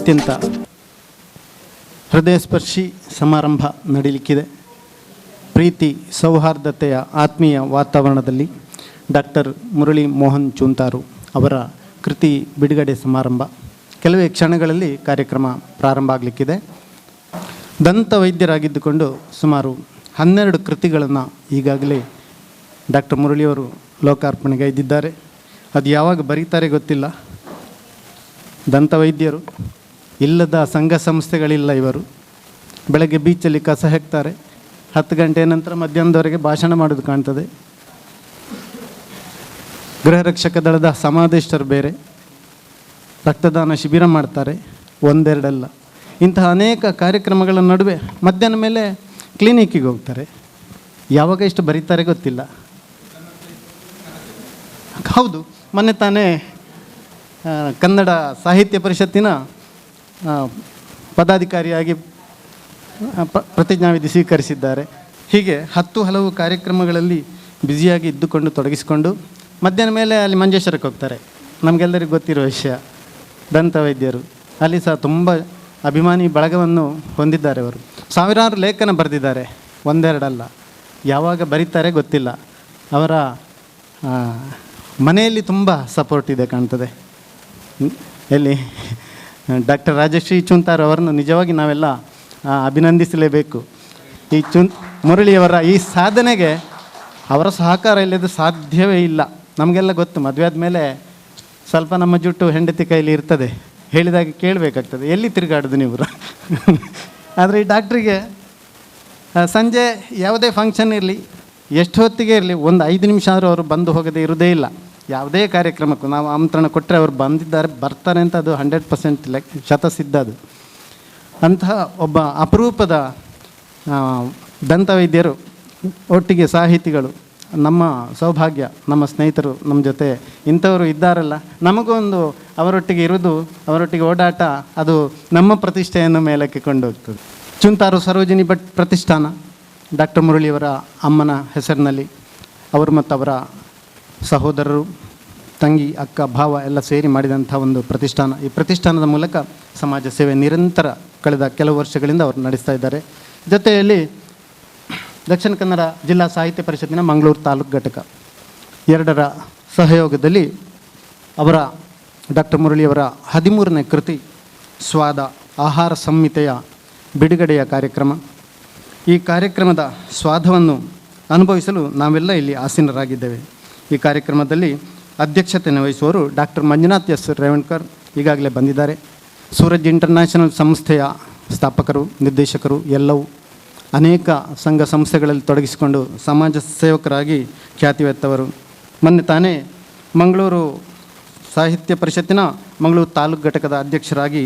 ಅತ್ಯಂತ ಹೃದಯಸ್ಪರ್ಶಿ ಸಮಾರಂಭ ನಡೀಲಿಕ್ಕಿದೆ. ಪ್ರೀತಿ ಸೌಹಾರ್ದತೆಯ ಆತ್ಮೀಯ ವಾತಾವರಣದಲ್ಲಿ ಡಾಕ್ಟರ್ ಮುರಳಿ ಮೋಹನ್ ಚೂಂತಾರು ಅವರ ಕೃತಿ ಬಿಡುಗಡೆ ಸಮಾರಂಭ ಕೆಲವೇ ಕ್ಷಣಗಳಲ್ಲಿ ಕಾರ್ಯಕ್ರಮ ಪ್ರಾರಂಭ ಆಗಲಿಕ್ಕಿದೆ. ದಂತ ವೈದ್ಯರಾಗಿದ್ದುಕೊಂಡು ಸುಮಾರು 12 ಕೃತಿಗಳನ್ನು ಈಗಾಗಲೇ ಡಾಕ್ಟರ್ ಮುರಳಿಯವರು ಲೋಕಾರ್ಪಣೆಗೈದಿದ್ದಾರೆ. ಅದು ಯಾವಾಗ ಬರೀತಾರೆ ಗೊತ್ತಿಲ್ಲ. ದಂತ ವೈದ್ಯರು, ಇಲ್ಲದ ಸಂಘ ಸಂಸ್ಥೆಗಳಿಲ್ಲ. ಇವರು ಬೆಳಗ್ಗೆ ಬೀಚಲ್ಲಿ ಕಸ ಹಾಕ್ತಾರೆ, 10 ಗಂಟೆಯ ನಂತರ ಮಧ್ಯಾಹ್ನದವರೆಗೆ ಭಾಷಣ ಮಾಡೋದು ಕಾಣ್ತದೆ. ಗೃಹ ರಕ್ಷಕ ದಳದ ಸಮಾದೇಷ್ಟರು ಬೇರೆ, ರಕ್ತದಾನ ಶಿಬಿರ ಮಾಡ್ತಾರೆ, ಒಂದೆರಡಲ್ಲ. ಇಂತಹ ಅನೇಕ ಕಾರ್ಯಕ್ರಮಗಳ ನಡುವೆ ಮಧ್ಯಾಹ್ನ ಮೇಲೆ ಕ್ಲಿನಿಕ್ಕಿಗೆ ಹೋಗ್ತಾರೆ. ಯಾವಾಗ ಇಷ್ಟು ಬರೀತಾರೆ ಗೊತ್ತಿಲ್ಲ. ಹೌದು, ಮೊನ್ನೆ ತಾನೇ ಕನ್ನಡ ಸಾಹಿತ್ಯ ಪರಿಷತ್ತಿನ ಪದಾಧಿಕಾರಿಯಾಗಿ ಪ್ರತಿಜ್ಞಾವಿಧಿ ಸ್ವೀಕರಿಸಿದ್ದಾರೆ. ಹೀಗೆ 10 ಹಲವು ಕಾರ್ಯಕ್ರಮಗಳಲ್ಲಿ ಬ್ಯುಸಿಯಾಗಿ ಇದ್ದುಕೊಂಡು ತೊಡಗಿಸಿಕೊಂಡು ಮಧ್ಯಾಹ್ನ ಮೇಲೆ ಅಲ್ಲಿ ಮಂಜೇಶ್ವರಕ್ಕೆ ಹೋಗ್ತಾರೆ. ನಮಗೆಲ್ಲರಿಗೂ ಗೊತ್ತಿರೋ ವಿಷಯ. ದಂತ ವೈದ್ಯರು ಅಲ್ಲಿ ಸಹ ತುಂಬ ಅಭಿಮಾನಿ ಬಳಗವನ್ನು ಹೊಂದಿದ್ದಾರೆ. ಅವರು ಸಾವಿರಾರು ಲೇಖನ ಬರೆದಿದ್ದಾರೆ, ಒಂದೆರಡಲ್ಲ. ಯಾವಾಗ ಬರೀತಾರೆ ಗೊತ್ತಿಲ್ಲ. ಅವರ ಮನೆಯಲ್ಲಿ ತುಂಬ ಸಪೋರ್ಟ್ ಇದೆ ಕಾಣ್ತದೆ. ಎಲ್ಲಿ ಡಾಕ್ಟರ್ ರಾಜಶ್ರೀ ಚೂಂತಾರು ಅವರನ್ನು ನಿಜವಾಗಿ ನಾವೆಲ್ಲ ಅಭಿನಂದಿಸಲೇಬೇಕು. ಈ ಮುರಳಿಯವರ ಈ ಸಾಧನೆಗೆ ಅವರ ಸಹಕಾರ ಇಲ್ಲದೆ ಸಾಧ್ಯವೇ ಇಲ್ಲ. ನಮಗೆಲ್ಲ ಗೊತ್ತು, ಮದುವೆ ಆದಮೇಲೆ ಸ್ವಲ್ಪ ನಮ್ಮ ಜುಟ್ಟು ಹೆಂಡತಿ ಕೈಲಿ ಇರ್ತದೆ, ಹೇಳಿದಾಗ ಕೇಳಬೇಕಾಗ್ತದೆ, ಎಲ್ಲಿ ತಿರುಗಾಡೋದು ನೀವು. ಆದರೆ ಈ ಡಾಕ್ಟ್ರಿಗೆ ಸಂಜೆ ಯಾವುದೇ ಫಂಕ್ಷನ್ ಇರಲಿ, ಎಷ್ಟು ಹೊತ್ತಿಗೆ ಇರಲಿ, ಒಂದು 5 ನಿಮಿಷ ಆದರೂ ಅವರು ಬಂದು ಹೋಗದೆ ಇರೋದೇ ಇಲ್ಲ. ಯಾವುದೇ ಕಾರ್ಯಕ್ರಮಕ್ಕೂ ನಾವು ಆಮಂತ್ರಣ ಕೊಟ್ಟರೆ ಅವರು ಬಂದಿದ್ದಾರೆ, ಬರ್ತಾರೆ ಅಂತ ಅದು 100% ಶತಸಿದ್ಧ. ಅದು ಅಂತಹ ಒಬ್ಬ ಅಪರೂಪದ ದಂತವೈದ್ಯರು, ಒಟ್ಟಿಗೆ ಸಾಹಿತಿಗಳು, ನಮ್ಮ ಸೌಭಾಗ್ಯ, ನಮ್ಮ ಸ್ನೇಹಿತರು ನಮ್ಮ ಜೊತೆ ಇಂಥವರು ಇದ್ದಾರಲ್ಲ. ನಮಗೊಂದು ಅವರೊಟ್ಟಿಗೆ ಇರೋದು, ಅವರೊಟ್ಟಿಗೆ ಓಡಾಟ, ಅದು ನಮ್ಮ ಪ್ರತಿಷ್ಠೆಯನ್ನು ಮೇಲಕ್ಕೆ ಕೊಂಡೋಗ್ತದೆ. ಚೂಂತಾರು ಸರೋಜಿನಿ ಭಟ್ ಪ್ರತಿಷ್ಠಾನ ಡಾಕ್ಟರ್ ಮುರಳಿಯವರ ಅಮ್ಮನ ಹೆಸರಿನಲ್ಲಿ ಅವರು ಮತ್ತು ಅವರ ಸಹೋದರರು, ತಂಗಿ, ಅಕ್ಕ, ಭಾವ ಎಲ್ಲ ಸೇರಿ ಮಾಡಿದಂಥ ಒಂದು ಪ್ರತಿಷ್ಠಾನ. ಈ ಪ್ರತಿಷ್ಠಾನದ ಮೂಲಕ ಸಮಾಜ ಸೇವೆ ನಿರಂತರ ಕಳೆದ ಕೆಲವು ವರ್ಷಗಳಿಂದ ಅವರು ನಡೆಸ್ತಾ ಇದ್ದಾರೆ. ಜೊತೆಯಲ್ಲಿ ದಕ್ಷಿಣ ಕನ್ನಡ ಜಿಲ್ಲಾ ಸಾಹಿತ್ಯ ಪರಿಷತ್ತಿನ ಮಂಗಳೂರು ತಾಲೂಕು ಘಟಕ 2ರ ಸಹಯೋಗದಲ್ಲಿ ಅವರ ಡಾಕ್ಟರ್ ಮುರಳಿಯವರ 13ನೇ ಕೃತಿ ಸ್ವಾದ ಆಹಾರ ಸಂಹಿತೆಯ ಬಿಡುಗಡೆಯ ಕಾರ್ಯಕ್ರಮ. ಈ ಕಾರ್ಯಕ್ರಮದ ಸ್ವಾದವನ್ನು ಅನುಭವಿಸಲು ನಾವೆಲ್ಲ ಇಲ್ಲಿ ಆಸೀನರಾಗಿದ್ದೇವೆ. ಈ ಕಾರ್ಯಕ್ರಮದಲ್ಲಿ ಅಧ್ಯಕ್ಷತೆಯನ್ನು ವಹಿಸುವವರು ಡಾಕ್ಟರ್ ಮಂಜುನಾಥ್ ಎಸ್ ರೇವಣ್ಕರ್, ಈಗಾಗಲೇ ಬಂದಿದ್ದಾರೆ. ಸೂರಜ್ ಇಂಟರ್ನ್ಯಾಷನಲ್ ಸಂಸ್ಥೆಯ ಸ್ಥಾಪಕರು, ನಿರ್ದೇಶಕರು, ಎಲ್ಲವೂ ಅನೇಕ ಸಂಘ ಸಂಸ್ಥೆಗಳಲ್ಲಿ ತೊಡಗಿಸಿಕೊಂಡು ಸಮಾಜ ಸೇವಕರಾಗಿ ಖ್ಯಾತಿವೆತ್ತವರು. ಮೊನ್ನೆ ತಾನೇ ಮಂಗಳೂರು ಸಾಹಿತ್ಯ ಪರಿಷತ್ತಿನ ಮಂಗಳೂರು ತಾಲೂಕು ಘಟಕದ ಅಧ್ಯಕ್ಷರಾಗಿ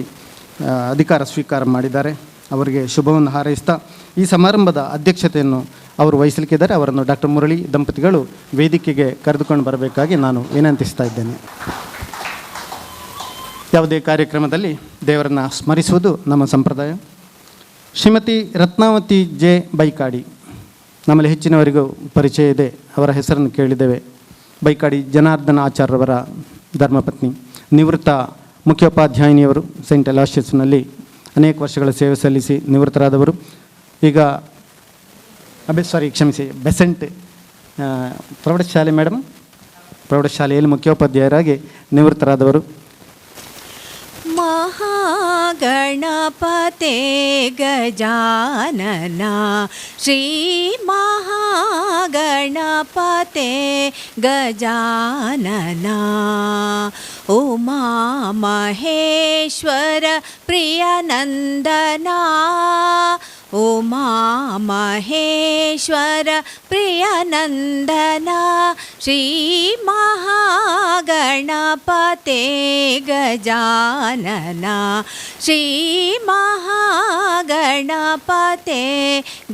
ಅಧಿಕಾರ ಸ್ವೀಕಾರ ಮಾಡಿದ್ದಾರೆ. ಅವರಿಗೆ ಶುಭವನ್ನು ಹಾರೈಸ್ತಾ ಈ ಸಮಾರಂಭದ ಅಧ್ಯಕ್ಷತೆಯನ್ನು ಅವರು ವಹಿಸಲಿಕ್ಕಿದ್ದಾರೆ. ಅವರನ್ನು ಡಾಕ್ಟರ್ ಮುರಳಿ ದಂಪತಿಗಳು ವೇದಿಕೆಗೆ ಕರೆದುಕೊಂಡು ಬರಬೇಕಾಗಿ ನಾನು ವಿನಂತಿಸ್ತಾ ಇದ್ದೇನೆ. ಯಾವುದೇ ಕಾರ್ಯಕ್ರಮದಲ್ಲಿ ದೇವರನ್ನು ಸ್ಮರಿಸುವುದು ನಮ್ಮ ಸಂಪ್ರದಾಯ. ಶ್ರೀಮತಿ ರತ್ನಾವತಿ ಜೆ ಬೈಕಾಡಿ, ನಮ್ಮಲ್ಲಿ ಹೆಚ್ಚಿನವರಿಗೂ ಪರಿಚಯ ಇದೆ, ಅವರ ಹೆಸರನ್ನು ಕೇಳಿದ್ದೇವೆ. ಬೈಕಾಡಿ ಜನಾರ್ದನ ಆಚಾರ್ಯವರ ಧರ್ಮಪತ್ನಿ, ನಿವೃತ್ತ ಮುಖ್ಯೋಪಾಧ್ಯಾಯಿನಿಯವರು. ಸೈಂಟ್ ಅಲಾಶಿಯಸ್ನಲ್ಲಿ ಅನೇಕ ವರ್ಷಗಳ ಸೇವೆ ಸಲ್ಲಿಸಿ ನಿವೃತ್ತರಾದವರು. ಈಗ ಬೆಸೆಂಟ್ ಪ್ರೌಢಶಾಲೆ ಮೇಡಮ್, ಪ್ರೌಢಶಾಲೆಯಲ್ಲಿ ಮುಖ್ಯೋಪಾಧ್ಯಾಯರಾಗಿ ನಿವೃತ್ತರಾದವರು. ಮಹಾಗಣಪತೆ ಗಜಾನನ ಶ್ರೀ ಮಹಾಗಣಪತೆ ಗಜಾನನ ಉಮಾ ಮಹೇಶ್ವರ ಪ್ರಿಯನಂದನ ಉಮಾ ಮಹೇಶ್ವರ ಪ್ರಿಯನಂದನ ಶ್ರೀ ಮಹಾಗಣಪತೆ ಗಜಾನನ ಶ್ರೀ ಮಹಾಗಣಪತೆ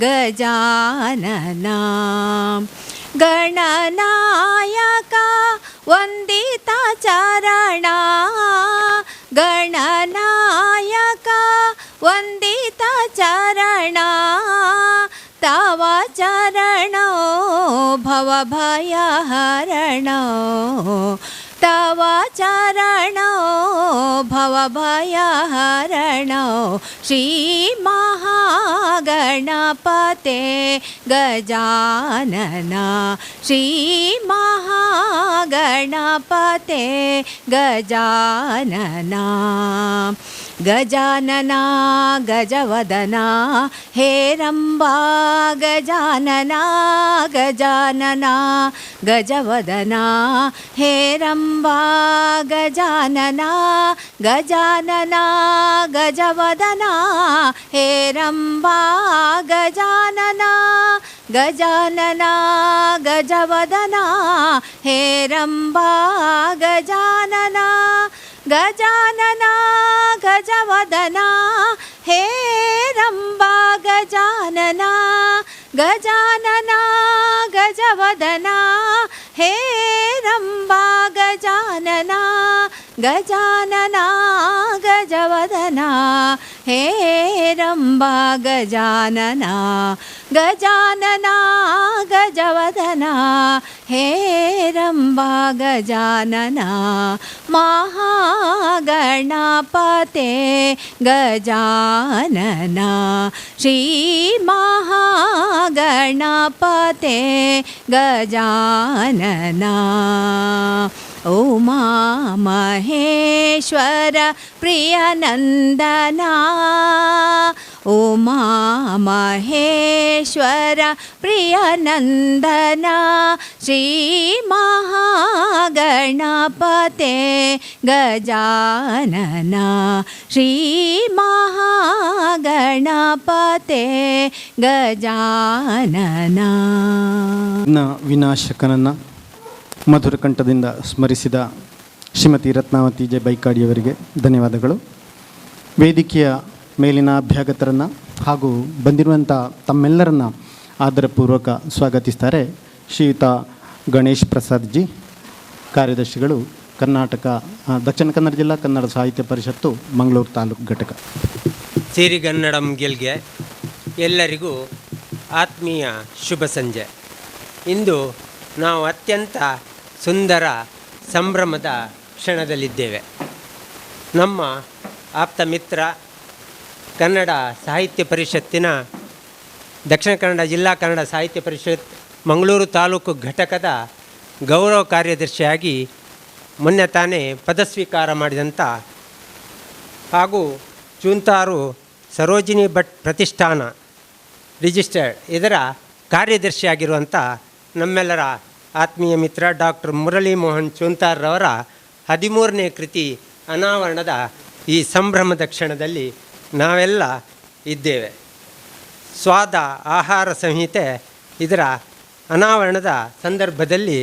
ಗಜಾನನ ಗಣನಾಯಕ ವಂದಿತ ಚರಣ ಗಣನಾಯಕ ವಂದಿತ ಚರಣ ತವ ಚರಣೋ ಭವಭಯಹರಣೋ ತವ चरणौ भवभयहरणौ श्रीमहागणपते गजानना श्रीमहागणपते गजानना गजानना गजवदना हेरम्बा गजानना गजानना गजवदना हेरम्बा गजानना गजानना गजवदना हेरम्बा गजानना गजानना गजवदना हेरम्बा गजानना गजानना गजवदना हेरम्बा गजानना गजानना गजवदना हेरम्बा गजानना गजानना गजवदना हेरम्बा गजानना गजानना गजवदना हेरम्बा गजानना महागणपते गजानना श्रीमहागणपते गजानना उमा महेश्वर प्रियनन्दना उमा महेश्वर प्रियनन्दना श्रीमहागणपते गजानना श्रीमहागणपते गजानना ವಿನಾಶಕನನ್ನು ಮಧುರ ಕಂಠದಿಂದ ಸ್ಮರಿಸಿದ ಶ್ರೀಮತಿ ರತ್ನಾವತಿ ಜೆ ಬೈಕಾಡಿಯವರಿಗೆ ಧನ್ಯವಾದಗಳು. ವೇದಿಕೆಯ ಮೇಲಿನ ಅಭ್ಯಾಗತರನ್ನು ಹಾಗೂ ಬಂದಿರುವಂಥ ತಮ್ಮೆಲ್ಲರನ್ನ ಆದರಪೂರ್ವಕ ಸ್ವಾಗತಿಸ್ತಾರೆ ಶ್ರೀಯುತ ಗಣೇಶ್ ಪ್ರಸಾದ್ ಜಿ, ಕಾರ್ಯದರ್ಶಿಗಳು ಕರ್ನಾಟಕ ದಕ್ಷಿಣ ಕನ್ನಡ ಜಿಲ್ಲಾ ಕನ್ನಡ ಸಾಹಿತ್ಯ ಪರಿಷತ್ತು ಮಂಗಳೂರು ತಾಲೂಕು ಘಟಕ. ಸಿರಿಗನ್ನಡಂ ಗೆಲ್ಗೆ ಎಲ್ಲರಿಗೂ ಆತ್ಮೀಯ ಶುಭ ಸಂಜೆ. ಇಂದು ನಾವು ಅತ್ಯಂತ ಸುಂದರ ಸಂಭ್ರಮದ ಕ್ಷಣದಲ್ಲಿದ್ದೇವೆ. ನಮ್ಮ ಆಪ್ತ ಮಿತ್ರ ಕನ್ನಡ ಸಾಹಿತ್ಯ ಪರಿಷತ್ತಿನ ದಕ್ಷಿಣ ಕನ್ನಡ ಜಿಲ್ಲಾ ಕನ್ನಡ ಸಾಹಿತ್ಯ ಪರಿಷತ್ ಮಂಗಳೂರು ತಾಲೂಕು ಘಟಕದ ಗೌರವ ಕಾರ್ಯದರ್ಶಿಯಾಗಿ ಮೊನ್ನೆ ತಾನೇ ಪದಸ್ವೀಕಾರ ಮಾಡಿದಂಥ ಹಾಗೂ ಚೂಂತಾರು ಸರೋಜಿನಿ ಭಟ್ ಪ್ರತಿಷ್ಠಾನ ರಿಜಿಸ್ಟರ್ಡ್ ಇದರ ಕಾರ್ಯದರ್ಶಿಯಾಗಿರುವಂಥ ನಮ್ಮೆಲ್ಲರ ಆತ್ಮೀಯ ಮಿತ್ರ ಡಾಕ್ಟರ್ ಮುರಳಿ ಮೋಹನ್ ಚೂಂತಾರ್ರವರ 13ನೇ ಕೃತಿ ಅನಾವರಣದ ಈ ಸಂಭ್ರಮದ ಕ್ಷಣದಲ್ಲಿ ನಾವೆಲ್ಲ ಇದ್ದೇವೆ. ಸ್ವಾದ ಆಹಾರ ಸಂಹಿತೆ ಇದರ ಅನಾವರಣದ ಸಂದರ್ಭದಲ್ಲಿ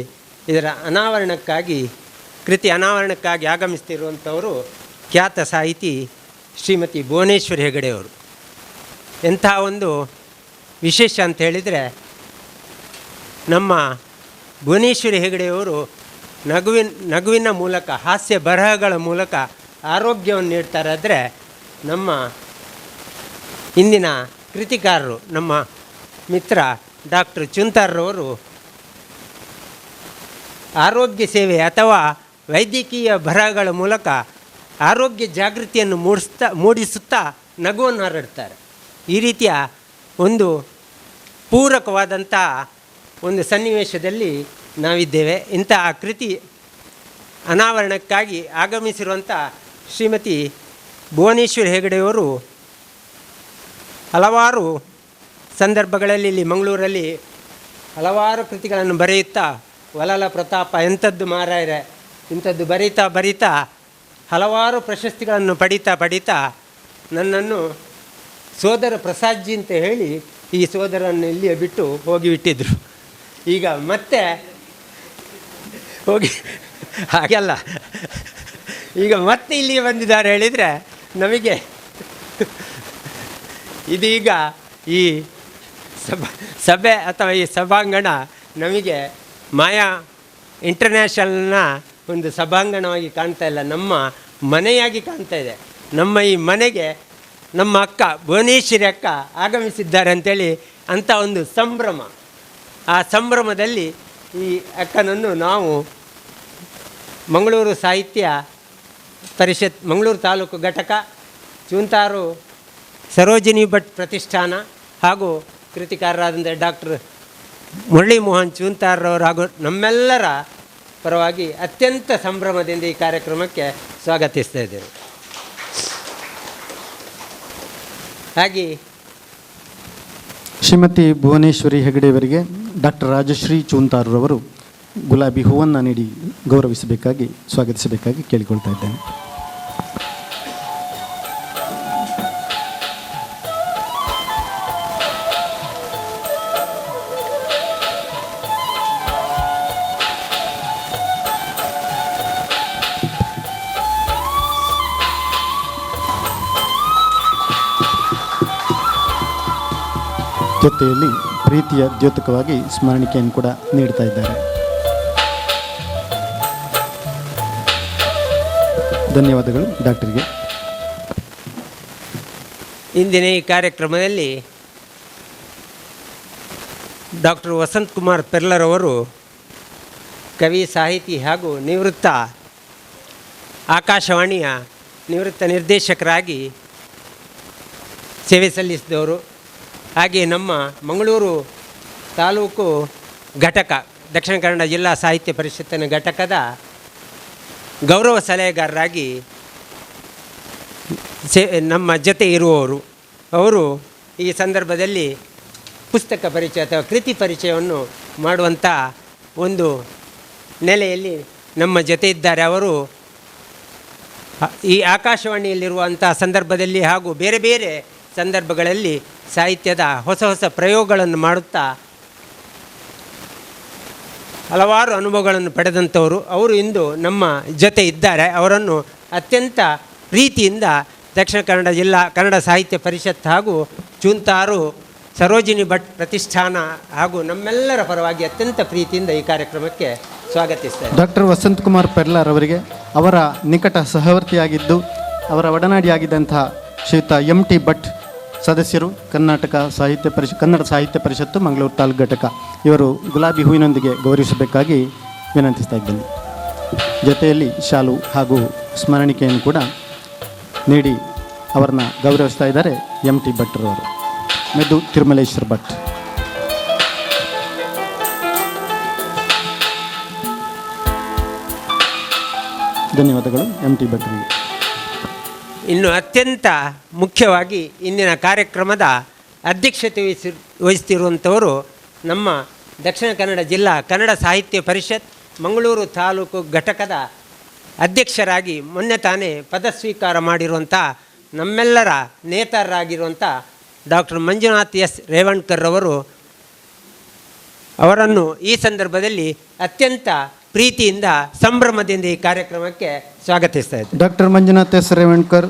ಇದರ ಕೃತಿ ಅನಾವರಣಕ್ಕಾಗಿ ಆಗಮಿಸ್ತಿರುವಂಥವರು ಖ್ಯಾತ ಸಾಹಿತಿ ಶ್ರೀಮತಿ ಭುವನೇಶ್ವರಿ ಹೆಗಡೆಯವರು. ಎಂಥ ಒಂದು ವಿಶೇಷ ಅಂತ ಹೇಳಿದರೆ, ನಮ್ಮ ಭುವನೇಶ್ವರಿ ಹೆಗಡೆಯವರು ನಗುವಿನ ಮೂಲಕ, ಹಾಸ್ಯ ಬರಹಗಳ ಮೂಲಕ ಆರೋಗ್ಯವನ್ನು ನೀಡ್ತಾರೆ. ಆದರೆ ನಮ್ಮ ಇಂದಿನ ಕೃತಿಕಾರರು ನಮ್ಮ ಮಿತ್ರ ಡಾಕ್ಟರ್ ಚೂಂತಾರ್ರವರು ಆರೋಗ್ಯ ಸೇವೆ ಅಥವಾ ವೈದ್ಯಕೀಯ ಬರಹಗಳ ಮೂಲಕ ಆರೋಗ್ಯ ಜಾಗೃತಿಯನ್ನು ಮೂಡಿಸುತ್ತಾ ನಗುವನ್ನು ಹರಡ್ತಾರೆ. ಈ ರೀತಿಯ ಒಂದು ಪೂರಕವಾದಂಥ ಒಂದು ಸನ್ನಿವೇಶದಲ್ಲಿ ನಾವಿದ್ದೇವೆ. ಇಂತಹ ಕೃತಿ ಅನಾವರಣಕ್ಕಾಗಿ ಆಗಮಿಸಿರುವಂಥ ಶ್ರೀಮತಿ ಭುವನೇಶ್ವರಿ ಹೆಗಡೆಯವರು ಹಲವಾರು ಸಂದರ್ಭಗಳಲ್ಲಿ ಇಲ್ಲಿ ಮಂಗಳೂರಲ್ಲಿ ಹಲವಾರು ಕೃತಿಗಳನ್ನು ಬರೆಯುತ್ತಾ, ವಲಲ ಪ್ರತಾಪ, ಎಂಥದ್ದು ಮಾರಾಯರೆ, ಇಂಥದ್ದು ಬರೀತಾ ಹಲವಾರು ಪ್ರಶಸ್ತಿಗಳನ್ನು ಪಡೀತಾ ನನ್ನನ್ನು ಸೋದರ ಪ್ರಸಾದ್ಜಿ ಅಂತ ಹೇಳಿ ಈ ಸೋದರನ್ನು ಇಲ್ಲಿಯೇ ಬಿಟ್ಟು ಹೋಗಿಬಿಟ್ಟಿದ್ರು. ಈಗ ಮತ್ತೆ ಹೋಗಿ ಹಾಗೆಲ್ಲ ಈಗ ಮತ್ತೆ ಇಲ್ಲಿಗೆ ಬಂದಿದ್ದಾರೆ ಹೇಳಿದರೆ ನಮಗೆ ಇದೀಗ ಈ ಸಭೆ ಅಥವಾ ಈ ಸಭಾಂಗಣ ನಮಗೆ ಮಾಯಾ ಇಂಟರ್ನ್ಯಾಷನಲ್ನ ಒಂದು ಸಭಾಂಗಣವಾಗಿ ಕಾಣ್ತಾ ಇಲ್ಲ, ನಮ್ಮ ಮನೆಯಾಗಿ ಕಾಣ್ತಾ ಇದೆ. ನಮ್ಮ ಈ ಮನೆಗೆ ನಮ್ಮ ಅಕ್ಕ ಭುವನೇಶ್ವರಿ ಅಕ್ಕ ಆಗಮಿಸಿದ್ದಾರೆ ಅಂಥೇಳಿ ಅಂಥ ಒಂದು ಸಂಭ್ರಮ. ಆ ಸಂಭ್ರಮದಲ್ಲಿ ಈ ಅಕ್ಕನನ್ನು ನಾವು ಮಂಗಳೂರು ಸಾಹಿತ್ಯ ಪರಿಷತ್ ಮಂಗಳೂರು ತಾಲೂಕು ಘಟಕ, ಚೂಂತಾರು ಸರೋಜಿನಿ ಭಟ್ ಪ್ರತಿಷ್ಠಾನ ಹಾಗೂ ಕೃತಿಕಾರರಾದಂಥ ಡಾಕ್ಟರ್ ಮುರಳಿ ಮೋಹನ್ ಚೂಂತಾರ್ರವರು ಹಾಗೂ ನಮ್ಮೆಲ್ಲರ ಪರವಾಗಿ ಅತ್ಯಂತ ಸಂಭ್ರಮದಿಂದ ಈ ಕಾರ್ಯಕ್ರಮಕ್ಕೆ ಸ್ವಾಗತಿಸ್ತಾ ಇದ್ದೇವೆ. ಹಾಗೆ ಶ್ರೀಮತಿ ಭುವನೇಶ್ವರಿ ಹೆಗಡೆಯವರಿಗೆ ಡಾಕ್ಟರ್ ರಾಜಶ್ರೀ ಚೂಂತಾರರವರು ಗುಲಾಬಿ ಹೂವನ್ನು ನೀಡಿ ಗೌರವಿಸಬೇಕಾಗಿ ಸ್ವಾಗತಿಸಬೇಕಾಗಿ ಕೇಳಿಕೊಳ್ತಾ ಇದ್ದೇನೆ. ಜೊತೆಯಲ್ಲಿ ಪ್ರೀತಿಯ ದ್ಯೋತಕವಾಗಿ ಸ್ಮರಣಿಕೆಯನ್ನು ಕೂಡ ನೀಡ್ತಾ ಇದ್ದಾರೆ. ಧನ್ಯವಾದಗಳು ಡಾಕ್ಟರ್ಗೆ. ಇಂದಿನ ಈ ಕಾರ್ಯಕ್ರಮದಲ್ಲಿ ಡಾಕ್ಟರ್ ವಸಂತ್ ಕುಮಾರ್ ಪೆರ್ಲರವರು ಕವಿ, ಸಾಹಿತಿ ಹಾಗೂ ನಿವೃತ್ತ ಆಕಾಶವಾಣಿಯ ನಿವೃತ್ತ ನಿರ್ದೇಶಕರಾಗಿ ಸೇವೆ ಸಲ್ಲಿಸಿದವರು. ಹಾಗೆ ನಮ್ಮ ಮಂಗಳೂರು ತಾಲೂಕು ಘಟಕ, ದಕ್ಷಿಣ ಕನ್ನಡ ಜಿಲ್ಲಾ ಸಾಹಿತ್ಯ ಪರಿಷತ್ತಿನ ಘಟಕದ ಗೌರವ ಸಲಹೆಗಾರರಾಗಿ ನಮ್ಮ ಜೊತೆ ಇರುವವರು. ಅವರು ಈ ಸಂದರ್ಭದಲ್ಲಿ ಪುಸ್ತಕ ಪರಿಚಯ ಅಥವಾ ಕೃತಿ ಪರಿಚಯವನ್ನು ಮಾಡುವಂಥ ಒಂದು ನೆಲೆಯಲ್ಲಿ ನಮ್ಮ ಜೊತೆ ಇದ್ದಾರೆ. ಅವರು ಈ ಆಕಾಶವಾಣಿಯಲ್ಲಿರುವಂಥ ಸಂದರ್ಭದಲ್ಲಿ ಹಾಗೂ ಬೇರೆ ಬೇರೆ ಸಂದರ್ಭಗಳಲ್ಲಿ ಸಾಹಿತ್ಯದ ಹೊಸ ಹೊಸ ಪ್ರಯೋಗಗಳನ್ನು ಮಾಡುತ್ತಾ ಹಲವಾರು ಅನುಭವಗಳನ್ನು ಪಡೆದಂಥವರು. ಅವರು ಇಂದು ನಮ್ಮ ಜೊತೆ ಇದ್ದಾರೆ. ಅವರನ್ನು ಅತ್ಯಂತ ಪ್ರೀತಿಯಿಂದ ದಕ್ಷಿಣ ಕನ್ನಡ ಜಿಲ್ಲಾ ಕನ್ನಡ ಸಾಹಿತ್ಯ ಪರಿಷತ್ ಹಾಗೂ ಚೂಂತಾರು ಸರೋಜಿನಿ ಭಟ್ ಪ್ರತಿಷ್ಠಾನ ಹಾಗೂ ನಮ್ಮೆಲ್ಲರ ಪರವಾಗಿ ಅತ್ಯಂತ ಪ್ರೀತಿಯಿಂದ ಈ ಕಾರ್ಯಕ್ರಮಕ್ಕೆ ಸ್ವಾಗತಿಸ್ತಾರೆ. ಡಾಕ್ಟರ್ ವಸಂತ್ ಕುಮಾರ್ ಪೆರ್ಲರ್ ಅವರಿಗೆ ಅವರ ನಿಕಟ ಸಹವರ್ತಿಯಾಗಿದ್ದು ಅವರ ಒಡನಾಡಿಯಾಗಿದ್ದಂತಹ ಶ್ರೀಯುತ MT ಭಟ್ ಸದಸ್ಯರು, ಕನ್ನಡ ಸಾಹಿತ್ಯ ಪರಿಷತ್ತು ಮಂಗಳೂರು ತಾಲೂಕು ಘಟಕ, ಇವರು ಗುಲಾಬಿ ಹೂವಿನೊಂದಿಗೆ ಗೌರವಿಸಬೇಕಾಗಿ ವಿನಂತಿಸ್ತಾ ಇದ್ದೇನೆ. ಜೊತೆಯಲ್ಲಿ ಶಾಲು ಹಾಗೂ ಸ್ಮರಣಿಕೆಯನ್ನು ಕೂಡ ನೀಡಿ ಅವರನ್ನು ಗೌರವಿಸ್ತಾ ಇದ್ದಾರೆ MT ಭಟ್ರವರು. ಮೆದು ತಿರುಮಲೇಶ್ವರ ಭಟ್. ಧನ್ಯವಾದಗಳು MT ಭಟ್ರಿಗೆ. ಇನ್ನು ಅತ್ಯಂತ ಮುಖ್ಯವಾಗಿ ಇಂದಿನ ಕಾರ್ಯಕ್ರಮದ ಅಧ್ಯಕ್ಷತೆ ವಹಿಸ್ತಿರುವಂಥವರು ನಮ್ಮ ದಕ್ಷಿಣ ಕನ್ನಡ ಜಿಲ್ಲಾ ಕನ್ನಡ ಸಾಹಿತ್ಯ ಪರಿಷತ್ ಮಂಗಳೂರು ತಾಲೂಕು ಘಟಕದ ಅಧ್ಯಕ್ಷರಾಗಿ ಮೊನ್ನೆ ತಾನೇ ಪದಸ್ವೀಕಾರ ಮಾಡಿರುವಂಥ ನಮ್ಮೆಲ್ಲರ ನೇತಾರರಾಗಿರುವಂಥ ಡಾಕ್ಟರ್ ಮಂಜುನಾಥ್ S ರೇವಣ್ಕರ್ ಅವರನ್ನು ಈ ಸಂದರ್ಭದಲ್ಲಿ ಅತ್ಯಂತ ಪ್ರೀತಿಯಿಂದ ಸಂಭ್ರಮದಿಂದ ಈ ಕಾರ್ಯಕ್ರಮಕ್ಕೆ ಸ್ವಾಗತಿಸ್ತಾ ಇದ್ದಾರೆ. ಡಾಕ್ಟರ್ ಮಂಜುನಾಥ್ S ರೇವಣ್ಕರ್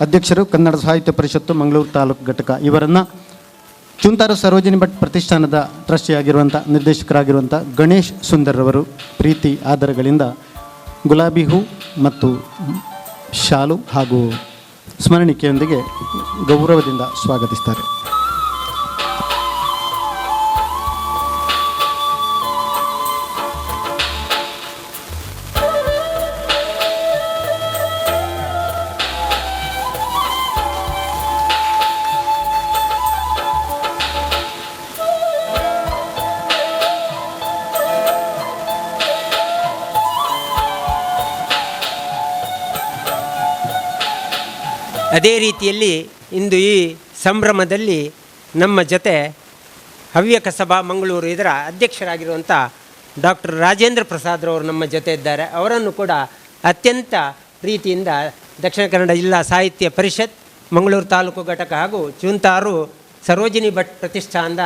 ಅಧ್ಯಕ್ಷರು, ಕನ್ನಡ ಸಾಹಿತ್ಯ ಪರಿಷತ್ತು ಮಂಗಳೂರು ತಾಲೂಕು ಘಟಕ. ಇವರನ್ನು ಚೂಂತಾರು ಸರೋಜಿನಿ ಭಟ್ ಪ್ರತಿಷ್ಠಾನದ ಟ್ರಸ್ಟಿಯಾಗಿರುವಂಥ ನಿರ್ದೇಶಕರಾಗಿರುವಂಥ ಗಣೇಶ್ ಸುಂದರ್ ಅವರು ಪ್ರೀತಿ ಆದರಗಳಿಂದ ಗುಲಾಬಿ ಹೂ ಮತ್ತು ಶಾಲು ಹಾಗೂ ಸ್ಮರಣಿಕೆಯೊಂದಿಗೆ ಗೌರವದಿಂದ ಸ್ವಾಗತಿಸ್ತಾರೆ. ಅದೇ ರೀತಿಯಲ್ಲಿ ಇಂದು ಈ ಸಂಭ್ರಮದಲ್ಲಿ ನಮ್ಮ ಜೊತೆ ಹವ್ಯಕ ಸಭಾ ಮಂಗಳೂರು ಇದರ ಅಧ್ಯಕ್ಷರಾಗಿರುವಂಥ ಡಾಕ್ಟರ್ ರಾಜೇಂದ್ರ ಪ್ರಸಾದ್ರವರು ನಮ್ಮ ಜೊತೆ ಇದ್ದಾರೆ. ಅವರನ್ನು ಕೂಡ ಅತ್ಯಂತ ಪ್ರೀತಿಯಿಂದ ದಕ್ಷಿಣ ಕನ್ನಡ ಜಿಲ್ಲಾ ಸಾಹಿತ್ಯ ಪರಿಷತ್ ಮಂಗಳೂರು ತಾಲೂಕು ಘಟಕ ಹಾಗೂ ಚೂಂತಾರು ಸರೋಜಿನಿ ಭಟ್ ಪ್ರತಿಷ್ಠಾನದ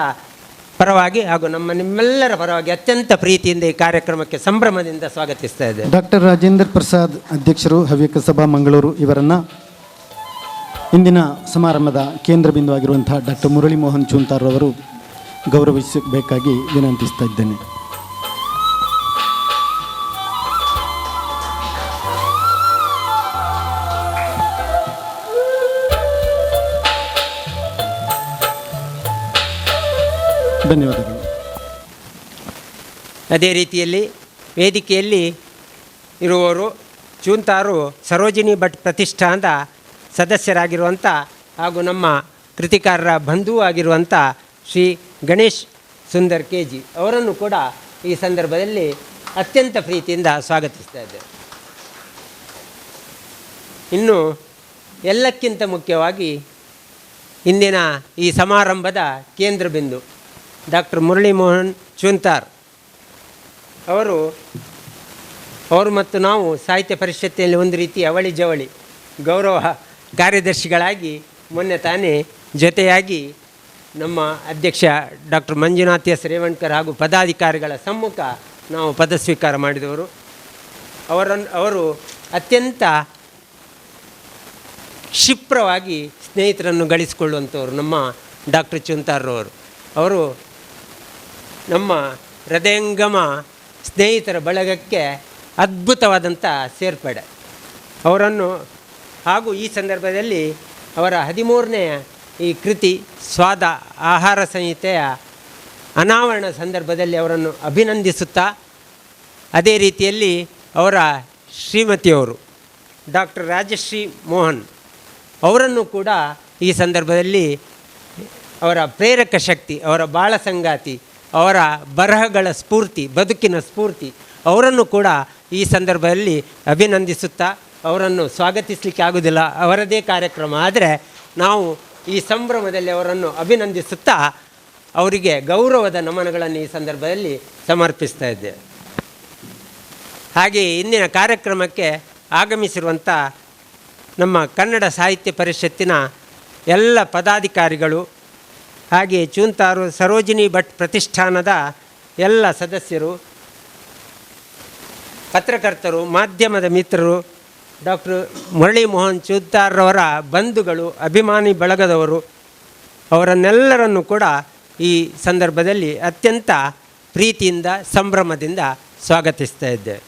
ಪರವಾಗಿ ಹಾಗೂ ನಿಮ್ಮೆಲ್ಲರ ಪರವಾಗಿ ಅತ್ಯಂತ ಪ್ರೀತಿಯಿಂದ ಈ ಕಾರ್ಯಕ್ರಮಕ್ಕೆ ಸಂಭ್ರಮದಿಂದ ಸ್ವಾಗತಿಸ್ತಾ ಇದ್ದೇವೆ. ಡಾಕ್ಟರ್ ರಾಜೇಂದ್ರ ಪ್ರಸಾದ್ ಅಧ್ಯಕ್ಷರು, ಹವ್ಯಕ ಸಭಾ ಮಂಗಳೂರು, ಇವರನ್ನು ಇಂದಿನ ಸಮಾರಂಭದ ಕೇಂದ್ರ ಬಿಂದುವಾಗಿರುವಂಥ ಡಾಕ್ಟರ್ ಮುರಳಿ ಮೋಹನ್ ಚೂಂತಾರ್ರವರು ಗೌರವಿಸಬೇಕಾಗಿ ವಿನಂತಿಸ್ತಾ ಇದ್ದೇನೆ. ಧನ್ಯವಾದಗಳು. ಅದೇ ರೀತಿಯಲ್ಲಿ ವೇದಿಕೆಯಲ್ಲಿ ಇರುವವರು ಚೂಂತಾರು ಸರೋಜಿನಿ ಭಟ್ ಪ್ರತಿಷ್ಠಾನದ ಸದಸ್ಯರಾಗಿರುವಂಥ ಹಾಗೂ ನಮ್ಮ ಕೃತಿಕಾರರ ಬಂಧುವೂ ಆಗಿರುವಂಥ ಶ್ರೀ ಗಣೇಶ್ ಸುಂದರ್ ಕೆ ಜಿ ಅವರನ್ನು ಕೂಡ ಈ ಸಂದರ್ಭದಲ್ಲಿ ಅತ್ಯಂತ ಪ್ರೀತಿಯಿಂದ ಸ್ವಾಗತಿಸ್ತಾ ಇದ್ದೇವೆ. ಇನ್ನು ಎಲ್ಲಕ್ಕಿಂತ ಮುಖ್ಯವಾಗಿ ಇಂದಿನ ಈ ಸಮಾರಂಭದ ಕೇಂದ್ರ ಬಿಂದು ಡಾಕ್ಟರ್ ಮುರಳಿ ಮೋಹನ್ ಚೂಂತಾರ್ ಅವರು ಮತ್ತು ನಾವು ಸಾಹಿತ್ಯ ಪರಿಷತ್ತಿನಲ್ಲಿ ಒಂದು ರೀತಿ ಅವಳಿ ಜವಳಿ ಗೌರವ ಕಾರ್ಯದರ್ಶಿಗಳಾಗಿ ಮೊನ್ನೆ ತಾನೇ ಜೊತೆಯಾಗಿ ನಮ್ಮ ಅಧ್ಯಕ್ಷ ಡಾಕ್ಟರ್ ಮಂಜುನಾಥ್ ಎಸ್ ರೇವಣ್ಕರ್ ಹಾಗೂ ಪದಾಧಿಕಾರಿಗಳ ಸಮ್ಮುಖ ನಾವು ಪದ ಸ್ವೀಕಾರ ಮಾಡಿದವರು. ಅವರು ಅತ್ಯಂತ ಕ್ಷಿಪ್ರವಾಗಿ ಸ್ನೇಹಿತರನ್ನು ಗಳಿಸಿಕೊಳ್ಳುವಂಥವ್ರು ನಮ್ಮ ಡಾಕ್ಟರ್ ಚೂಂತಾರ್ರವರು. ಅವರು ನಮ್ಮ ಹೃದಯಂಗಮ ಸ್ನೇಹಿತರ ಬಳಗಕ್ಕೆ ಅದ್ಭುತವಾದಂಥ ಸೇರ್ಪಡೆ. ಅವರನ್ನು ಹಾಗೂ ಈ ಸಂದರ್ಭದಲ್ಲಿ ಅವರ 13ನೇ ಈ ಕೃತಿ ಸ್ವಾದ ಆಹಾರ ಸಂಹಿತೆಯ ಅನಾವರಣ ಸಂದರ್ಭದಲ್ಲಿ ಅವರನ್ನು ಅಭಿನಂದಿಸುತ್ತಾ, ಅದೇ ರೀತಿಯಲ್ಲಿ ಅವರ ಶ್ರೀಮತಿಯವರು ಡಾಕ್ಟರ್ ರಾಜಶ್ರೀ ಮೋಹನ್ ಅವರನ್ನು ಕೂಡ ಈ ಸಂದರ್ಭದಲ್ಲಿ ಅವರ ಪ್ರೇರಕ ಶಕ್ತಿ, ಅವರ ಬಾಳ ಸಂಗಾತಿ, ಅವರ ಬರಹಗಳ ಸ್ಫೂರ್ತಿ, ಬದುಕಿನ ಸ್ಫೂರ್ತಿ ಅವರನ್ನು ಕೂಡ ಈ ಸಂದರ್ಭದಲ್ಲಿ ಅಭಿನಂದಿಸುತ್ತಾ, ಅವರನ್ನು ಸ್ವಾಗತಿಸಲಿಕ್ಕೆ ಆಗೋದಿಲ್ಲ, ಅವರದೇ ಕಾರ್ಯಕ್ರಮ, ಆದರೆ ನಾವು ಈ ಸಂಭ್ರಮದಲ್ಲಿ ಅವರನ್ನು ಅಭಿನಂದಿಸುತ್ತಾ ಅವರಿಗೆ ಗೌರವದ ನಮನಗಳನ್ನು ಈ ಸಂದರ್ಭದಲ್ಲಿ ಸಮರ್ಪಿಸ್ತಾ ಇದ್ದೇವೆ. ಹಾಗೆ ಇಂದಿನ ಕಾರ್ಯಕ್ರಮಕ್ಕೆ ಆಗಮಿಸಿರುವಂಥ ನಮ್ಮ ಕನ್ನಡ ಸಾಹಿತ್ಯ ಪರಿಷತ್ತಿನ ಎಲ್ಲ ಪದಾಧಿಕಾರಿಗಳು, ಹಾಗೆ ಚೂಂತಾರು ಸರೋಜಿನಿ ಭಟ್ ಪ್ರತಿಷ್ಠಾನದ ಎಲ್ಲ ಸದಸ್ಯರು, ಪತ್ರಕರ್ತರು, ಮಾಧ್ಯಮದ ಮಿತ್ರರು, ಡಾಕ್ಟರ್ ಮುರಳಿ ಮೋಹನ್ ಚೂಂತಾರ್ರವರ ಬಂಧುಗಳು, ಅಭಿಮಾನಿ ಬಳಗದವರು, ಅವರನ್ನೆಲ್ಲರನ್ನು ಕೂಡ ಈ ಸಂದರ್ಭದಲ್ಲಿ ಅತ್ಯಂತ ಪ್ರೀತಿಯಿಂದ ಸಂಭ್ರಮದಿಂದ ಸ್ವಾಗತಿಸ್ತಾ ಇದ್ದೇವೆ.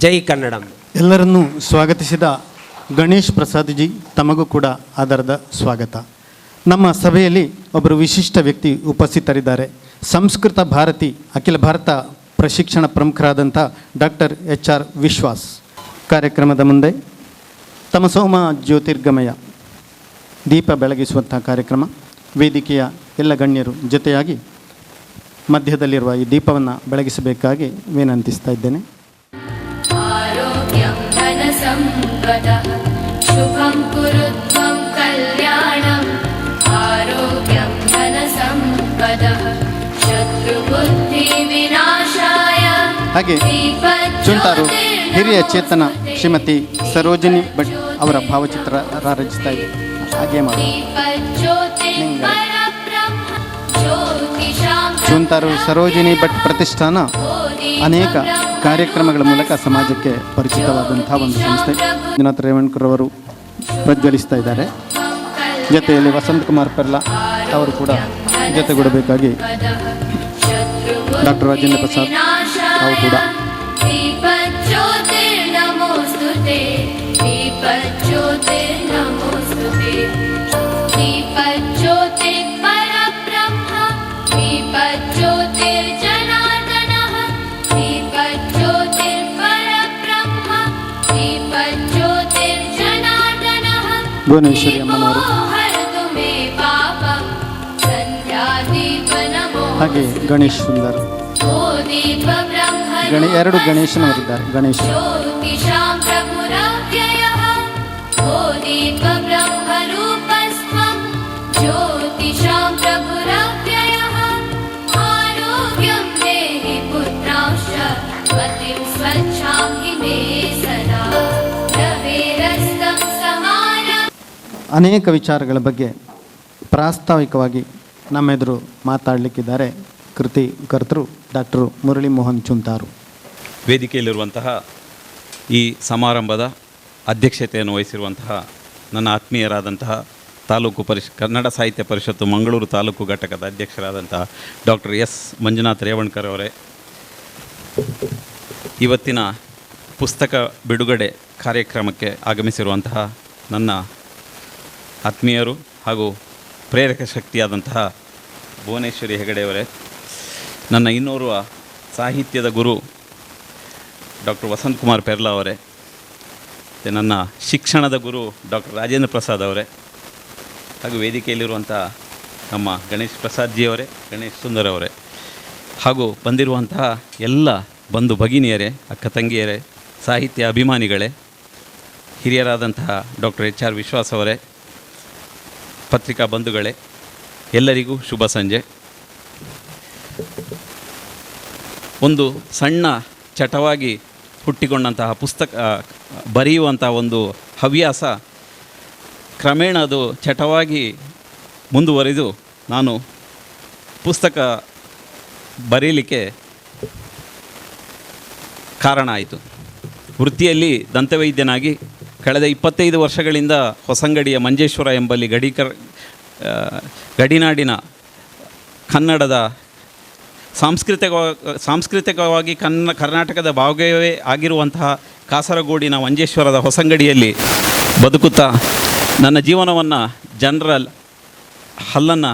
ಜೈ ಕನ್ನಡಂ. ಎಲ್ಲರನ್ನೂ ಸ್ವಾಗತಿಸಿದ ಗಣೇಶ್ ಪ್ರಸಾದ್ ಜಿ, ತಮಗೂ ಕೂಡ ಆಧಾರದ ಸ್ವಾಗತ. ನಮ್ಮ ಸಭೆಯಲ್ಲಿ ಒಬ್ಬರು ವಿಶಿಷ್ಟ ವ್ಯಕ್ತಿ ಉಪಸ್ಥಿತರಿದ್ದಾರೆ. ಸಂಸ್ಕೃತ ಭಾರತಿ ಅಖಿಲ ಭಾರತ ಪ್ರಶಿಕ್ಷಣ ಪ್ರಮುಖರಾದಂಥ ಡಾಕ್ಟರ್ HR ವಿಶ್ವಾಸ್ ಕಾರ್ಯಕ್ರಮದ ಮುಂದೆ ತಮಸೋಮ ಜ್ಯೋತಿರ್ಗಮಯ ದೀಪ ಬೆಳಗಿಸುವಂಥ ಕಾರ್ಯಕ್ರಮ. ವೇದಿಕೆಯ ಎಲ್ಲ ಗಣ್ಯರು ಜೊತೆಯಾಗಿ ಮಧ್ಯದಲ್ಲಿರುವ ಈ ದೀಪವನ್ನು ಬೆಳಗಿಸಬೇಕಾಗಿ ವಿನಂತಿಸ್ತಾ ಇದ್ದೇನೆ. ಆರೋಗ್ಯಂ ಧನ ಸಂಪದಃ ಶುಭಂ ಕುರುತ್ವಂ ಕಲ್ಯಾಣಂ. ಆರೋಗ್ಯಂ ಧನ ಸಂಪದಃ ಶತ್ರು ಬುದ್ಧಿ ವಿನಾಶಾಯ. ಹಾಗೆ ಚೂಂತಾರು ಹಿರಿಯ ಚೇತನ ಶ್ರೀಮತಿ ಸರೋಜಿನಿ ಭಟ್ ಅವರ ಭಾವಚಿತ್ರ ರಾರಾಜಿಸ್ತಾ ಇದೆ. ಹಾಗೆ ಮಾಡಿ ಚೂಂತಾರು ಸರೋಜಿನಿ ಭಟ್ ಪ್ರತಿಷ್ಠಾನ ಅನೇಕ ಕಾರ್ಯಕ್ರಮಗಳ ಮೂಲಕ ಸಮಾಜಕ್ಕೆ ಪರಿಚಿತವಾದಂಥ ಒಂದು ಸಂಸ್ಥೆ. ಮಂಜುನಾಥ್ ರೇವಣ್ಕರ್ ಅವರು ಪ್ರಜ್ವಲಿಸ್ತಾ ಇದ್ದಾರೆ. ಜೊತೆಯಲ್ಲಿ ವಸಂತ್ ಕುಮಾರ್ ಪೆರ್ಲಾ ಅವರು ಕೂಡ ಜೊತೆಗೂಡಬೇಕಾಗಿ ಡಾಕ್ಟರ್ ರಾಜೇಂದ್ರ ಪ್ರಸಾದ್ ಅವರು ಕೂಡ. ಭುವನೇಶ್ವರಿ ಅಮ್ಮನವರು, ಹಾಗೆ ಗಣೇಶ್ ಸುಂದರ್, ಎರಡು ಗಣೇಶನವರಿದ್ದಾರೆ. ಗಣೇಶ ಅನೇಕ ವಿಚಾರಗಳ ಬಗ್ಗೆ ಪ್ರಾಸ್ತಾವಿಕವಾಗಿ ನಮ್ಮೆದುರು ಮಾತಾಡಲಿಕ್ಕಿದ್ದಾರೆ ಕೃತಿಕರ್ತರು ಡಾಕ್ಟರ್ ಮುರಳಿ ಮೋಹನ್ ಚೂಂತಾರು. ವೇದಿಕೆಯಲ್ಲಿರುವಂತಹ ಈ ಸಮಾರಂಭದ ಅಧ್ಯಕ್ಷತೆಯನ್ನು ವಹಿಸಿರುವಂತಹ ನನ್ನ ಆತ್ಮೀಯರಾದಂತಹ ತಾಲೂಕು ಕನ್ನಡ ಸಾಹಿತ್ಯ ಪರಿಷತ್ತು ಮಂಗಳೂರು ತಾಲೂಕು ಘಟಕದ ಅಧ್ಯಕ್ಷರಾದಂತಹ ಡಾಕ್ಟರ್ S ಮಂಜುನಾಥ್ ರೇವಣ್ಕರ್ ಅವರೇ, ಇವತ್ತಿನ ಪುಸ್ತಕ ಬಿಡುಗಡೆ ಕಾರ್ಯಕ್ರಮಕ್ಕೆ ಆಗಮಿಸಿರುವಂತಹ ನನ್ನ ಆತ್ಮೀಯರು ಹಾಗೂ ಪ್ರೇರಕ ಶಕ್ತಿಯಾದಂತಹ ಭುವನೇಶ್ವರಿ ಹೆಗಡೆಯವರೇ, ನನ್ನ ಇನ್ನೋರ್ವ ಸಾಹಿತ್ಯದ ಗುರು ಡಾಕ್ಟರ್ ವಸಂತ್ ಕುಮಾರ್ ಪೆರ್ಲಾ ಅವರೇ, ಮತ್ತು ನನ್ನ ಶಿಕ್ಷಣದ ಗುರು ಡಾಕ್ಟರ್ ರಾಜೇಂದ್ರ ಪ್ರಸಾದ್ ಅವರೇ, ಹಾಗೂ ವೇದಿಕೆಯಲ್ಲಿರುವಂಥ ನಮ್ಮ ಗಣೇಶ್ ಪ್ರಸಾದ್ಜಿಯವರೇ, ಗಣೇಶ್ ಸುಂದರ್ ಅವರೇ, ಹಾಗೂ ಬಂದಿರುವಂತಹ ಎಲ್ಲ ಬಂಧು ಭಗಿನಿಯರೇ, ಅಕ್ಕ ತಂಗಿಯರೇ, ಸಾಹಿತ್ಯ ಅಭಿಮಾನಿಗಳೇ, ಹಿರಿಯರಾದಂತಹ ಡಾಕ್ಟರ್ HR ವಿಶ್ವಾಸ್ ಅವರೇ, ಪತ್ರಿಕಾ ಬಂಧುಗಳೇ, ಎಲ್ಲರಿಗೂ ಶುಭ ಸಂಜೆ. ಒಂದು ಸಣ್ಣ ಚಟವಾಗಿ ಹುಟ್ಟಿಕೊಂಡಂತಹ ಪುಸ್ತಕ ಬರೆಯುವಂಥ ಒಂದು ಹವ್ಯಾಸ ಕ್ರಮೇಣ ಅದು ಚಟವಾಗಿ ಮುಂದುವರಿದು ನಾನು ಪುಸ್ತಕ ಬರೀಲಿಕ್ಕೆ ಕಾರಣ ಆಯಿತು. ವೃತ್ತಿಯಲ್ಲಿ ದಂತವೈದ್ಯನಾಗಿ ಕಳೆದ 25 ವರ್ಷಗಳಿಂದ ಹೊಸಂಗಡಿಯ ಮಂಜೇಶ್ವರ ಎಂಬಲ್ಲಿ ಗಡಿನಾಡಿನ ಕನ್ನಡದ ಸಾಂಸ್ಕೃತಿಕವಾಗಿ ಕರ್ನಾಟಕದ ಭಾಗವೇ ಆಗಿರುವಂತಹ ಕಾಸರಗೋಡಿನ ಮಂಜೇಶ್ವರದ ಹೊಸಂಗಡಿಯಲ್ಲಿ ಬದುಕುತ್ತಾ ನನ್ನ ಜೀವನವನ್ನು ಜನರ ಹಲ್ಲನ್ನು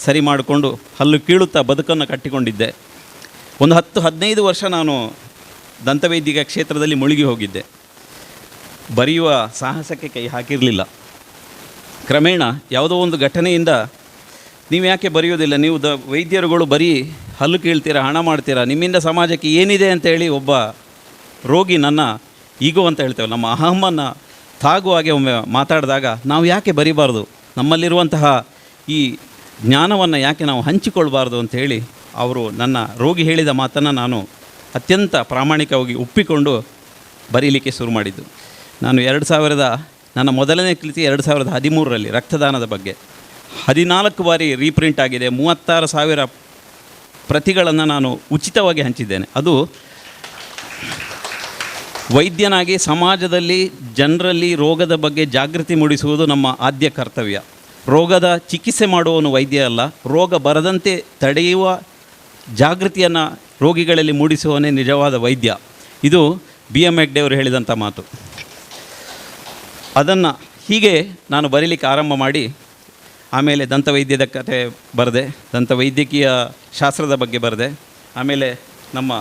ಸರಿ ಮಾಡಿಕೊಂಡು ಹಲ್ಲು ಕೀಳುತ್ತಾ ಬದುಕನ್ನು ಕಟ್ಟಿಕೊಂಡಿದ್ದೆ. ಒಂದು 10-15 ವರ್ಷ ನಾನು ದಂತವೈದ್ಯಿಕ ಕ್ಷೇತ್ರದಲ್ಲಿ ಮುಳುಗಿ ಹೋಗಿದ್ದೆ. ಬರೆಯುವ ಸಾಹಸಕ್ಕೆ ಕೈ ಹಾಕಿರಲಿಲ್ಲ. ಕ್ರಮೇಣ ಯಾವುದೋ ಒಂದು ಘಟನೆಯಿಂದ ನೀವು ಯಾಕೆ ಬರೆಯೋದಿಲ್ಲ, ನೀವು ವೈದ್ಯರುಗಳು ಬರೀ ಹಲ್ಲು ಕೀಳ್ತೀರಾ, ಹಣ ಮಾಡ್ತೀರಾ, ನಿಮ್ಮಿಂದ ಸಮಾಜಕ್ಕೆ ಏನಿದೆ ಅಂತೇಳಿ ಒಬ್ಬ ರೋಗಿ ನನ್ನ ಈಗೋ ಅಂತ ಹೇಳ್ತೇವೆ, ನಮ್ಮ ಅಹಮ್ಮನ್ನು ತಾಗುವ ಹಾಗೆ ಒಮ್ಮೆ ಮಾತಾಡಿದಾಗ ನಾವು ಯಾಕೆ ಬರಿಬಾರ್ದು, ನಮ್ಮಲ್ಲಿರುವಂತಹ ಈ ಜ್ಞಾನವನ್ನು ಯಾಕೆ ನಾವು ಹಂಚಿಕೊಳ್ಬಾರ್ದು ಅಂಥೇಳಿ ಅವರು ನನ್ನ ರೋಗಿ ಹೇಳಿದ ಮಾತನ್ನು ನಾನು ಅತ್ಯಂತ ಪ್ರಾಮಾಣಿಕವಾಗಿ ಒಪ್ಪಿಕೊಂಡು ಬರೀಲಿಕ್ಕೆ ಶುರು ಮಾಡಿದ್ದು. ನಾನು ನನ್ನ ಮೊದಲನೇ ಕೃತಿ 2013ರಲ್ಲಿ ರಕ್ತದಾನದ ಬಗ್ಗೆ 14 ಬಾರಿ ರೀಪ್ರಿಂಟ್ ಆಗಿದೆ. 36,000 ಪ್ರತಿಗಳನ್ನು ನಾನು ಉಚಿತವಾಗಿ ಹಂಚಿದ್ದೇನೆ. ಅದು ವೈದ್ಯನಾಗಿ ಸಮಾಜದಲ್ಲಿ ಜನರಲ್ಲಿ ರೋಗದ ಬಗ್ಗೆ ಜಾಗೃತಿ ಮೂಡಿಸುವುದು ನಮ್ಮ ಆದ್ಯ ಕರ್ತವ್ಯ. ರೋಗದ ಚಿಕಿತ್ಸೆ ಮಾಡುವವನು ವೈದ್ಯ ಅಲ್ಲ, ರೋಗ ಬರದಂತೆ ತಡೆಯುವ ಜಾಗೃತಿಯನ್ನು ರೋಗಿಗಳಲ್ಲಿ ಮೂಡಿಸುವವನೇ ನಿಜವಾದ ವೈದ್ಯ. ಇದು BM ಹೆಗ್ಡೆ ಅವರು ಹೇಳಿದಂಥ ಮಾತು. ಅದನ್ನು ಹೀಗೆ ನಾನು ಬರೀಲಿಕ್ಕೆ ಆರಂಭ ಮಾಡಿ ಆಮೇಲೆ ದಂತವೈದ್ಯದ ಕಥೆ ಬರೆದೆ, ದಂತವೈದ್ಯಕೀಯ ಶಾಸ್ತ್ರದ ಬಗ್ಗೆ ಬರೆದೆ. ಆಮೇಲೆ ನಮ್ಮ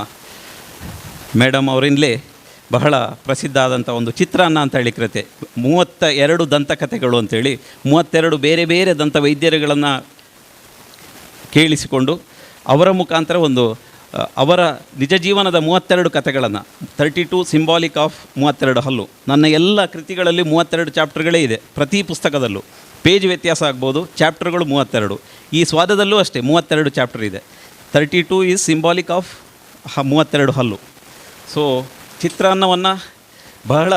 ಮೇಡಮ್ ಅವರಿಂದಲೇ ಬಹಳ ಪ್ರಸಿದ್ಧ ಆದಂಥ ಒಂದು ಚಿತ್ರಾನ್ನ ಅಂತ ಹೇಳಿ ಕೃತೆ, 32 ದಂತಕಥೆಗಳು ಅಂಥೇಳಿ 32 ಬೇರೆ ಬೇರೆ ದಂತವೈದ್ಯರುಗಳನ್ನು ಕೇಳಿಸಿಕೊಂಡು ಅವರ ಮುಖಾಂತರ ಅವರ ನಿಜ ಜೀವನದ 32 ಕಥೆಗಳನ್ನು 32 ಸಿಂಬಾಲಿಕ್ ಆಫ್ 32 ಹಲ್ಲು. ನನ್ನ ಎಲ್ಲ ಕೃತಿಗಳಲ್ಲಿ 32 ಚಾಪ್ಟರ್ಗಳೇ ಇದೆ. ಪ್ರತಿ ಪುಸ್ತಕದಲ್ಲೂ ಪೇಜ್ ವ್ಯತ್ಯಾಸ ಆಗ್ಬೋದು, ಚಾಪ್ಟರ್ಗಳು 32. ಈ ಸ್ವಾದದಲ್ಲೂ ಅಷ್ಟೇ 32 ಚಾಪ್ಟರ್ ಇದೆ. 32 ಈಸ್ ಸಿಂಬಾಲಿಕ್ ಆಫ್ 32 ಹಲ್ಲು. ಸೊ ಚಿತ್ರಾನ್ನವನ್ನು ಬಹಳ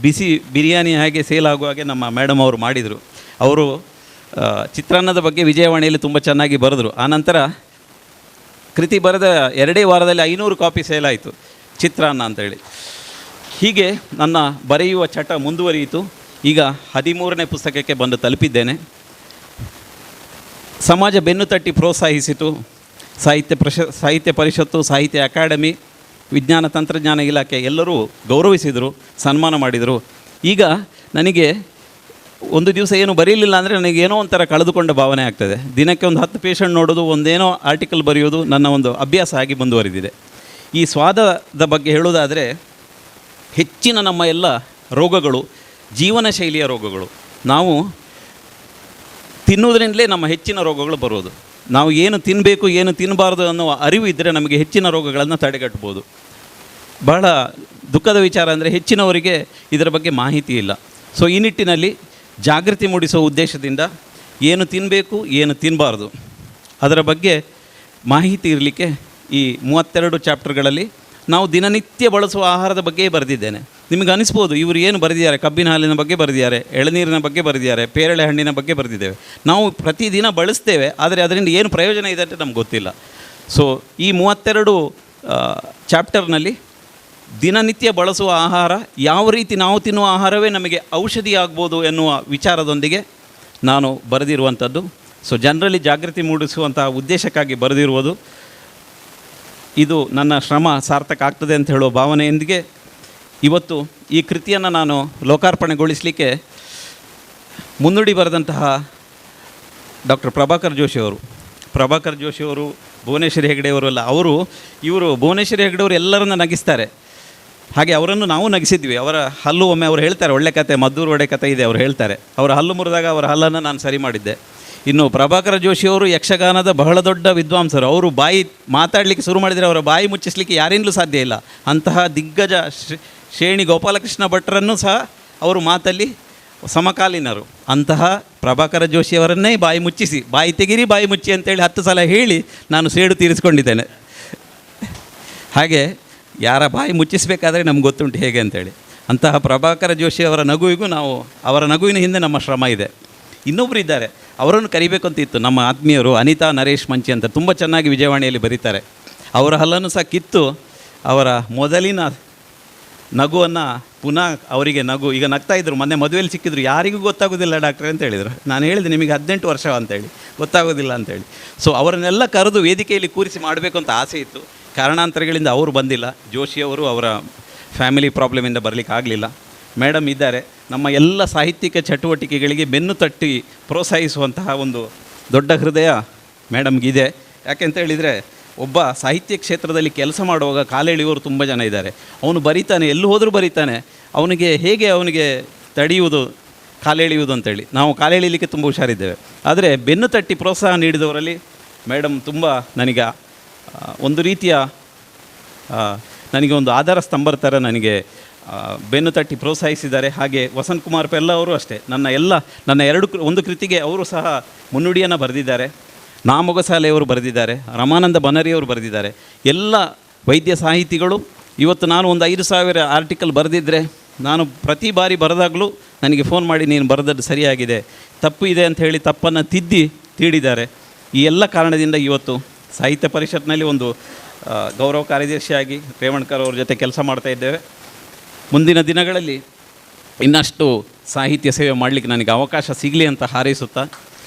ಬಿಸಿ ಬಿರಿಯಾನಿ ಹಾಗೆ ಸೇಲ್ ಆಗುವ ಹಾಗೆ ನಮ್ಮ ಮೇಡಮ್ ಅವರು ಮಾಡಿದರು. ಅವರು ಚಿತ್ರಾನ್ನದ ಬಗ್ಗೆ ವಿಜಯವಾಣಿಯಲ್ಲಿ ತುಂಬ ಚೆನ್ನಾಗಿ ಬರೆದರು. ಆನಂತರ ಕೃತಿ ಬರೆದ 2 ವಾರದಲ್ಲಿ 500 ಕಾಪಿ ಸೇಲ್ ಆಯಿತು ಚಿತ್ರಾನ್ನ ಅಂತೇಳಿ. ಹೀಗೆ ನನ್ನ ಬರೆಯುವ ಚಟ ಮುಂದುವರಿಯಿತು. ಈಗ 13ನೇ ಪುಸ್ತಕಕ್ಕೆ ಬಂದು ತಲುಪಿದ್ದೇನೆ. ಸಮಾಜ ಬೆನ್ನು ತಟ್ಟಿ ಪ್ರೋತ್ಸಾಹಿಸಿತು. ಸಾಹಿತ್ಯ ಪರಿಷತ್ತು, ಸಾಹಿತ್ಯ ಅಕಾಡೆಮಿ, ವಿಜ್ಞಾನ ತಂತ್ರಜ್ಞಾನ ಇಲಾಖೆ ಎಲ್ಲರೂ ಗೌರವಿಸಿದರು, ಸನ್ಮಾನ ಮಾಡಿದರು. ಈಗ ನನಗೆ ಒಂದು ದಿವಸ ಏನು ಬರೀಲಿಲ್ಲ ಅಂದರೆ ನನಗೇನೋ ಒಂಥರ ಕಳೆದುಕೊಂಡ ಭಾವನೆ ಆಗ್ತದೆ. ದಿನಕ್ಕೆ ಒಂದು 10 ಪೇಷಂಟ್ ನೋಡೋದು, ಒಂದೇನೋ ಆರ್ಟಿಕಲ್ ಬರೆಯೋದು ನನ್ನ ಒಂದು ಅಭ್ಯಾಸ ಆಗಿ ಮುಂದುವರಿದಿದೆ. ಈ ಸ್ವಾದದ ಬಗ್ಗೆ ಹೇಳೋದಾದರೆ ಹೆಚ್ಚಿನ ನಮ್ಮ ಎಲ್ಲ ರೋಗಗಳು ಜೀವನ ಶೈಲಿಯ ರೋಗಗಳು. ನಾವು ತಿನ್ನುವುದರಿಂದಲೇ ನಮ್ಮ ಹೆಚ್ಚಿನ ರೋಗಗಳು ಬರೋದು. ನಾವು ಏನು ತಿನ್ನಬೇಕು ಏನು ತಿನ್ನಬಾರ್ದು ಅನ್ನುವ ಅರಿವು ಇದ್ದರೆ ನಮಗೆ ಹೆಚ್ಚಿನ ರೋಗಗಳನ್ನು ತಡೆಗಟ್ಬೋದು. ಬಹಳ ದುಃಖದ ವಿಚಾರ ಅಂದರೆ ಹೆಚ್ಚಿನವರಿಗೆ ಇದರ ಬಗ್ಗೆ ಮಾಹಿತಿ ಇಲ್ಲ. ಸೊ ಈ ನಿಟ್ಟಿನಲ್ಲಿ ಜಾಗೃತಿ ಮೂಡಿಸುವ ಉದ್ದೇಶದಿಂದ ಏನು ತಿನ್ನಬೇಕು ಏನು ತಿನ್ನಬಾರ್ದು ಅದರ ಬಗ್ಗೆ ಮಾಹಿತಿ ಇರಲಿಕ್ಕೆ ಈ 32 ಚಾಪ್ಟರ್ಗಳಲ್ಲಿ ನಾವು ದಿನನಿತ್ಯ ಬಳಸುವ ಆಹಾರದ ಬಗ್ಗೆ ಬರೆದಿದ್ದೇನೆ. ನಿಮಗೆ ಅನಿಸ್ಬೋದು ಇವರು ಏನು ಬರೆದಿದ್ದಾರೆ, ಕಬ್ಬಿನ ಹಾಲಿನ ಬಗ್ಗೆ ಬರೆದಿದ್ದಾರೆ, ಎಳನೀರಿನ ಬಗ್ಗೆ ಬರೆದಿದ್ದಾರೆ, ಪೇರಳೆ ಹಣ್ಣಿನ ಬಗ್ಗೆ ಬರೆದಿದ್ದೇವೆ. ನಾವು ಪ್ರತಿದಿನ ಬಳಸ್ತೇವೆ, ಆದರೆ ಅದರಿಂದ ಏನು ಪ್ರಯೋಜನ ಇದೆ ಅಂತ ನಮ್ಗೆ ಗೊತ್ತಿಲ್ಲ. ಸೊ ಈ 32 ಚಾಪ್ಟರ್ನಲ್ಲಿ ದಿನನಿತ್ಯ ಬಳಸುವ ಆಹಾರ, ಯಾವ ರೀತಿ ನಾವು ತಿನ್ನುವ ಆಹಾರವೇ ನಮಗೆ ಔಷಧಿ ಆಗ್ಬೋದು ಎನ್ನುವ ವಿಚಾರದೊಂದಿಗೆ ನಾನು ಬರೆದಿರುವಂಥದ್ದು. ಸೊ ಜನರಲ್ಲಿ ಜಾಗೃತಿ ಮೂಡಿಸುವಂತಹ ಉದ್ದೇಶಕ್ಕಾಗಿ ಬರೆದಿರುವುದು. ಇದು ನನ್ನ ಶ್ರಮ ಸಾರ್ಥಕ ಆಗ್ತದೆ ಅಂತ ಹೇಳುವ ಭಾವನೆಯೊಂದಿಗೆ ಇವತ್ತು ಈ ಕೃತಿಯನ್ನು ನಾನು ಲೋಕಾರ್ಪಣೆಗೊಳಿಸಲಿಕ್ಕೆ ಮುನ್ನುಡಿ ಬರೆದಂತಹ ಡಾಕ್ಟರ್ ಪ್ರಭಾಕರ್ ಜೋಶಿಯವರು, ಭುವನೇಶ್ವರಿ ಹೆಗಡೆಯವರು ಇವರು ಭುವನೇಶ್ವರಿ ಹೆಗಡೆಯವರು ಎಲ್ಲರನ್ನ ನಗಿಸ್ತಾರೆ. ಹಾಗೆ ಅವರನ್ನು ನಾವು ನಗಿಸಿದ್ವಿ. ಅವರ ಹಲ್ಲು ಒಮ್ಮೆ ಅವ್ರು ಹೇಳ್ತಾರೆ, ಒಳ್ಳೆ ಕತೆ, ಮದ್ದೂರು ಒಡೆ ಕತೆ ಇದೆ, ಅವ್ರು ಹೇಳ್ತಾರೆ. ಅವರ ಹಲ್ಲು ಮುರಿದಾಗ ಅವರ ಹಲ್ಲನ್ನು ನಾನು ಸರಿ ಮಾಡಿದ್ದೆ. ಇನ್ನು ಪ್ರಭಾಕರ ಜೋಶಿಯವರು ಯಕ್ಷಗಾನದ ಬಹಳ ದೊಡ್ಡ ವಿದ್ವಾಂಸರು. ಅವರು ಬಾಯಿ ಮಾತಾಡಲಿಕ್ಕೆ ಶುರು ಮಾಡಿದರೆ ಅವರ ಬಾಯಿ ಮುಚ್ಚಿಸಲಿಕ್ಕೆ ಯಾರಿಂದಲೂ ಸಾಧ್ಯ ಇಲ್ಲ. ಅಂತಹ ದಿಗ್ಗಜ ಶ್ರೇಣಿ ಗೋಪಾಲಕೃಷ್ಣ ಭಟ್ರನ್ನು ಸಹ ಅವರು ಮಾತಲ್ಲಿ ಸಮಕಾಲೀನರು. ಅಂತಹ ಪ್ರಭಾಕರ ಜೋಶಿಯವರನ್ನೇ ಬಾಯಿ ಮುಚ್ಚಿಸಿ, ಬಾಯಿ ತೆಗಿರಿ ಬಾಯಿ ಮುಚ್ಚಿ ಅಂತೇಳಿ 10 ಸಲ ಹೇಳಿ ನಾನು ಸೇಡು ತೀರಿಸ್ಕೊಂಡಿದ್ದೇನೆ. ಹಾಗೆ ಯಾರ ಬಾಯಿ ಮುಚ್ಚಿಸಬೇಕಾದ್ರೆ ನಮ್ಗೆ ಗೊತ್ತುಂಟು ಹೇಗೆ ಅಂತೇಳಿ. ಅಂತಹ ಪ್ರಭಾಕರ ಜೋಶಿಯವರ ನಗುವಿಗೂ ನಾವು, ಅವರ ನಗುವಿನ ಹಿಂದೆ ನಮ್ಮ ಶ್ರಮ ಇದೆ. ಇನ್ನೊಬ್ಬರು ಇದ್ದಾರೆ, ಅವರನ್ನು ಕರಿಬೇಕು ಅಂತ ಇತ್ತು, ನಮ್ಮ ಆತ್ಮೀಯರು ಅನಿತಾ ನರೇಶ್ ಮಂಚಿ ಅಂತ, ತುಂಬ ಚೆನ್ನಾಗಿ ವಿಜಯವಾಣಿಯಲ್ಲಿ ಬರೀತಾರೆ. ಅವರ ಹಲ್ಲನ್ನು ಸಹ ಕಿತ್ತು ಅವರ ಮೊದಲಿನ ನಗುವನ್ನು ಪುನಃ ಅವರಿಗೆ ನಗು, ಈಗ ನಗ್ತಾ ಇದ್ರು, ಮೊನ್ನೆ ಮದುವೆಯಲ್ಲಿ ಸಿಕ್ಕಿದ್ರು, ಯಾರಿಗೂ ಗೊತ್ತಾಗೋದಿಲ್ಲ ಡಾಕ್ಟ್ರೆ ಅಂತ ಹೇಳಿದರು. ನಾನು ಹೇಳಿದೆ ನಿಮಗೆ 18 ವರ್ಷ ಅಂತೇಳಿ, ಗೊತ್ತಾಗೋದಿಲ್ಲ ಅಂತೇಳಿ. ಸೊ ಅವರನ್ನೆಲ್ಲ ಕರೆದು ವೇದಿಕೆಯಲ್ಲಿ ಕೂರಿಸಿ ಮಾಡಬೇಕು ಅಂತ ಆಸೆ ಇತ್ತು. ಕಾರಣಾಂತರಗಳಿಂದ ಅವರು ಬಂದಿಲ್ಲ. ಜೋಶಿಯವರು ಅವರ ಫ್ಯಾಮಿಲಿ ಪ್ರಾಬ್ಲಮಿಂದ ಬರಲಿಕ್ಕೆ ಆಗಲಿಲ್ಲ. ಮೇಡಮ್ ಇದ್ದಾರೆ, ನಮ್ಮ ಎಲ್ಲ ಸಾಹಿತ್ಯಿಕ ಚಟುವಟಿಕೆಗಳಿಗೆ ಬೆನ್ನು ತಟ್ಟಿ ಪ್ರೋತ್ಸಾಹಿಸುವಂತಹ ಒಂದು ದೊಡ್ಡ ಹೃದಯ ಮೇಡಮ್ಗಿದೆ. ಯಾಕೆಂತ ಹೇಳಿದರೆ, ಒಬ್ಬ ಸಾಹಿತ್ಯ ಕ್ಷೇತ್ರದಲ್ಲಿ ಕೆಲಸ ಮಾಡುವಾಗ ಕಾಲೆಳೆಯುವವರು ತುಂಬ ಜನ ಇದ್ದಾರೆ. ಅವನು ಬರೀತಾನೆ, ಎಲ್ಲೂ ಹೋದರೂ ಬರೀತಾನೆ, ಅವನಿಗೆ ಹೇಗೆ ಅವನಿಗೆ ತಡೆಯುವುದು, ಕಾಲೆಳೆಯುವುದು ಅಂತೇಳಿ. ನಾವು ಕಾಲೆಳೆಯಲಿಕ್ಕೆ ತುಂಬ ಹುಷಾರಿದ್ದೇವೆ. ಆದರೆ ಬೆನ್ನು ತಟ್ಟಿ ಪ್ರೋತ್ಸಾಹ ನೀಡಿದವರಲ್ಲಿ ಮೇಡಮ್ ತುಂಬ ನನಗೆ ಒಂದು ರೀತಿಯ ನನಗೆ ಒಂದು ಆಧಾರ ಸ್ತಂಭದ ಥರ ನನಗೆ ಬೆನ್ನು ತಟ್ಟಿ ಪ್ರೋತ್ಸಾಹಿಸಿದ್ದಾರೆ. ಹಾಗೆ ವಸಂತ್ ಕುಮಾರ್ ಪೆಲ್ಲ ಅವರು ಅಷ್ಟೇ, ನನ್ನ ಒಂದು ಕೃತಿಗೆ ಅವರು ಸಹ ಮುನ್ನುಡಿಯನ್ನು ಬರೆದಿದ್ದಾರೆ. ನಾಮೊಗಸಾಲೆಯವರು ಬರೆದಿದ್ದಾರೆ, ರಮಾನಂದ ಬನರಿಯವರು ಬರೆದಿದ್ದಾರೆ. ಎಲ್ಲ ವೈದ್ಯ ಸಾಹಿತಿಗಳು. ಇವತ್ತು ನಾನು ಒಂದು 5,000 ಆರ್ಟಿಕಲ್ ಬರೆದಿದ್ದರೆ, ನಾನು ಪ್ರತಿ ಬಾರಿ ಬರೆದಾಗಲೂ ನನಗೆ ಫೋನ್ ಮಾಡಿ ನೀನು ಬರೆದದ್ದು ಸರಿಯಾಗಿದೆ, ತಪ್ಪು ಇದೆ ಅಂತ ಹೇಳಿ ತಪ್ಪನ್ನು ತೀಡಿದ್ದಾರೆ. ಈ ಎಲ್ಲ ಕಾರಣದಿಂದ ಇವತ್ತು ಸಾಹಿತ್ಯ ಪರಿಷತ್ನಲ್ಲಿ ಒಂದು ಗೌರವ ಕಾರ್ಯದರ್ಶಿಯಾಗಿ ರೇವಣ್ಕರ್ ಅವ್ರ ಜೊತೆ ಕೆಲಸ ಮಾಡ್ತಾ ಇದ್ದೇವೆ. ಮುಂದಿನ ದಿನಗಳಲ್ಲಿ ಇನ್ನಷ್ಟು ಸಾಹಿತ್ಯ ಸೇವೆ ಮಾಡಲಿಕ್ಕೆ ನನಗೆ ಅವಕಾಶ ಸಿಗಲಿ ಅಂತ ಹಾರೈಸುತ್ತಾ,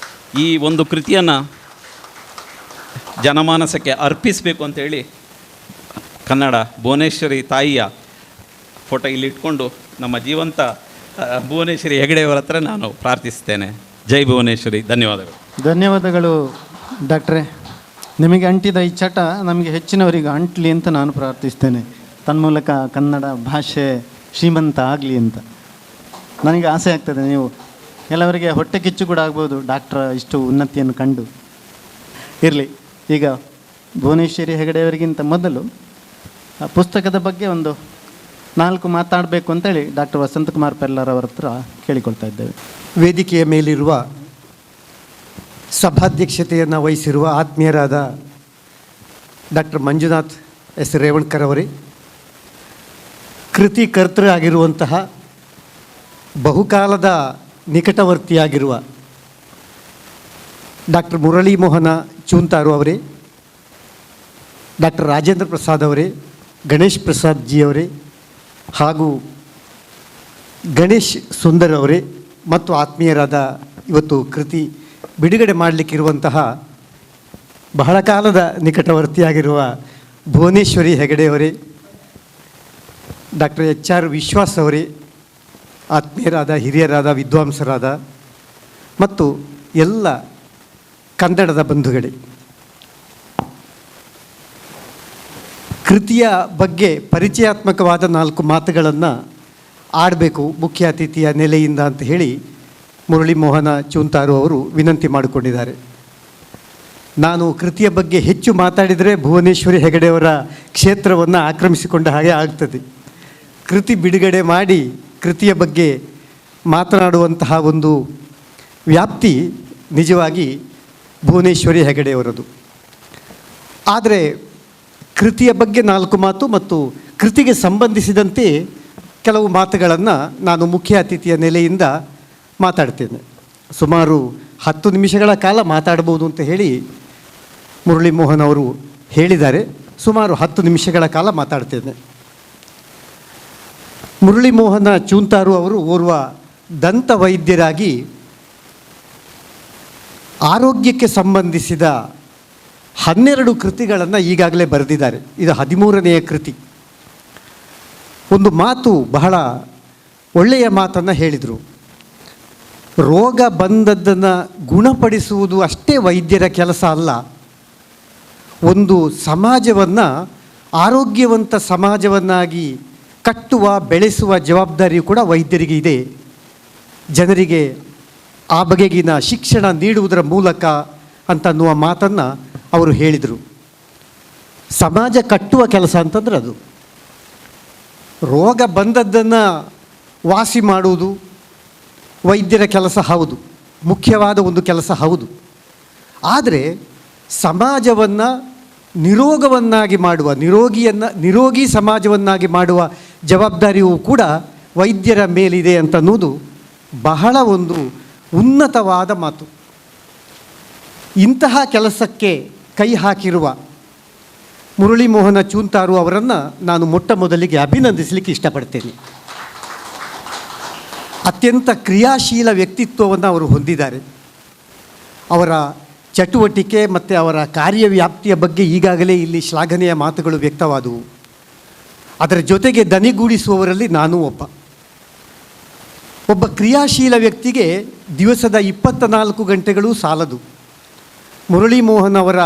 ಈ ಒಂದು ಕೃತಿಯನ್ನು ಜನಮಾನಸಕ್ಕೆ ಅರ್ಪಿಸಬೇಕು ಅಂತೇಳಿ ಕನ್ನಡ ಭುವನೇಶ್ವರಿ ತಾಯಿಯ ಫೋಟೋ ಇಲ್ಲಿ ಇಟ್ಕೊಂಡು ನಮ್ಮ ಜೀವಂತ ಭುವನೇಶ್ವರಿ ಹೆಗಡೆಯವರ ಹತ್ರ ನಾನು ಪ್ರಾರ್ಥಿಸ್ತೇನೆ. ಜೈ ಭುವನೇಶ್ವರಿ. ಧನ್ಯವಾದಗಳು. ಧನ್ಯವಾದಗಳು ಡಾಕ್ಟ್ರೇ. ನಿಮಗೆ ಅಂಟಿದ ಈ ಚಟ ನಮಗೆ ಹೆಚ್ಚಿನವರಿಗೆ ಅಂಟಲಿ ಅಂತ ನಾನು ಪ್ರಾರ್ಥಿಸ್ತೇನೆ. ತನ್ಮೂಲಕ ಕನ್ನಡ ಭಾಷೆ ಶ್ರೀಮಂತ ಆಗಲಿ ಅಂತ ನನಗೆ ಆಸೆ ಆಗ್ತದೆ. ನೀವು ಕೆಲವರಿಗೆ ಹೊಟ್ಟೆ ಕಿಚ್ಚು ಕೂಡ ಆಗ್ಬೋದು, ಡಾಕ್ಟ್ರ ಇಷ್ಟು ಉನ್ನತಿಯನ್ನು ಕಂಡು. ಇರಲಿ, ಈಗ ಭುವನೇಶ್ವರಿ ಹೆಗಡೆಯವರಿಗಿಂತ ಮೊದಲು ಪುಸ್ತಕದ ಬಗ್ಗೆ ಒಂದು 4 ಮಾತಾಡಬೇಕು ಅಂತೇಳಿ ಡಾಕ್ಟರ್ ವಸಂತ್ ಕುಮಾರ್ ಪೆಲ್ಲರವರ ಹತ್ರ ಕೇಳಿಕೊಳ್ತಾ ಇದ್ದೇವೆ. ವೇದಿಕೆಯ ಮೇಲಿರುವ ಸಭಾಧ್ಯಕ್ಷತೆಯನ್ನು ವಹಿಸಿರುವ ಆತ್ಮೀಯರಾದ ಡಾಕ್ಟರ್ ಮಂಜುನಾಥ್ ಎಸ್ ರೇವಣ್ಕರ್ ಅವರೇ, ಕೃತಿಕರ್ತೃ ಆಗಿರುವಂತಹ ಬಹುಕಾಲದ ನಿಕಟವರ್ತಿಯಾಗಿರುವ ಡಾಕ್ಟರ್ ಮುರಳಿ ಮೋಹನ ಚೂಂತಾರು ಅವರೇ, ಡಾಕ್ಟರ್ ರಾಜೇಂದ್ರ ಪ್ರಸಾದ್ ಅವರೇ, ಗಣೇಶ್ ಪ್ರಸಾದ್ ಜಿ ಅವರೇ ಹಾಗೂ ಗಣೇಶ್ ಸುಂದರ್ ಅವರೇ, ಮತ್ತು ಆತ್ಮೀಯರಾದ ಇವತ್ತು ಕೃತಿ ಬಿಡುಗಡೆ ಮಾಡಲಿಕ್ಕಿರುವಂತಹ ಬಹಳ ಕಾಲದ ನಿಕಟವರ್ತಿಯಾಗಿರುವ ಭುವನೇಶ್ವರಿ ಹೆಗಡೆಯವರೇ, ಡಾಕ್ಟರ್ HR ವಿಶ್ವಾಸ್ ಅವರೇ, ಆತ್ಮೀಯರಾದ ಹಿರಿಯರಾದ ವಿದ್ವಾಂಸರಾದ ಮತ್ತು ಎಲ್ಲ ಕನ್ನಡದ ಬಂಧುಗಳೇ, ಕೃತಿಯ ಬಗ್ಗೆ ಪರಿಚಯಾತ್ಮಕವಾದ 4 ಮಾತುಗಳನ್ನು ಆಡಬೇಕು ಮುಖ್ಯ ಅತಿಥಿಯ ನೆಲೆಯಿಂದ ಅಂತ ಹೇಳಿ ಮುರಳಿ ಮೋಹನ ಚೂಂತಾರು ಅವರು ವಿನಂತಿ ಮಾಡಿಕೊಂಡಿದ್ದಾರೆ. ನಾನು ಕೃತಿಯ ಬಗ್ಗೆ ಹೆಚ್ಚು ಮಾತಾಡಿದರೆ ಭುವನೇಶ್ವರಿ ಹೆಗಡೆಯವರ ಕ್ಷೇತ್ರವನ್ನು ಆಕ್ರಮಿಸಿಕೊಂಡ ಹಾಗೆ ಆಗ್ತದೆ. ಕೃತಿ ಬಿಡುಗಡೆ ಮಾಡಿ ಕೃತಿಯ ಬಗ್ಗೆ ಮಾತನಾಡುವಂತಹ ಒಂದು ವ್ಯಾಪ್ತಿ ನಿಜವಾಗಿ ಭುವನೇಶ್ವರಿ ಹೆಗಡೆಯವರದು. ಆದರೆ ಕೃತಿಯ ಬಗ್ಗೆ 4 ಮಾತು ಮತ್ತು ಕೃತಿಗೆ ಸಂಬಂಧಿಸಿದಂತೆ ಕೆಲವು ಮಾತುಗಳನ್ನು ನಾನು ಮುಖ್ಯ ಅತಿಥಿಯ ನೆಲೆಯಿಂದ ಮಾತಾಡ್ತೇನೆ. ಸುಮಾರು 10 ನಿಮಿಷಗಳ ಕಾಲ ಮಾತಾಡ್ಬೋದು ಅಂತ ಹೇಳಿ ಮುರಳಿ ಮೋಹನ್ ಅವರು ಹೇಳಿದ್ದಾರೆ. ಸುಮಾರು 10 ನಿಮಿಷಗಳ ಕಾಲ ಮಾತಾಡ್ತೇನೆ. ಮುರಳಿ ಮೋಹನ ಚೂಂತಾರು ಅವರು ಓರ್ವ ದಂತ ವೈದ್ಯರಾಗಿ ಆರೋಗ್ಯಕ್ಕೆ ಸಂಬಂಧಿಸಿದ 12 ಕೃತಿಗಳನ್ನು ಈಗಾಗಲೇ ಬರೆದಿದ್ದಾರೆ. ಇದು 13ನೆಯ ಕೃತಿ. ಒಂದು ಮಾತು, ಬಹಳ ಒಳ್ಳೆಯ ಮಾತನ್ನು ಹೇಳಿದರು. ರೋಗ ಬಂದದ್ದನ್ನು ಗುಣಪಡಿಸುವುದು ಅಷ್ಟೇ ವೈದ್ಯರ ಕೆಲಸ ಅಲ್ಲ, ಒಂದು ಸಮಾಜವನ್ನು ಆರೋಗ್ಯವಂತ ಸಮಾಜವನ್ನಾಗಿ ಕಟ್ಟುವ ಬೆಳೆಸುವ ಜವಾಬ್ದಾರಿಯು ಕೂಡ ವೈದ್ಯರಿಗೆ ಇದೆ. ಜನರಿಗೆ ಆ ಬಗೆಗಿನ ಶಿಕ್ಷಣ ನೀಡುವುದರ ಮೂಲಕ ಅಂತನ್ನುವ ಮಾತನ್ನು ಅವರು ಹೇಳಿದರು. ಸಮಾಜ ಕಟ್ಟುವ ಕೆಲಸ ಅಂತಂದ್ರೆ ಅದು. ರೋಗ ಬಂದದ್ದನ್ನು ವಾಸಿ ಮಾಡುವುದು ವೈದ್ಯರ ಕೆಲಸ ಹೌದು, ಮುಖ್ಯವಾದ ಒಂದು ಕೆಲಸ ಹೌದು. ಆದರೆ ಸಮಾಜವನ್ನು ನಿರೋಗವನ್ನಾಗಿ ಮಾಡುವ, ನಿರೋಗಿ ಸಮಾಜವನ್ನಾಗಿ ಮಾಡುವ ಜವಾಬ್ದಾರಿಯೂ ಕೂಡ ವೈದ್ಯರ ಮೇಲಿದೆ ಅಂತನ್ನುವುದು ಬಹಳ ಒಂದು ಉನ್ನತವಾದ ಮಾತು. ಇಂತಹ ಕೆಲಸಕ್ಕೆ ಕೈ ಹಾಕಿರುವ ಮುರಳಿ ಮೋಹನ ಚೂಂತಾರು ಅವರನ್ನು ನಾನು ಮೊಟ್ಟ ಮೊದಲಿಗೆ ಅಭಿನಂದಿಸಲಿಕ್ಕೆ ಇಷ್ಟಪಡ್ತೇನೆ. ಅತ್ಯಂತ ಕ್ರಿಯಾಶೀಲ ವ್ಯಕ್ತಿತ್ವವನ್ನು ಅವರು ಹೊಂದಿದ್ದಾರೆ. ಅವರ ಚಟುವಟಿಕೆ ಮತ್ತು ಅವರ ಕಾರ್ಯವ್ಯಾಪ್ತಿಯ ಬಗ್ಗೆ ಈಗಾಗಲೇ ಇಲ್ಲಿ ಶ್ಲಾಘನೆಯ ಮಾತುಗಳು ವ್ಯಕ್ತವಾದವು. ಅದರ ಜೊತೆಗೆ ದನಿಗೂಡಿಸುವವರಲ್ಲಿ ನಾನೂ ಒಬ್ಬ ಕ್ರಿಯಾಶೀಲ ವ್ಯಕ್ತಿಗೆ ದಿವಸದ 24 ಗಂಟೆಗಳು ಸಾಲದು. ಮುರಳಿ ಮೋಹನ್ ಅವರ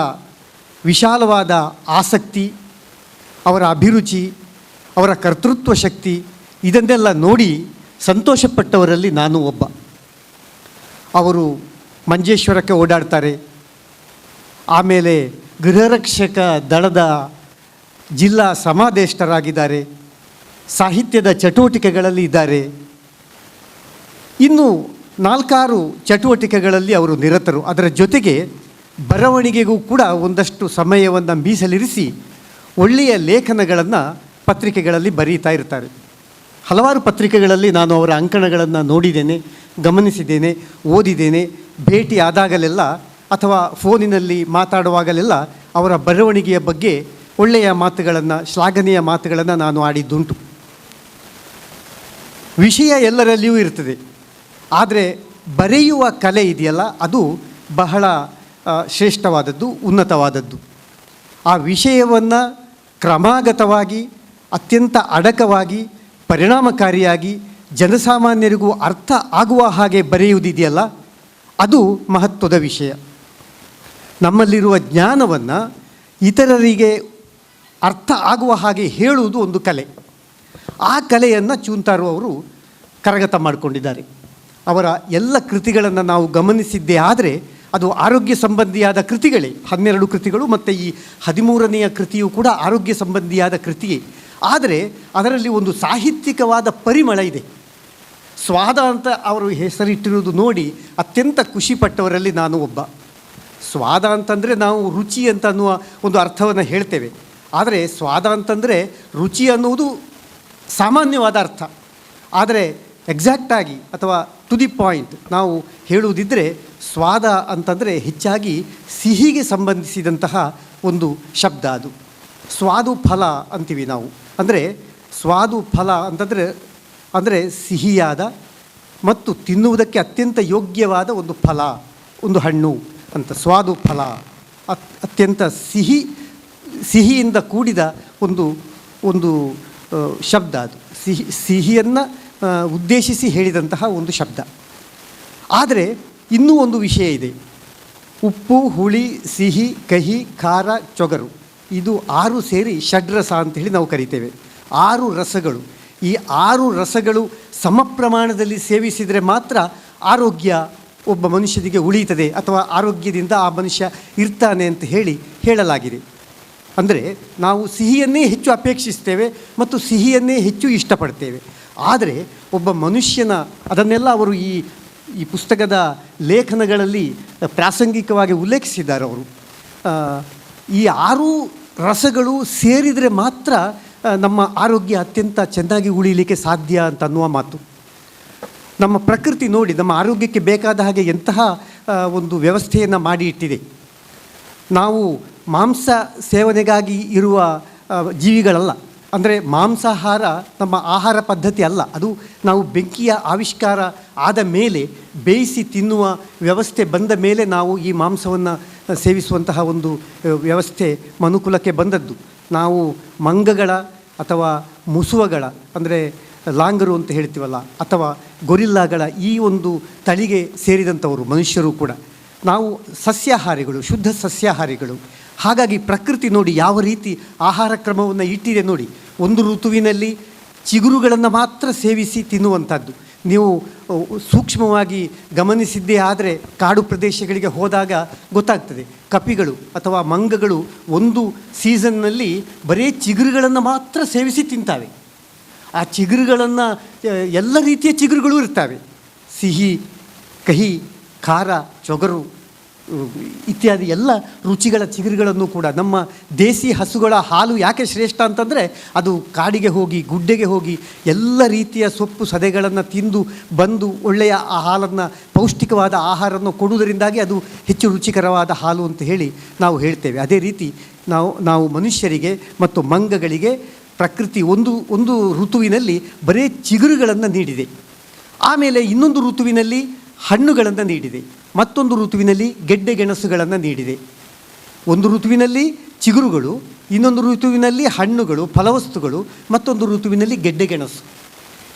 ವಿಶಾಲವಾದ ಆಸಕ್ತಿ, ಅವರ ಅಭಿರುಚಿ, ಅವರ ಕರ್ತೃತ್ವ ಶಕ್ತಿ ಇದನ್ನೆಲ್ಲ ನೋಡಿ ಸಂತೋಷಪಟ್ಟವರಲ್ಲಿ ನಾನು ಒಬ್ಬ. ಅವರು ಮಂಜೇಶ್ವರಕ್ಕೆ ಓಡಾಡ್ತಾರೆ. ಆಮೇಲೆ ಗೃಹರಕ್ಷಕ ದಳದ ಜಿಲ್ಲಾ ಸಮಾದೇಷ್ಟರಾಗಿದ್ದಾರೆ. ಸಾಹಿತ್ಯದ ಚಟುವಟಿಕೆಗಳಲ್ಲಿ ಇದ್ದಾರೆ. ಇನ್ನು 4-6 ಚಟುವಟಿಕೆಗಳಲ್ಲಿ ಅವರು ನಿರತರು. ಅದರ ಜೊತೆಗೆ ಬರವಣಿಗೆಗೂ ಕೂಡ ಒಂದಷ್ಟು ಸಮಯವನ್ನು ಮೀಸಲಿರಿಸಿ ಒಳ್ಳೆಯ ಲೇಖನಗಳನ್ನು ಪತ್ರಿಕೆಗಳಲ್ಲಿ ಬರೀತಾ ಇರ್ತಾರೆ. ಹಲವಾರು ಪತ್ರಿಕೆಗಳಲ್ಲಿ ನಾನು ಅವರ ಅಂಕಣಗಳನ್ನು ನೋಡಿದ್ದೇನೆ, ಗಮನಿಸಿದ್ದೇನೆ, ಓದಿದ್ದೇನೆ. ಭೇಟಿ ಆದಾಗಲೆಲ್ಲ ಅಥವಾ ಫೋನಿನಲ್ಲಿ ಮಾತಾಡುವಾಗಲೆಲ್ಲ ಅವರ ಬರವಣಿಗೆಯ ಬಗ್ಗೆ ಒಳ್ಳೆಯ ಮಾತುಗಳನ್ನು, ಶ್ಲಾಘನೀಯ ಮಾತುಗಳನ್ನು ನಾನು ಆಡಿದ್ದುಂಟು. ವಿಷಯ ಎಲ್ಲರಲ್ಲಿಯೂ ಇರ್ತದೆ, ಆದರೆ ಬರೆಯುವ ಕಲೆ ಇದೆಯಲ್ಲ ಅದು ಬಹಳ ಶ್ರೇಷ್ಠವಾದದ್ದು, ಉನ್ನತವಾದದ್ದು. ಆ ವಿಷಯವನ್ನು ಕ್ರಮಾಗತವಾಗಿ, ಅತ್ಯಂತ ಅಡಕವಾಗಿ, ಪರಿಣಾಮಕಾರಿಯಾಗಿ ಜನಸಾಮಾನ್ಯರಿಗೂ ಅರ್ಥ ಆಗುವ ಹಾಗೆ ಬರೆಯುವುದಿದೆಯಲ್ಲ ಅದು ಮಹತ್ವದ ವಿಷಯ. ನಮ್ಮಲ್ಲಿರುವ ಜ್ಞಾನವನ್ನು ಇತರರಿಗೆ ಅರ್ಥ ಆಗುವ ಹಾಗೆ ಹೇಳುವುದು ಒಂದು ಕಲೆ. ಆ ಕಲೆಯನ್ನು ಚೂಂತಾರು ಅವರು ಕರಗತ ಮಾಡಿಕೊಂಡಿದ್ದಾರೆ. ಅವರ ಎಲ್ಲ ಕೃತಿಗಳನ್ನು ನಾವು ಗಮನಿಸಿದ್ದೇ ಆದರೆ ಅದು ಆರೋಗ್ಯ ಸಂಬಂಧಿಯಾದ ಕೃತಿಗಳೇ. 12 ಕೃತಿಗಳು ಮತ್ತು ಈ 13ನೆಯ ಕೃತಿಯು ಕೂಡ ಆರೋಗ್ಯ ಸಂಬಂಧಿಯಾದ ಕೃತಿಯೇ. ಆದರೆ ಅದರಲ್ಲಿ ಒಂದು ಸಾಹಿತ್ಯಿಕವಾದ ಪರಿಮಳ ಇದೆ. ಸ್ವಾದ ಅಂತ ಅವರು ಹೆಸರಿಟ್ಟಿರುವುದು ನೋಡಿ ಅತ್ಯಂತ ಖುಷಿಪಟ್ಟವರಲ್ಲಿ ನಾನು ಒಬ್ಬ. ಸ್ವಾದ ಅಂತಂದರೆ ನಾವು ರುಚಿ ಅಂತ ಅನ್ನುವ ಒಂದು ಅರ್ಥವನ್ನು ಹೇಳ್ತೇವೆ. ಆದರೆ ಸ್ವಾದ ಅಂತಂದರೆ ರುಚಿ ಅನ್ನುವುದು ಸಾಮಾನ್ಯವಾದ ಅರ್ಥ. ಆದರೆ ಎಕ್ಸಾಕ್ಟಾಗಿ ಅಥವಾ ಟು ದಿ ಪಾಯಿಂಟ್ ನಾವು ಹೇಳುವುದಿದ್ದರೆ ಸ್ವಾದ ಅಂತಂದರೆ ಹೆಚ್ಚಾಗಿ ಸಿಹಿಗೆ ಸಂಬಂಧಿಸಿದಂತಹ ಒಂದು ಶಬ್ದ. ಅದು ಸ್ವಾದು ಫಲ ಅಂತೀವಿ ನಾವು. ಅಂದರೆ ಸ್ವಾದು ಫಲ ಅಂದರೆ ಸಿಹಿಯಾದ ಮತ್ತು ತಿನ್ನುವುದಕ್ಕೆ ಅತ್ಯಂತ ಯೋಗ್ಯವಾದ ಒಂದು ಫಲ, ಒಂದು ಹಣ್ಣು ಅಂತ. ಸ್ವಾದು ಫಲ ಅತ್ಯಂತ ಸಿಹಿಯಿಂದ ಕೂಡಿದ ಒಂದು ಶಬ್ದ. ಅದು ಸಿಹಿಯನ್ನು ಉದ್ದೇಶಿಸಿ ಹೇಳಿದಂತಹ ಒಂದು ಶಬ್ದ. ಆದರೆ ಇನ್ನೂ ಒಂದು ವಿಷಯ ಇದೆ. ಉಪ್ಪು, ಹುಳಿ, ಸಿಹಿ, ಕಹಿ, ಖಾರ, ಚೊಗರು, ಇದು 6 ಸೇರಿ ಷಡ್ರಸ ಅಂತೇಳಿ ನಾವು ಕರಿತೇವೆ. 6 ರಸಗಳು. ಈ 6 ರಸಗಳು ಸಮ ಪ್ರಮಾಣದಲ್ಲಿ ಸೇವಿಸಿದರೆ ಮಾತ್ರ ಆರೋಗ್ಯ ಒಬ್ಬ ಮನುಷ್ಯನಿಗೆ ಉಳಿಯುತ್ತದೆ ಅಥವಾ ಆರೋಗ್ಯದಿಂದ ಆ ಮನುಷ್ಯ ಇರ್ತಾನೆ ಅಂತ ಹೇಳಲಾಗಿದೆ. ಅಂದರೆ ನಾವು ಸಿಹಿಯನ್ನೇ ಹೆಚ್ಚು ಅಪೇಕ್ಷಿಸ್ತೇವೆ ಮತ್ತು ಸಿಹಿಯನ್ನೇ ಹೆಚ್ಚು ಇಷ್ಟಪಡ್ತೇವೆ. ಆದರೆ ಒಬ್ಬ ಮನುಷ್ಯನ ಅದನ್ನೆಲ್ಲ ಅವರು ಈ ಪುಸ್ತಕದ ಲೇಖನಗಳಲ್ಲಿ ಪ್ರಾಸಂಗಿಕವಾಗಿ ಉಲ್ಲೇಖಿಸಿದ್ದಾರೆ. ಅವರು ಈ 6 ರಸಗಳು ಸೇರಿದರೆ ಮಾತ್ರ ನಮ್ಮ ಆರೋಗ್ಯ ಅತ್ಯಂತ ಚೆನ್ನಾಗಿ ಉಳಿಯಲಿಕ್ಕೆ ಸಾಧ್ಯ ಅಂತ ಅನ್ನುವ ಮಾತು. ನಮ್ಮ ಪ್ರಕೃತಿ ನೋಡಿ ನಮ್ಮ ಆರೋಗ್ಯಕ್ಕೆ ಬೇಕಾದ ಹಾಗೆ ಎಂತಹ ಒಂದು ವ್ಯವಸ್ಥೆಯನ್ನು ಮಾಡಿ ಇಟ್ಟಿದೆ. ನಾವು ಮಾಂಸ ಸೇವನೆಗಾಗಿ ಇರುವ ಜೀವಿಗಳಲ್ಲ. ಅಂದರೆ ಮಾಂಸಾಹಾರ ನಮ್ಮ ಆಹಾರ ಪದ್ಧತಿ ಅಲ್ಲ. ಅದು ನಾವು ಬೆಂಕಿಯ ಆವಿಷ್ಕಾರ ಆದ ಮೇಲೆ ಬೇಯಿಸಿ ತಿನ್ನುವ ವ್ಯವಸ್ಥೆ ಬಂದ ಮೇಲೆ ನಾವು ಈ ಮಾಂಸವನ್ನು ಸೇವಿಸುವಂತಹ ಒಂದು ವ್ಯವಸ್ಥೆ ಮನುಕುಲಕ್ಕೆ ಬಂದದ್ದು. ನಾವು ಮಂಗಗಳ ಅಥವಾ ಮುಸುವಗಳ ಅಂದರೆ ಲಾಂಗರು ಅಂತ ಹೇಳ್ತೀವಲ್ಲ, ಅಥವಾ ಗೊರಿಲ್ಲಾಗಳ ಈ ಒಂದು ತಳಿಗೆ ಸೇರಿದಂಥವರು ಮನುಷ್ಯರು ಕೂಡ. ನಾವು ಸಸ್ಯಾಹಾರಿಗಳು, ಶುದ್ಧ ಸಸ್ಯಾಹಾರಿಗಳು. ಹಾಗಾಗಿ ಪ್ರಕೃತಿ ನೋಡಿ ಯಾವ ರೀತಿ ಆಹಾರ ಕ್ರಮವನ್ನು ಇಟ್ಟಿದೆ ನೋಡಿ. ಒಂದು ಋತುವಿನಲ್ಲಿ ಚಿಗುರುಗಳನ್ನು ಮಾತ್ರ ಸೇವಿಸಿ ತಿನ್ನುವಂಥದ್ದು. ನೀವು ಸೂಕ್ಷ್ಮವಾಗಿ ಗಮನಿಸಿದ್ದೇ ಆದರೆ ಕಾಡು ಪ್ರದೇಶಗಳಿಗೆ ಹೋದಾಗ ಗೊತ್ತಾಗ್ತದೆ. ಕಪಿಗಳು ಅಥವಾ ಮಂಗಗಳು ಒಂದು ಸೀಸನ್ನಲ್ಲಿ ಬರೀ ಚಿಗುರುಗಳನ್ನು ಮಾತ್ರ ಸೇವಿಸಿ ತಿಂತಾವೆ. ಆ ಚಿಗುರುಗಳನ್ನು ಎಲ್ಲ ರೀತಿಯ ಚಿಗುರುಗಳು ಇರ್ತವೆ, ಸಿಹಿ, ಕಹಿ, ಖಾರ, ಚೊಗರು ಇತ್ಯಾದಿ ಎಲ್ಲ ರುಚಿಗಳ ಚಿಗುರುಗಳನ್ನು ಕೂಡ. ನಮ್ಮ ದೇಸಿ ಹಸುಗಳ ಹಾಲು ಯಾಕೆ ಶ್ರೇಷ್ಠ ಅಂತಂದರೆ ಅದು ಕಾಡಿಗೆ ಹೋಗಿ ಗುಡ್ಡೆಗೆ ಹೋಗಿ ಎಲ್ಲ ರೀತಿಯ ಸೊಪ್ಪು ಸದೆಗಳನ್ನು ತಿಂದು ಬಂದು ಒಳ್ಳೆಯ ಆ ಹಾಲನ್ನು, ಪೌಷ್ಟಿಕವಾದ ಆಹಾರವನ್ನು ಕೊಡುವುದರಿಂದಾಗಿ ಅದು ಹೆಚ್ಚು ರುಚಿಕರವಾದ ಹಾಲು ಅಂತ ಹೇಳಿ ನಾವು ಹೇಳ್ತೇವೆ. ಅದೇ ರೀತಿ ನಾವು ಮನುಷ್ಯರಿಗೆ ಮತ್ತು ಮಂಗಗಳಿಗೆ ಪ್ರಕೃತಿ ಒಂದು ಋತುವಿನಲ್ಲಿ ಬರೀ ಚಿಗುರುಗಳನ್ನು ನೀಡಿದೆ. ಆಮೇಲೆ ಇನ್ನೊಂದು ಋತುವಿನಲ್ಲಿ ಹಣ್ಣುಗಳನ್ನು ನೀಡಿದೆ, ಮತ್ತೊಂದು ಋತುವಿನಲ್ಲಿ ಗೆಡ್ಡೆ ಗೆಣಸುಗಳನ್ನು ನೀಡಿದೆ. ಒಂದು ಋತುವಿನಲ್ಲಿ ಚಿಗುರುಗಳು, ಇನ್ನೊಂದು ಋತುವಿನಲ್ಲಿ ಹಣ್ಣುಗಳು, ಫಲವಸ್ತುಗಳು, ಮತ್ತೊಂದು ಋತುವಿನಲ್ಲಿ ಗೆಡ್ಡೆ ಗೆಣಸು.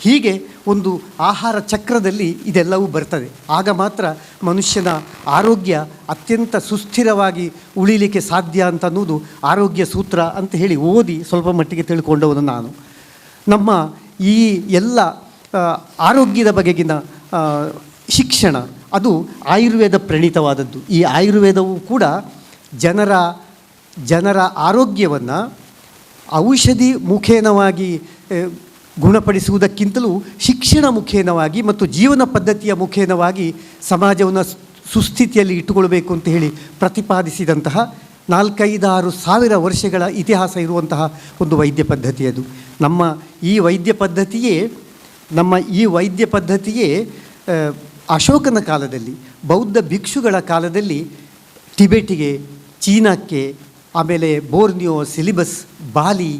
ಹೀಗೆ ಒಂದು ಆಹಾರ ಚಕ್ರದಲ್ಲಿ ಇದೆಲ್ಲವೂ ಬರ್ತದೆ. ಆಗ ಮಾತ್ರ ಮನುಷ್ಯನ ಆರೋಗ್ಯ ಅತ್ಯಂತ ಸುಸ್ಥಿರವಾಗಿ ಉಳಿಲಿಕ್ಕೆ ಸಾಧ್ಯ ಅಂತ ಅನ್ನೋದು ಆರೋಗ್ಯ ಸೂತ್ರ ಅಂತ ಹೇಳಿ ಓದಿ ಸ್ವಲ್ಪ ಮಟ್ಟಿಗೆ ತಿಳ್ಕೊಂಡವನು ನಾನು. ನಮ್ಮ ಈ ಎಲ್ಲ ಆರೋಗ್ಯದ ಬಗೆಗಿನ ಶಿಕ್ಷಣ ಅದು ಆಯುರ್ವೇದ ಪ್ರಣೀತವಾದದ್ದು. ಈ ಆಯುರ್ವೇದವು ಕೂಡ ಜನರ ಆರೋಗ್ಯವನ್ನು ಔಷಧಿ ಮುಖೇನವಾಗಿ ಗುಣಪಡಿಸುವುದಕ್ಕಿಂತಲೂ ಶಿಕ್ಷಣ ಮುಖೇನವಾಗಿ ಮತ್ತು ಜೀವನ ಪದ್ಧತಿಯ ಮುಖೇನವಾಗಿ ಸಮಾಜವನ್ನು ಸುಸ್ಥಿತಿಯಲ್ಲಿ ಇಟ್ಟುಕೊಳ್ಬೇಕು ಅಂತ ಹೇಳಿ ಪ್ರತಿಪಾದಿಸಿದಂತಹ 4-5-6 ಸಾವಿರ ವರ್ಷಗಳ ಇತಿಹಾಸ ಇರುವಂತಹ ಒಂದು ವೈದ್ಯ ಪದ್ಧತಿ ಅದು. ನಮ್ಮ ಈ ವೈದ್ಯ ಪದ್ಧತಿಯೇ ಅಶೋಕನ ಕಾಲದಲ್ಲಿ, ಬೌದ್ಧ ಭಿಕ್ಷುಗಳ ಕಾಲದಲ್ಲಿ ಟಿಬೆಟಿಗೆ, ಚೀನಾಕ್ಕೆ, ಆಮೇಲೆ ಬೋರ್ನಿಯೋ, ಸಿಲಿಬಸ್, ಬಾಲಿ,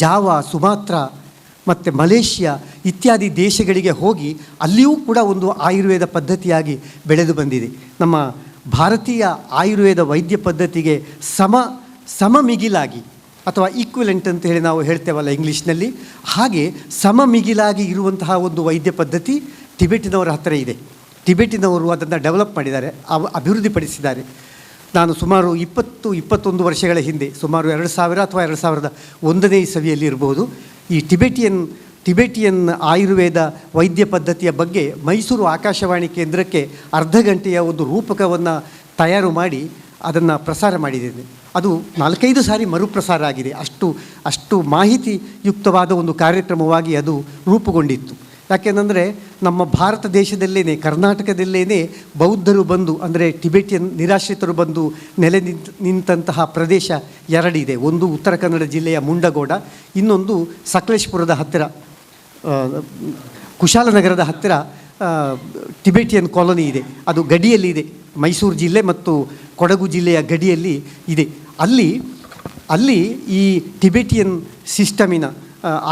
ಜಾವಾ, ಸುಮಾತ್ರ ಮತ್ತು ಮಲೇಷ್ಯಾ ಇತ್ಯಾದಿ ದೇಶಗಳಿಗೆ ಹೋಗಿ ಅಲ್ಲಿಯೂ ಕೂಡ ಒಂದು ಆಯುರ್ವೇದ ಪದ್ಧತಿಯಾಗಿ ಬೆಳೆದು ಬಂದಿದೆ. ನಮ್ಮ ಭಾರತೀಯ ಆಯುರ್ವೇದ ವೈದ್ಯ ಪದ್ಧತಿಗೆ ಸಮಮಿಗಿಲಾಗಿ ಅಥವಾ ಈಕ್ವಿಲೆಂಟ್ ಅಂತ ಹೇಳಿ ನಾವು ಹೇಳ್ತೇವಲ್ಲ ಇಂಗ್ಲೀಷ್ನಲ್ಲಿ, ಹಾಗೆ ಸಮಮಿಗಿಲಾಗಿ ಇರುವಂತಹ ಒಂದು ವೈದ್ಯ ಪದ್ಧತಿ ಟಿಬೆಟಿನವರ ಹತ್ತಿರ ಇದೆ. ಟಿಬೆಟಿನವರು ಅದನ್ನು ಡೆವಲಪ್ ಮಾಡಿದ್ದಾರೆ, ಅಭಿವೃದ್ಧಿಪಡಿಸಿದ್ದಾರೆ. ನಾನು ಸುಮಾರು 20-21 ವರ್ಷಗಳ ಹಿಂದೆ, ಸುಮಾರು 2000 ಅಥವಾ 2001ನೇ ಇಸವಿಯಲ್ಲಿ ಇರಬಹುದು, ಈ ಟಿಬೆಟಿಯನ್ ಆಯುರ್ವೇದ ವೈದ್ಯ ಪದ್ಧತಿಯ ಬಗ್ಗೆ ಮೈಸೂರು ಆಕಾಶವಾಣಿ ಕೇಂದ್ರಕ್ಕೆ ಅರ್ಧ ಗಂಟೆಯ ಒಂದು ರೂಪಕವನ್ನು ತಯಾರು ಮಾಡಿ ಅದನ್ನು ಪ್ರಸಾರ ಮಾಡಿದ್ದೇನೆ. ಅದು 4-5 ಸಾರಿ ಮರುಪ್ರಸಾರ ಆಗಿದೆ. ಅಷ್ಟು ಮಾಹಿತಿಯುಕ್ತವಾದ ಒಂದು ಕಾರ್ಯಕ್ರಮವಾಗಿ ಅದು ರೂಪುಗೊಂಡಿತ್ತು. ಯಾಕೆಂದರೆ ನಮ್ಮ ಭಾರತ ದೇಶದಲ್ಲೇ, ಕರ್ನಾಟಕದಲ್ಲೇ ಬೌದ್ಧರು ಬಂದು, ಅಂದರೆ ಟಿಬೆಟಿಯನ್ ನಿರಾಶ್ರಿತರು ಬಂದು ನಿಂತಹ ಪ್ರದೇಶ 2 ಇದೆ. ಒಂದು ಉತ್ತರ ಕನ್ನಡ ಜಿಲ್ಲೆಯ ಮುಂಡಗೋಡ, ಇನ್ನೊಂದು ಸಕಲೇಶಪುರದ ಹತ್ತಿರ, ಕುಶಾಲನಗರದ ಹತ್ತಿರ ಟಿಬೆಟಿಯನ್ ಕಾಲೋನಿ ಇದೆ. ಅದು ಗಡಿಯಲ್ಲಿ ಇದೆ, ಮೈಸೂರು ಜಿಲ್ಲೆ ಮತ್ತು ಕೊಡಗು ಜಿಲ್ಲೆಯ ಗಡಿಯಲ್ಲಿ ಇದೆ. ಅಲ್ಲಿ ಈ ಟಿಬೆಟಿಯನ್ ಸಿಸ್ಟಮಿನ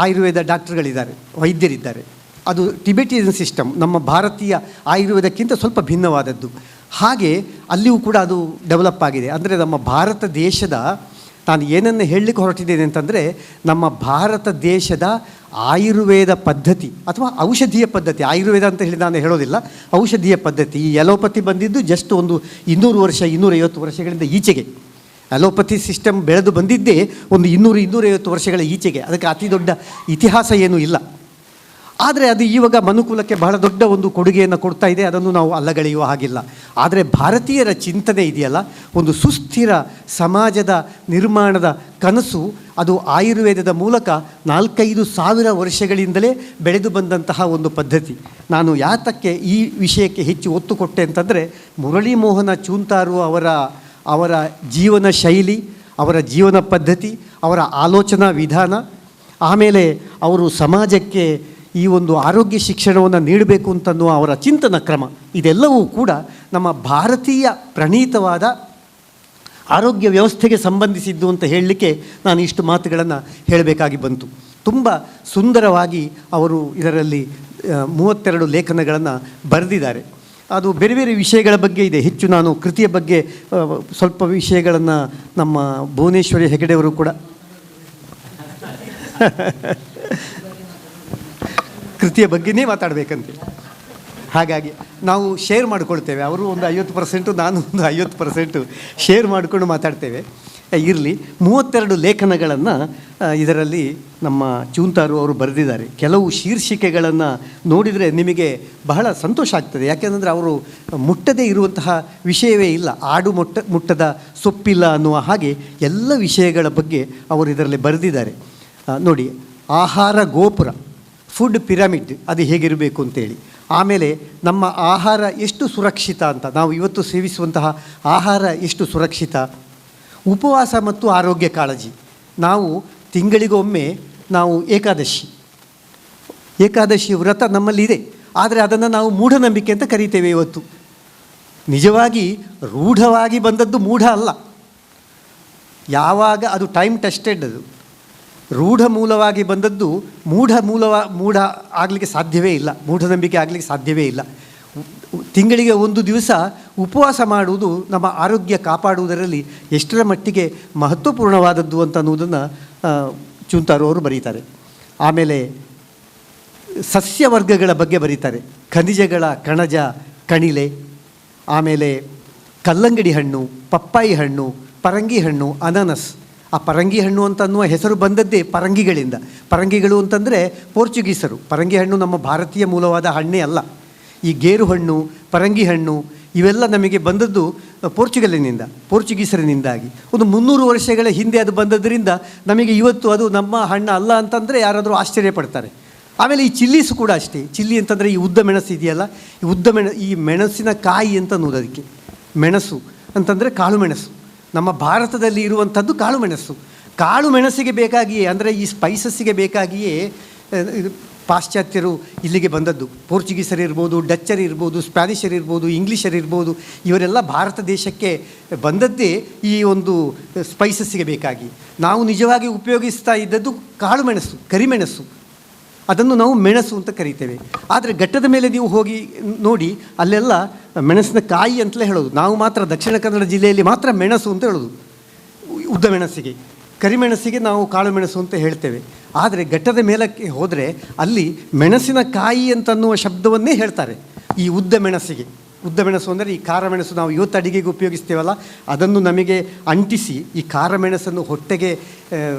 ಆಯುರ್ವೇದ ಡಾಕ್ಟರ್ಗಳಿದ್ದಾರೆ, ವೈದ್ಯರಿದ್ದಾರೆ. ಅದು ಟಿಬೆಟಿಯನ್ ಸಿಸ್ಟಮ್ ನಮ್ಮ ಭಾರತೀಯ ಆಯುರ್ವೇದಕ್ಕಿಂತ ಸ್ವಲ್ಪ ಭಿನ್ನವಾದದ್ದು. ಹಾಗೆ ಅಲ್ಲಿಯೂ ಕೂಡ ಅದು ಡೆವಲಪ್ ಆಗಿದೆ. ಅಂದರೆ ನಮ್ಮ ಭಾರತ ದೇಶದ, ನಾನು ಏನನ್ನು ಹೇಳಲಿಕ್ಕೆ ಹೊರಟಿದ್ದೇನೆ ಅಂತಂದರೆ, ನಮ್ಮ ಭಾರತ ದೇಶದ ಆಯುರ್ವೇದ ಪದ್ಧತಿ ಅಥವಾ ಔಷಧೀಯ ಪದ್ಧತಿ, ಆಯುರ್ವೇದ ಅಂತ ಹೇಳಿ ನಾನು ಹೇಳೋದಿಲ್ಲ, ಔಷಧೀಯ ಪದ್ಧತಿ. ಈ ಎಲೋಪತಿ ಬಂದಿದ್ದು ಜಸ್ಟ್ ಒಂದು 200 ವರ್ಷ 250 ವರ್ಷಗಳಿಂದ ಈಚೆಗೆ. ಅಲೋಪತಿ ಸಿಸ್ಟಮ್ ಬೆಳೆದು ಬಂದಿದ್ದೇ ಒಂದು 200-250 ವರ್ಷಗಳ ಈಚೆಗೆ. ಅದಕ್ಕೆ ಅತಿ ದೊಡ್ಡ ಇತಿಹಾಸ ಏನೂ ಇಲ್ಲ. ಆದರೆ ಅದು ಇವಾಗ ಮನುಕುಲಕ್ಕೆ ಬಹಳ ದೊಡ್ಡ ಒಂದು ಕೊಡುಗೆಯನ್ನು ಕೊಡ್ತಾ ಇದೆ, ಅದನ್ನು ನಾವು ಅಲ್ಲಗಳೆಯುವ ಹಾಗಿಲ್ಲ. ಆದರೆ ಭಾರತೀಯರ ಚಿಂತನೆ ಇದೆಯಲ್ಲ, ಒಂದು ಸುಸ್ಥಿರ ಸಮಾಜದ ನಿರ್ಮಾಣದ ಕನಸು, ಅದು ಆಯುರ್ವೇದದ ಮೂಲಕ 4-5 ಸಾವಿರ ವರ್ಷಗಳಿಂದಲೇ ಬೆಳೆದು ಬಂದಂತಹ ಒಂದು ಪದ್ಧತಿ. ನಾನು ಯಾತಕ್ಕೆ ಈ ವಿಷಯಕ್ಕೆ ಹೆಚ್ಚು ಒತ್ತು ಕೊಟ್ಟೆ ಅಂತಂದರೆ, ಮುರಳಿ ಮೋಹನ ಚೂಂತಾರು ಅವರ ಜೀವನ ಶೈಲಿ, ಅವರ ಜೀವನ ಪದ್ಧತಿ, ಅವರ ಆಲೋಚನಾ ವಿಧಾನ, ಆಮೇಲೆ ಅವರು ಸಮಾಜಕ್ಕೆ ಈ ಒಂದು ಆರೋಗ್ಯ ಶಿಕ್ಷಣವನ್ನು ನೀಡಬೇಕು ಅಂತನ್ನುವ ಅವರ ಚಿಂತನ ಕ್ರಮ, ಇದೆಲ್ಲವೂ ಕೂಡ ನಮ್ಮ ಭಾರತೀಯ ಪ್ರಣೀತವಾದ ಆರೋಗ್ಯ ವ್ಯವಸ್ಥೆಗೆ ಸಂಬಂಧಿಸಿದ್ದು ಅಂತ ಹೇಳಲಿಕ್ಕೆ ನಾನು ಇಷ್ಟು ಮಾತುಗಳನ್ನು ಹೇಳಬೇಕಾಗಿ ಬಂತು. ತುಂಬ ಸುಂದರವಾಗಿ ಅವರು ಇದರಲ್ಲಿ 32 ಲೇಖನಗಳನ್ನು ಬರೆದಿದ್ದಾರೆ. ಅದು ಬೇರೆ ಬೇರೆ ವಿಷಯಗಳ ಬಗ್ಗೆ ಇದೆ. ಹೆಚ್ಚು ನಾನು ಕೃತಿಯ ಬಗ್ಗೆ ಸ್ವಲ್ಪ ವಿಷಯಗಳನ್ನು ನಮ್ಮ ಭುವನೇಶ್ವರಿ ಹೆಗಡೆಯವರು ಕೂಡ ಕೃತಿಯ ಬಗ್ಗೆನೇ ಮಾತಾಡಬೇಕಂತೆ. ಹಾಗಾಗಿ ನಾವು ಶೇರ್ ಮಾಡಿಕೊಳ್ತೇವೆ. ಅವರು ಒಂದು 50%, ನಾನು ಒಂದು 50% ಶೇರ್ ಮಾಡಿಕೊಂಡು ಮಾತಾಡ್ತೇವೆ. ಇರಲಿ. 32 ಲೇಖನಗಳನ್ನು ಇದರಲ್ಲಿ ನಮ್ಮ ಚೂಂತಾರು ಅವರು ಬರೆದಿದ್ದಾರೆ. ಕೆಲವು ಶೀರ್ಷಿಕೆಗಳನ್ನು ನೋಡಿದರೆ ನಿಮಗೆ ಬಹಳ ಸಂತೋಷ ಆಗ್ತದೆ. ಯಾಕೆಂದರೆ ಅವರು ಮುಟ್ಟದೇ ಇರುವಂತಹ ವಿಷಯವೇ ಇಲ್ಲ. ಆಡು ಮುಟ್ಟದ ಸೊಪ್ಪಿಲ್ಲ ಅನ್ನುವ ಹಾಗೆ ಎಲ್ಲ ವಿಷಯಗಳ ಬಗ್ಗೆ ಅವರು ಇದರಲ್ಲಿ ಬರೆದಿದ್ದಾರೆ. ನೋಡಿ, ಆಹಾರ ಗೋಪುರ, ಫುಡ್ ಪಿರಮಿಡ್ ಅದು ಹೇಗಿರಬೇಕು ಅಂತೇಳಿ, ಆಮೇಲೆ ನಮ್ಮ ಆಹಾರ ಎಷ್ಟು ಸುರಕ್ಷಿತ ಅಂತ, ನಾವು ಇವತ್ತು ಸೇವಿಸುವಂತಹ ಆಹಾರ ಎಷ್ಟು ಸುರಕ್ಷಿತ, ಉಪವಾಸ ಮತ್ತು ಆರೋಗ್ಯ ಕಾಳಜಿ. ನಾವು ತಿಂಗಳಿಗೊಮ್ಮೆ ನಾವು ಏಕಾದಶಿ ವ್ರತ ನಮ್ಮಲ್ಲಿದೆ, ಆದರೆ ಅದನ್ನು ನಾವು ಮೂಢನಂಬಿಕೆ ಅಂತ ಕರೀತೇವೆ. ಇವತ್ತು ನಿಜವಾಗಿ ರೂಢವಾಗಿ ಬಂದದ್ದು ಮೂಢ ಅಲ್ಲ. ಯಾವಾಗ ಅದು ಟೈಮ್ ಟೆಸ್ಟೆಡ್, ಅದು ರೂಢ ಮೂಲವಾಗಿ ಬಂದದ್ದು ಮೂಢ ಆಗಲಿಕ್ಕೆ ಸಾಧ್ಯವೇ ಇಲ್ಲ, ಮೂಢನಂಬಿಕೆ ಆಗಲಿಕ್ಕೆ ಸಾಧ್ಯವೇ ಇಲ್ಲ. ತಿಂಗಳಿಗೆ ಒಂದು ದಿವಸ ಉಪವಾಸ ಮಾಡುವುದು ನಮ್ಮ ಆರೋಗ್ಯ ಕಾಪಾಡುವುದರಲ್ಲಿ ಎಷ್ಟರ ಮಟ್ಟಿಗೆ ಮಹತ್ವಪೂರ್ಣವಾದದ್ದು ಅಂತ ಅನ್ನೋದನ್ನು ಚೂಂತಾರು ಅವರು ಬರೀತಾರೆ. ಆಮೇಲೆ ಸಸ್ಯವರ್ಗಗಳ ಬಗ್ಗೆ ಬರೀತಾರೆ. ಖನಿಜಗಳ ಕಣಜ, ಕಣಿಲೆ, ಆಮೇಲೆ ಕಲ್ಲಂಗಡಿ ಹಣ್ಣು, ಪಪ್ಪಾಯಿ ಹಣ್ಣು, ಪರಂಗಿ ಹಣ್ಣು, ಅನಾನಸ್. ಆ ಪರಂಗಿ ಹಣ್ಣು ಅಂತ ಅನ್ನುವ ಹೆಸರು ಬಂದದ್ದೇ ಪರಂಗಿಗಳಿಂದ. ಪರಂಗಿಗಳು ಅಂತಂದರೆ ಪೋರ್ಚುಗೀಸರು. ಪರಂಗಿ ಹಣ್ಣು ನಮ್ಮ ಭಾರತೀಯ ಮೂಲವಾದ ಹಣ್ಣೇ ಅಲ್ಲ. ಈ ಗೇರು ಹಣ್ಣು, ಪರಂಗಿ ಹಣ್ಣು ಇವೆಲ್ಲ ನಮಗೆ ಬಂದದ್ದು ಪೋರ್ಚುಗೀಸರಿನಿಂದಾಗಿ. ಒಂದು 300 ವರ್ಷಗಳ ಹಿಂದೆ ಅದು ಬಂದದ್ದರಿಂದ ನಮಗೆ ಇವತ್ತು ಅದು ನಮ್ಮ ಹಣ್ಣು ಅಲ್ಲ ಅಂತಂದರೆ ಯಾರಾದರೂ ಆಶ್ಚರ್ಯಪಡ್ತಾರೆ. ಆಮೇಲೆ ಈ ಚಿಲ್ಲೀಸು ಕೂಡ ಅಷ್ಟೇ. ಚಿಲ್ಲಿ ಅಂತಂದರೆ ಈ ಉದ್ದ ಮೆಣಸು ಇದೆಯಲ್ಲ, ಈ ಮೆಣಸಿನ ಕಾಯಿ ಅಂತ ಅನ್ನೋದು. ಅದಕ್ಕೆ ಮೆಣಸು ಅಂತಂದರೆ ಕಾಳು ಮೆಣಸು. ನಮ್ಮ ಭಾರತದಲ್ಲಿ ಇರುವಂಥದ್ದು ಕಾಳು ಮೆಣಸು. ಕಾಳು ಮೆಣಸಿಗೆ ಬೇಕಾಗಿಯೇ, ಅಂದರೆ ಈ ಸ್ಪೈಸಸ್ಸಿಗೆ ಬೇಕಾಗಿಯೇ ಪಾಶ್ಚಾತ್ಯರು ಇಲ್ಲಿಗೆ ಬಂದದ್ದು. ಪೋರ್ಚುಗೀಸರಿರ್ಬೋದು, ಡಚ್ಚರಿರ್ಬೋದು, ಸ್ಪ್ಯಾನಿಷರಿರ್ಬೋದು, ಇಂಗ್ಲೀಷರಿರ್ಬೋದು, ಇವರೆಲ್ಲ ಭಾರತ ದೇಶಕ್ಕೆ ಬಂದದ್ದೇ ಈ ಒಂದು ಸ್ಪೈಸಸ್ಸಿಗೆ ಬೇಕಾಗಿ. ನಾವು ನಿಜವಾಗಿ ಉಪಯೋಗಿಸ್ತಾ ಇದ್ದದ್ದು ಕಾಳು ಮೆಣಸು, ಕರಿಮೆಣಸು. ಅದನ್ನು ನಾವು ಮೆಣಸು ಅಂತ ಕರಿತೇವೆ. ಆದರೆ ಘಟ್ಟದ ಮೇಲೆ ನೀವು ಹೋಗಿ ನೋಡಿ, ಅಲ್ಲೆಲ್ಲ ಮೆಣಸಿನ ಕಾಯಿ ಅಂತಲೇ ಹೇಳೋದು. ನಾವು ಮಾತ್ರ ದಕ್ಷಿಣ ಕನ್ನಡ ಜಿಲ್ಲೆಯಲ್ಲಿ ಮಾತ್ರ ಮೆಣಸು ಅಂತ ಹೇಳೋದು ಉದ್ದ ಮೆಣಸಿಗೆ. ಕರಿಮೆಣಸಿಗೆ ನಾವು ಕಾಳು ಮೆಣಸು ಅಂತ ಹೇಳ್ತೇವೆ. ಆದರೆ ಘಟ್ಟದ ಮೇಲಕ್ಕೆ ಹೋದರೆ ಅಲ್ಲಿ ಮೆಣಸಿನಕಾಯಿ ಅಂತನ್ನುವ ಶಬ್ದವನ್ನೇ ಹೇಳ್ತಾರೆ ಈ ಉದ್ದ ಮೆಣಸಿಗೆ. ಉದ್ದ ಮೆಣಸು ಅಂದರೆ ಈ ಖಾರ ಮೆಣಸು ನಾವು ಇವತ್ತು ಅಡಿಗೆಗೆ ಉಪಯೋಗಿಸ್ತೇವಲ್ಲ, ಅದನ್ನು ನಮಗೆ ಅಂಟಿಸಿ ಈ ಖಾರ ಮೆಣಸನ್ನು ಹೊಟ್ಟೆಗೆ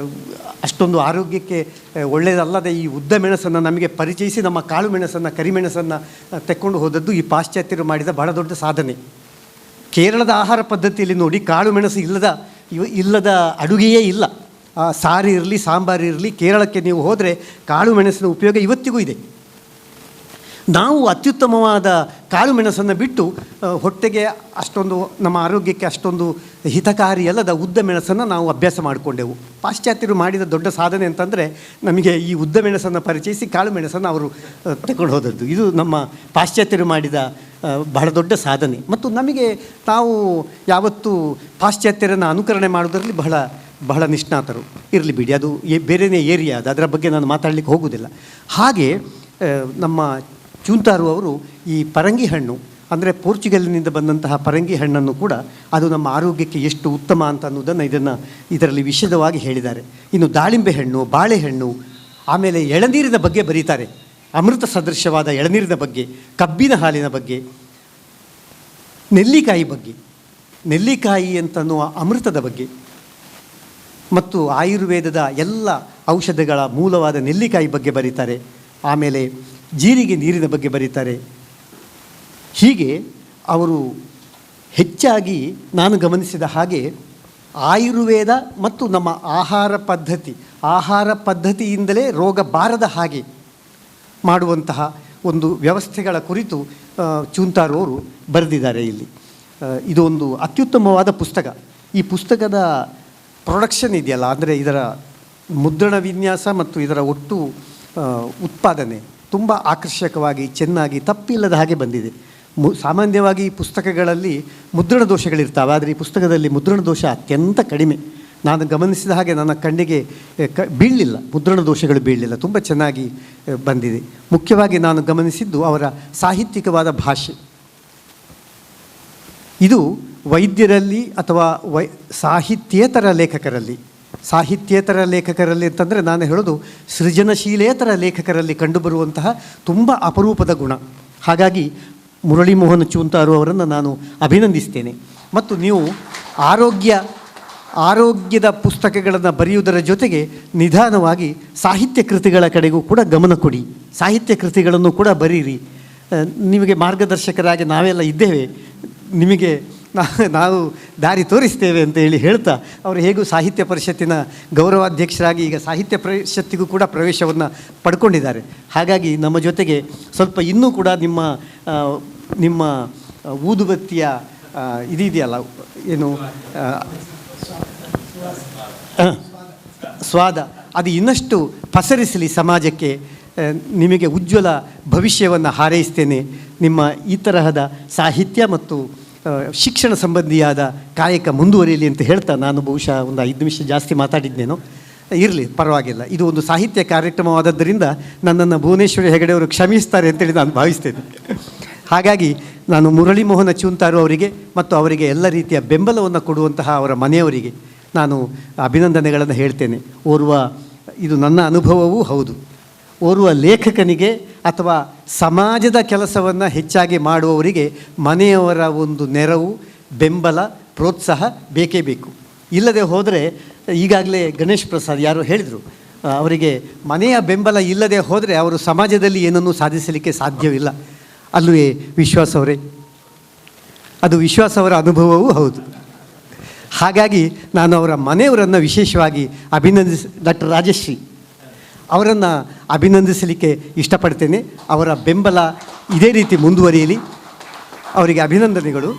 ಅಷ್ಟೊಂದು ಆರೋಗ್ಯಕ್ಕೆ ಒಳ್ಳೆಯದಲ್ಲದೆ ಈ ಉದ್ದ ಮೆಣಸನ್ನು ನಮಗೆ ಪರಿಚಯಿಸಿ ನಮ್ಮ ಕಾಳು ಮೆಣಸನ್ನು, ಕರಿಮೆಣಸನ್ನು ತೆಕ್ಕೊಂಡು ಹೋದದ್ದು ಈ ಪಾಶ್ಚಾತ್ಯರು ಮಾಡಿದ ಬಹಳ ದೊಡ್ಡ ಸಾಧನೆ. ಕೇರಳದ ಆಹಾರ ಪದ್ಧತಿಯಲ್ಲಿ ನೋಡಿ, ಕಾಳು ಮೆಣಸು ಇಲ್ಲದ ಅಡುಗೆಯೇ ಇಲ್ಲ. ಸಾರು ಇರಲಿ, ಸಾಂಬಾರು ಇರಲಿ, ಕೇರಳಕ್ಕೆ ನೀವು ಹೋದರೆ ಕಾಳು ಮೆಣಸಿನ ಉಪಯೋಗ ಇವತ್ತಿಗೂ ಇದೆ. ನಾವು ಅತ್ಯುತ್ತಮವಾದ ಕಾಳು ಮೆಣಸನ್ನು ಬಿಟ್ಟು ಹೊಟ್ಟೆಗೆ ಅಷ್ಟೊಂದು, ನಮ್ಮ ಆರೋಗ್ಯಕ್ಕೆ ಅಷ್ಟೊಂದು ಹಿತಕಾರಿ ಅಲ್ಲದ ಉದ್ದ ಮೆಣಸನ್ನು ನಾವು ಅಭ್ಯಾಸ ಮಾಡಿಕೊಂಡೆವು. ಪಾಶ್ಚಾತ್ಯರು ಮಾಡಿದ ದೊಡ್ಡ ಸಾಧನೆ ಅಂತಂದರೆ ನಮಗೆ ಈ ಉದ್ದ ಮೆಣಸನ್ನು ಪರಿಚಯಿಸಿ ಕಾಳು ಮೆಣಸನ್ನು ಅವರು ತಗೊಂಡು ಹೋದದ್ದು. ಇದು ನಮ್ಮ ಪಾಶ್ಚಾತ್ಯರು ಮಾಡಿದ ಬಹಳ ದೊಡ್ಡ ಸಾಧನೆ. ಮತ್ತು ನಮಗೆ ನಾವು ಯಾವತ್ತೂ ಪಾಶ್ಚಾತ್ಯರನ್ನು ಅನುಕರಣೆ ಮಾಡೋದರಲ್ಲಿ ಬಹಳ ನಿಷ್ಣಾತರು. ಇರಲಿ ಬಿಡಿ, ಅದು ಬೇರೆಯೇ ಏರಿಯಾ, ಅದರ ಬಗ್ಗೆ ನಾನು ಮಾತಾಡಲಿಕ್ಕೆ ಹೋಗೋದಿಲ್ಲ. ಹಾಗೆ ನಮ್ಮ ಚೂಂತಾರು ಅವರು ಈ ಪರಂಗಿ ಹಣ್ಣು, ಅಂದರೆ ಪೋರ್ಚುಗಲ್ನಿಂದ ಬಂದಂತಹ ಪರಂಗಿ ಹಣ್ಣನ್ನು ಕೂಡ ಅದು ನಮ್ಮ ಆರೋಗ್ಯಕ್ಕೆ ಎಷ್ಟು ಉತ್ತಮ ಅಂತ ಅನ್ನೋದನ್ನು ಇದರಲ್ಲಿ ವಿಶದವಾಗಿ ಹೇಳಿದ್ದಾರೆ. ಇನ್ನು ದಾಳಿಂಬೆ ಹಣ್ಣು, ಬಾಳೆಹಣ್ಣು, ಆಮೇಲೆ ಎಳನೀರಿನ ಬಗ್ಗೆ ಬರೀತಾರೆ. ಅಮೃತ ಸದೃಶವಾದ ಎಳನೀರಿನ ಬಗ್ಗೆ, ಕಬ್ಬಿನ ಹಾಲಿನ ಬಗ್ಗೆ, ನೆಲ್ಲಿಕಾಯಿ ಬಗ್ಗೆ, ನೆಲ್ಲಿಕಾಯಿ ಅಂತನ್ನುವ ಅಮೃತದ ಬಗ್ಗೆ, ಮತ್ತು ಆಯುರ್ವೇದದ ಎಲ್ಲ ಔಷಧಗಳ ಮೂಲವಾದ ನೆಲ್ಲಿಕಾಯಿ ಬಗ್ಗೆ ಬರೀತಾರೆ. ಆಮೇಲೆ ಜೀರಿಗೆ ನೀರಿನ ಬಗ್ಗೆ ಬರೀತಾರೆ. ಹೀಗೆ ಅವರು ಹೆಚ್ಚಾಗಿ ನಾನು ಗಮನಿಸಿದ ಹಾಗೆ ಆಯುರ್ವೇದ ಮತ್ತು ನಮ್ಮ ಆಹಾರ ಪದ್ಧತಿಯಿಂದಲೇ ರೋಗ ಬಾರದ ಹಾಗೆ ಮಾಡುವಂತಹ ಒಂದು ವ್ಯವಸ್ಥೆಗಳ ಕುರಿತು ಚೂಂತಾರು ಅವರು ಬರೆದಿದ್ದಾರೆ ಇಲ್ಲಿ. ಇದೊಂದು ಅತ್ಯುತ್ತಮವಾದ ಪುಸ್ತಕ. ಈ ಪುಸ್ತಕದ ಪ್ರೊಡಕ್ಷನ್ ಇದೆಯಲ್ಲ, ಅಂದರೆ ಇದರ ಮುದ್ರಣ ವಿನ್ಯಾಸ ಮತ್ತು ಇದರ ಒಟ್ಟು ಉತ್ಪಾದನೆ ತುಂಬ ಆಕರ್ಷಕವಾಗಿ, ಚೆನ್ನಾಗಿ, ತಪ್ಪಿಲ್ಲದ ಹಾಗೆ ಬಂದಿದೆ. ಸಾಮಾನ್ಯವಾಗಿ ಪುಸ್ತಕಗಳಲ್ಲಿ ಮುದ್ರಣ ದೋಷಗಳಿರ್ತಾವೆ, ಆದರೆ ಈ ಪುಸ್ತಕದಲ್ಲಿ ಮುದ್ರಣ ದೋಷ ಅತ್ಯಂತ ಕಡಿಮೆ. ನಾನು ಗಮನಿಸಿದ ಹಾಗೆ ನನ್ನ ಕಣ್ಣಿಗೆ ಬೀಳಲಿಲ್ಲ, ಮುದ್ರಣ ದೋಷಗಳು ಬೀಳಲಿಲ್ಲ, ತುಂಬ ಚೆನ್ನಾಗಿ ಬಂದಿದೆ. ಮುಖ್ಯವಾಗಿ ನಾನು ಗಮನಿಸಿದ್ದು ಅವರ ಸಾಹಿತ್ಯಿಕವಾದ ಭಾಷೆ. ಇದು ವೈದ್ಯರಲ್ಲಿ ಅಥವಾ ಸಾಹಿತ್ಯೇತರ ಲೇಖಕರಲ್ಲಿ ಅಂತಂದರೆ ನಾನು ಹೇಳೋದು ಸೃಜನಶೀಲೇತರ ಲೇಖಕರಲ್ಲಿ ಕಂಡುಬರುವಂತಹ ತುಂಬ ಅಪರೂಪದ ಗುಣ. ಹಾಗಾಗಿ ಮುರಳಿ ಮೋಹನ ಚೂಂತಾರು ಅವರನ್ನು ನಾನು ಅಭಿನಂದಿಸ್ತೇನೆ. ಮತ್ತು ನೀವು ಆರೋಗ್ಯದ ಪುಸ್ತಕಗಳನ್ನು ಬರೆಯುವುದರ ಜೊತೆಗೆ ನಿಧಾನವಾಗಿ ಸಾಹಿತ್ಯ ಕೃತಿಗಳ ಕಡೆಗೂ ಕೂಡ ಗಮನ ಕೊಡಿ. ಸಾಹಿತ್ಯ ಕೃತಿಗಳನ್ನು ಕೂಡ ಬರೀರಿ. ನಿಮಗೆ ಮಾರ್ಗದರ್ಶಕರಾಗಿ ನಾವೆಲ್ಲ ಇದ್ದೇವೆ, ನಿಮಗೆ ನಾವು ದಾರಿ ತೋರಿಸ್ತೇವೆ ಅಂತ ಹೇಳ್ತಾ ಅವರು ಹೇಗೂ ಸಾಹಿತ್ಯ ಪರಿಷತ್ತಿನ ಗೌರವಾಧ್ಯಕ್ಷರಾಗಿ ಈಗ ಸಾಹಿತ್ಯ ಪರಿಷತ್ತಿಗೂ ಕೂಡ ಪ್ರವೇಶವನ್ನು ಪಡ್ಕೊಂಡಿದ್ದಾರೆ. ಹಾಗಾಗಿ ನಮ್ಮ ಜೊತೆಗೆ ಸ್ವಲ್ಪ ಇನ್ನೂ ಕೂಡ ನಿಮ್ಮ ಊದುಬತ್ತಿಯ ಇದೆಯಲ್ಲ, ಏನು ಸ್ವಾದ, ಅದು ಇನ್ನಷ್ಟು ಪಸರಿಸಲಿ ಸಮಾಜಕ್ಕೆ. ನಿಮಗೆ ಉಜ್ವಲ ಭವಿಷ್ಯವನ್ನು ಹಾರೈಸ್ತೇನೆ. ನಿಮ್ಮ ಈ ತರಹದ ಸಾಹಿತ್ಯ ಮತ್ತು ಶಿಕ್ಷಣ ಸಂಬಂಧಿಯಾದ ಕಾಯಕ ಮುಂದುವರಿಯಲಿ ಅಂತ ಹೇಳ್ತಾ, ನಾನು ಬಹುಶಃ ಒಂದು 5 ನಿಮಿಷ ಜಾಸ್ತಿ ಮಾತಾಡಿದ್ದೇನೋ, ಇರಲಿ ಪರವಾಗಿಲ್ಲ. ಇದು ಒಂದು ಸಾಹಿತ್ಯ ಕಾರ್ಯಕ್ರಮವಾದದ್ದರಿಂದ ನನ್ನನ್ನು ಭುವನೇಶ್ವರಿ ಹೆಗಡೆ ಅವರು ಕ್ಷಮಿಸ್ತಾರೆ ಅಂತೇಳಿ ನಾನು ಭಾವಿಸ್ತೇನೆ. ಹಾಗಾಗಿ ನಾನು ಮುರಳಿ ಮೋಹನ ಚೂಂತಾರು ಅವರಿಗೆ ಮತ್ತು ಅವರಿಗೆ ಎಲ್ಲ ರೀತಿಯ ಬೆಂಬಲವನ್ನು ಕೊಡುವಂತಹ ಅವರ ಮನೆಯವರಿಗೆ ನಾನು ಅಭಿನಂದನೆಗಳನ್ನು ಹೇಳ್ತೇನೆ. ಇದು ನನ್ನ ಅನುಭವವೂ ಹೌದು, ಓರ್ವ ಲೇಖಕನಿಗೆ ಅಥವಾ ಸಮಾಜದ ಕೆಲಸವನ್ನು ಹೆಚ್ಚಾಗಿ ಮಾಡುವವರಿಗೆ ಮನೆಯವರ ಒಂದು ನೆರವು, ಬೆಂಬಲ, ಪ್ರೋತ್ಸಾಹ ಬೇಕೇ ಬೇಕು. ಇಲ್ಲದೆ ಹೋದರೆ, ಈಗಾಗಲೇ ಗಣೇಶ್ ಪ್ರಸಾದ್ ಯಾರೋ ಹೇಳಿದರು, ಅವರಿಗೆ ಮನೆಯ ಬೆಂಬಲ ಇಲ್ಲದೆ ಹೋದರೆ ಅವರು ಸಮಾಜದಲ್ಲಿ ಏನನ್ನೂ ಸಾಧಿಸಲಿಕ್ಕೆ ಸಾಧ್ಯವಿಲ್ಲ. ಅಲ್ಲವೇ ವಿಶ್ವಾಸ ಅವರೇ? ಅದು ವಿಶ್ವಾಸ ಅವರ ಅನುಭವವೂ ಹೌದು. ಹಾಗಾಗಿ ನಾನು ಅವರ ಮನೆಯವರನ್ನು ವಿಶೇಷವಾಗಿ ಡಾಕ್ಟರ್ ರಾಜಶ್ರೀ ಅವರನ್ನು ಅಭಿನಂದಿಸಲಿಕ್ಕೆ ಇಷ್ಟಪಡ್ತೇನೆ. ಅವರ ಬೆಂಬಲ ಇದೇ ರೀತಿ ಮುಂದುವರಿಯಲಿ. ಅವರಿಗೆ ಅಭಿನಂದನೆಗಳು.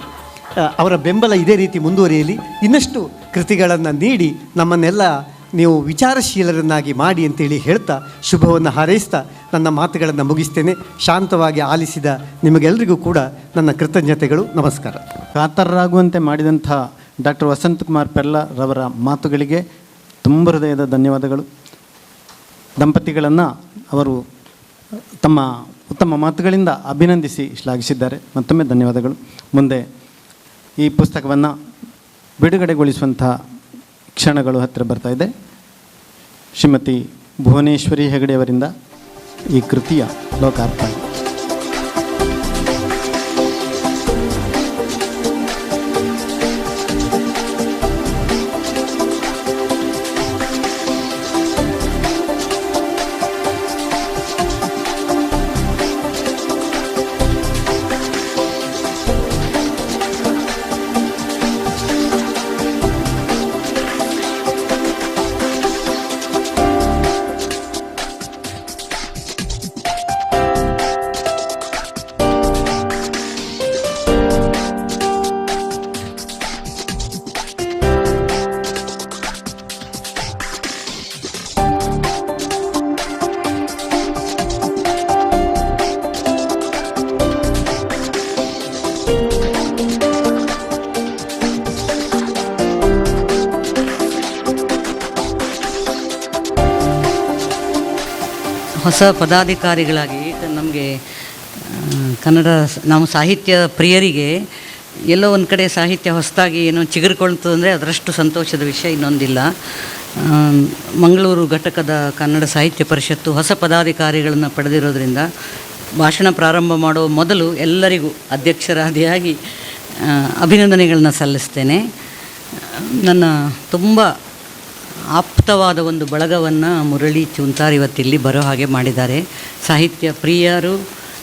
ಅವರ ಬೆಂಬಲ ಇದೇ ರೀತಿ ಮುಂದುವರಿಯಲಿ. ಇನ್ನಷ್ಟು ಕೃತಿಗಳನ್ನು ನೀಡಿ ನಮ್ಮನ್ನೆಲ್ಲ ನೀವು ವಿಚಾರಶೀಲರನ್ನಾಗಿ ಮಾಡಿ ಅಂತೇಳಿ ಹೇಳ್ತಾ, ಶುಭವನ್ನು ಹಾರೈಸ್ತಾ ನನ್ನ ಮಾತುಗಳನ್ನು ಮುಗಿಸ್ತೇನೆ. ಶಾಂತವಾಗಿ ಆಲಿಸಿದ ನಿಮಗೆಲ್ಲರಿಗೂ ಕೂಡ ನನ್ನ ಕೃತಜ್ಞತೆಗಳು. ನಮಸ್ಕಾರ. ಕಾತರರಾಗುವಂತೆ ಮಾಡಿದಂಥ ಡಾಕ್ಟರ್ ವಸಂತಕುಮಾರ್ ಪೆರ್ಲರವರ ಮಾತುಗಳಿಗೆ ತುಂಬ ಹೃದಯದ ಧನ್ಯವಾದಗಳು. ದಂಪತಿಗಳನ್ನು ಅವರು ತಮ್ಮ ಉತ್ತಮ ಮಾತುಗಳಿಂದ ಅಭಿನಂದಿಸಿ ಶ್ಲಾಘಿಸಿದ್ದಾರೆ. ಮತ್ತೊಮ್ಮೆ ಧನ್ಯವಾದಗಳು. ಮುಂದೆ ಈ ಪುಸ್ತಕವನ್ನು ಬಿಡುಗಡೆಗೊಳಿಸುವಂಥ ಕ್ಷಣಗಳು ಹತ್ತಿರ ಬರ್ತಾ ಇದೆ. ಶ್ರೀಮತಿ ಭುವನೇಶ್ವರಿ ಹೆಗಡೆಯವರಿಂದ ಈ ಕೃತಿಯ ಲೋಕಾರ್ಪಣೆ. ಹೊಸ ಪದಾಧಿಕಾರಿಗಳಾಗಿ ನಮಗೆ ನಾವು ಸಾಹಿತ್ಯ ಪ್ರಿಯರಿಗೆ ಎಲ್ಲೋ ಒಂದು ಕಡೆ ಸಾಹಿತ್ಯ ಹೊಸದಾಗಿ ಏನೋ ಚಿಗುರಿಕೊಳ್ತದಂದರೆ ಅದರಷ್ಟು ಸಂತೋಷದ ವಿಷಯ ಇನ್ನೊಂದಿಲ್ಲ. ಮಂಗಳೂರು ಘಟಕದ ಕನ್ನಡ ಸಾಹಿತ್ಯ ಪರಿಷತ್ತು ಹೊಸ ಪದಾಧಿಕಾರಿಗಳನ್ನು ಪಡೆದಿರೋದ್ರಿಂದ ಭಾಷಣ ಪ್ರಾರಂಭ ಮಾಡೋ ಮೊದಲು ಎಲ್ಲರಿಗೂ ಅಧ್ಯಕ್ಷರಾದಿಯಾಗಿ ಅಭಿನಂದನೆಗಳನ್ನ ಸಲ್ಲಿಸ್ತೇನೆ. ನನ್ನ ತುಂಬ ಆಪ್ತವಾದ ಒಂದು ಬಳಗವನ್ನು ಮುರಳಿ ಚೂಂತಾರ್ ಇವತ್ತಿಲ್ಲಿ ಬರೋ ಹಾಗೆ ಮಾಡಿದ್ದಾರೆ. ಸಾಹಿತ್ಯ ಪ್ರಿಯರು,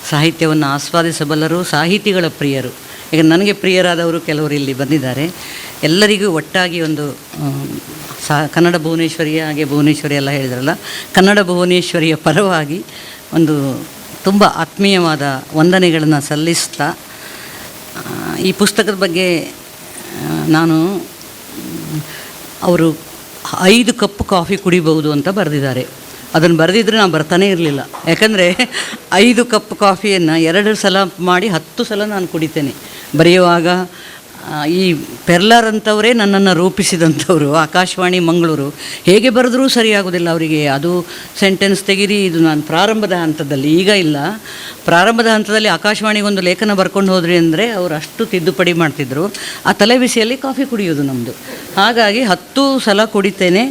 ಸಾಹಿತ್ಯವನ್ನು ಆಸ್ವಾದಿಸಬಲ್ಲರು, ಸಾಹಿತಿಗಳ ಪ್ರಿಯರು. ಈಗ ನನಗೆ ಪ್ರಿಯರಾದವರು ಕೆಲವರು ಇಲ್ಲಿ ಬಂದಿದ್ದಾರೆ. ಎಲ್ಲರಿಗೂ ಒಟ್ಟಾಗಿ ಒಂದು ಕನ್ನಡ ಭುವನೇಶ್ವರಿಯ ಹಾಗೆ ಭುವನೇಶ್ವರಿ ಎಲ್ಲ ಹೇಳಿದ್ರಲ್ಲ, ಕನ್ನಡ ಭುವನೇಶ್ವರಿಯ ಪರವಾಗಿ ಒಂದು ತುಂಬ ಆತ್ಮೀಯವಾದ ವಂದನೆಗಳನ್ನು ಸಲ್ಲಿಸ್ತಾ, ಈ ಪುಸ್ತಕದ ಬಗ್ಗೆ ನಾನು ಅವರು 5 ಕಪ್ ಕಾಫಿ ಕುಡಿಬಹುದು ಅಂತ ಬರೆದಿದ್ದಾರೆ. ಅದನ್ನು ಬರೆದಿದ್ರೆ ನಾನು ಬರ್ತಾನೇ ಇರಲಿಲ್ಲ. ಯಾಕಂದರೆ 5 ಕಪ್ ಕಾಫಿಯನ್ನು 2 ಸಲ ಮಾಡಿ 10 ಸಲ ನಾನು ಕುಡಿತೇನೆ. ಬರೆಯುವಾಗ ಈ ಪೆರ್ಲರ್ ಅಂತವರೇ ನನ್ನನ್ನು ರೂಪಿಸಿದಂಥವರು. ಆಕಾಶವಾಣಿ ಮಂಗಳೂರು ಹೇಗೆ ಬರೆದ್ರೂ ಸರಿಯಾಗೋದಿಲ್ಲ ಅವರಿಗೆ. ಅದು ಸೆಂಟೆನ್ಸ್ ತೆಗೀರಿ, ಇದು ನಾನು ಪ್ರಾರಂಭದ ಹಂತದಲ್ಲಿ, ಈಗ ಇಲ್ಲ, ಪ್ರಾರಂಭದ ಹಂತದಲ್ಲಿ ಆಕಾಶವಾಣಿಗೊಂದು ಲೇಖನ ಬರ್ಕೊಂಡು ಹೋದ್ರಿ ಅಂದರೆ ಅವರು ಅಷ್ಟು ತಿದ್ದುಪಡಿ ಮಾಡ್ತಿದ್ರು. ಆ ತಲೆ ಬಿಸಿಯಲ್ಲಿ ಕಾಫಿ ಕುಡಿಯೋದು ನಮ್ಮದು. ಹಾಗಾಗಿ 10 ಸಲ ಕುಡಿತೇನೆ.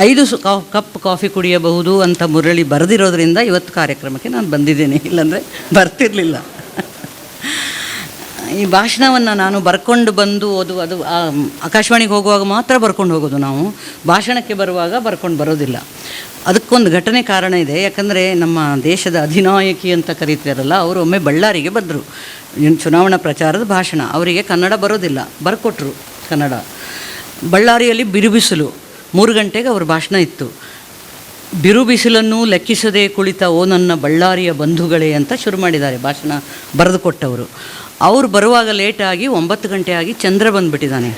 5 ಕಪ್ ಕಾಫಿ ಕುಡಿಯಬಹುದು ಅಂತ ಮುರಳಿ ಬರೆದಿರೋದ್ರಿಂದ ಇವತ್ತು ಕಾರ್ಯಕ್ರಮಕ್ಕೆ ನಾನು ಬಂದಿದ್ದೇನೆ, ಇಲ್ಲಾಂದರೆ ಬರ್ತಿರಲಿಲ್ಲ. ಈ ಭಾಷಣವನ್ನು ನಾನು ಬರ್ಕೊಂಡು ಬಂದು ಅದು ಆಕಾಶವಾಣಿಗೆ ಹೋಗುವಾಗ ಮಾತ್ರ ಬರ್ಕೊಂಡು ಹೋಗೋದು ನಾವು. ಭಾಷಣಕ್ಕೆ ಬರುವಾಗ ಬರ್ಕೊಂಡು ಬರೋದಿಲ್ಲ. ಅದಕ್ಕೊಂದು ಘಟನೆ ಕಾರಣ ಇದೆ. ಯಾಕಂದರೆ ನಮ್ಮ ದೇಶದ ಅಧಿನಾಯಕಿ ಅಂತ ಕರೀತಾರಲ್ಲ, ಅವರು ಒಮ್ಮೆ ಬಳ್ಳಾರಿಗೆ ಬಂದರು. ಚುನಾವಣಾ ಪ್ರಚಾರದ ಭಾಷಣ, ಅವರಿಗೆ ಕನ್ನಡ ಬರೋದಿಲ್ಲ, ಬರ್ಕೊಟ್ರು ಕನ್ನಡ. ಬಳ್ಳಾರಿಯಲ್ಲಿ ಬಿರುಬಿಸಿಲು, 3 ಗಂಟೆಗೆ ಅವ್ರ ಭಾಷಣ ಇತ್ತು. ಬಿರುಬಿಸಿಲನ್ನು ಲೆಕ್ಕಿಸದೆ ಕುಳಿತ ಓ ನನ್ನ ಬಳ್ಳಾರಿಯ ಬಂಧುಗಳೇ ಅಂತ ಶುರು ಮಾಡಿದ್ದಾರೆ ಭಾಷಣ ಬರೆದು ಕೊಟ್ಟವರು. ಅವರು ಬರುವಾಗ ಲೇಟಾಗಿ 9 ಗಂಟೆ ಆಗಿ ಚಂದ್ರ ಬಂದುಬಿಟ್ಟಿದ್ದಾನೆ.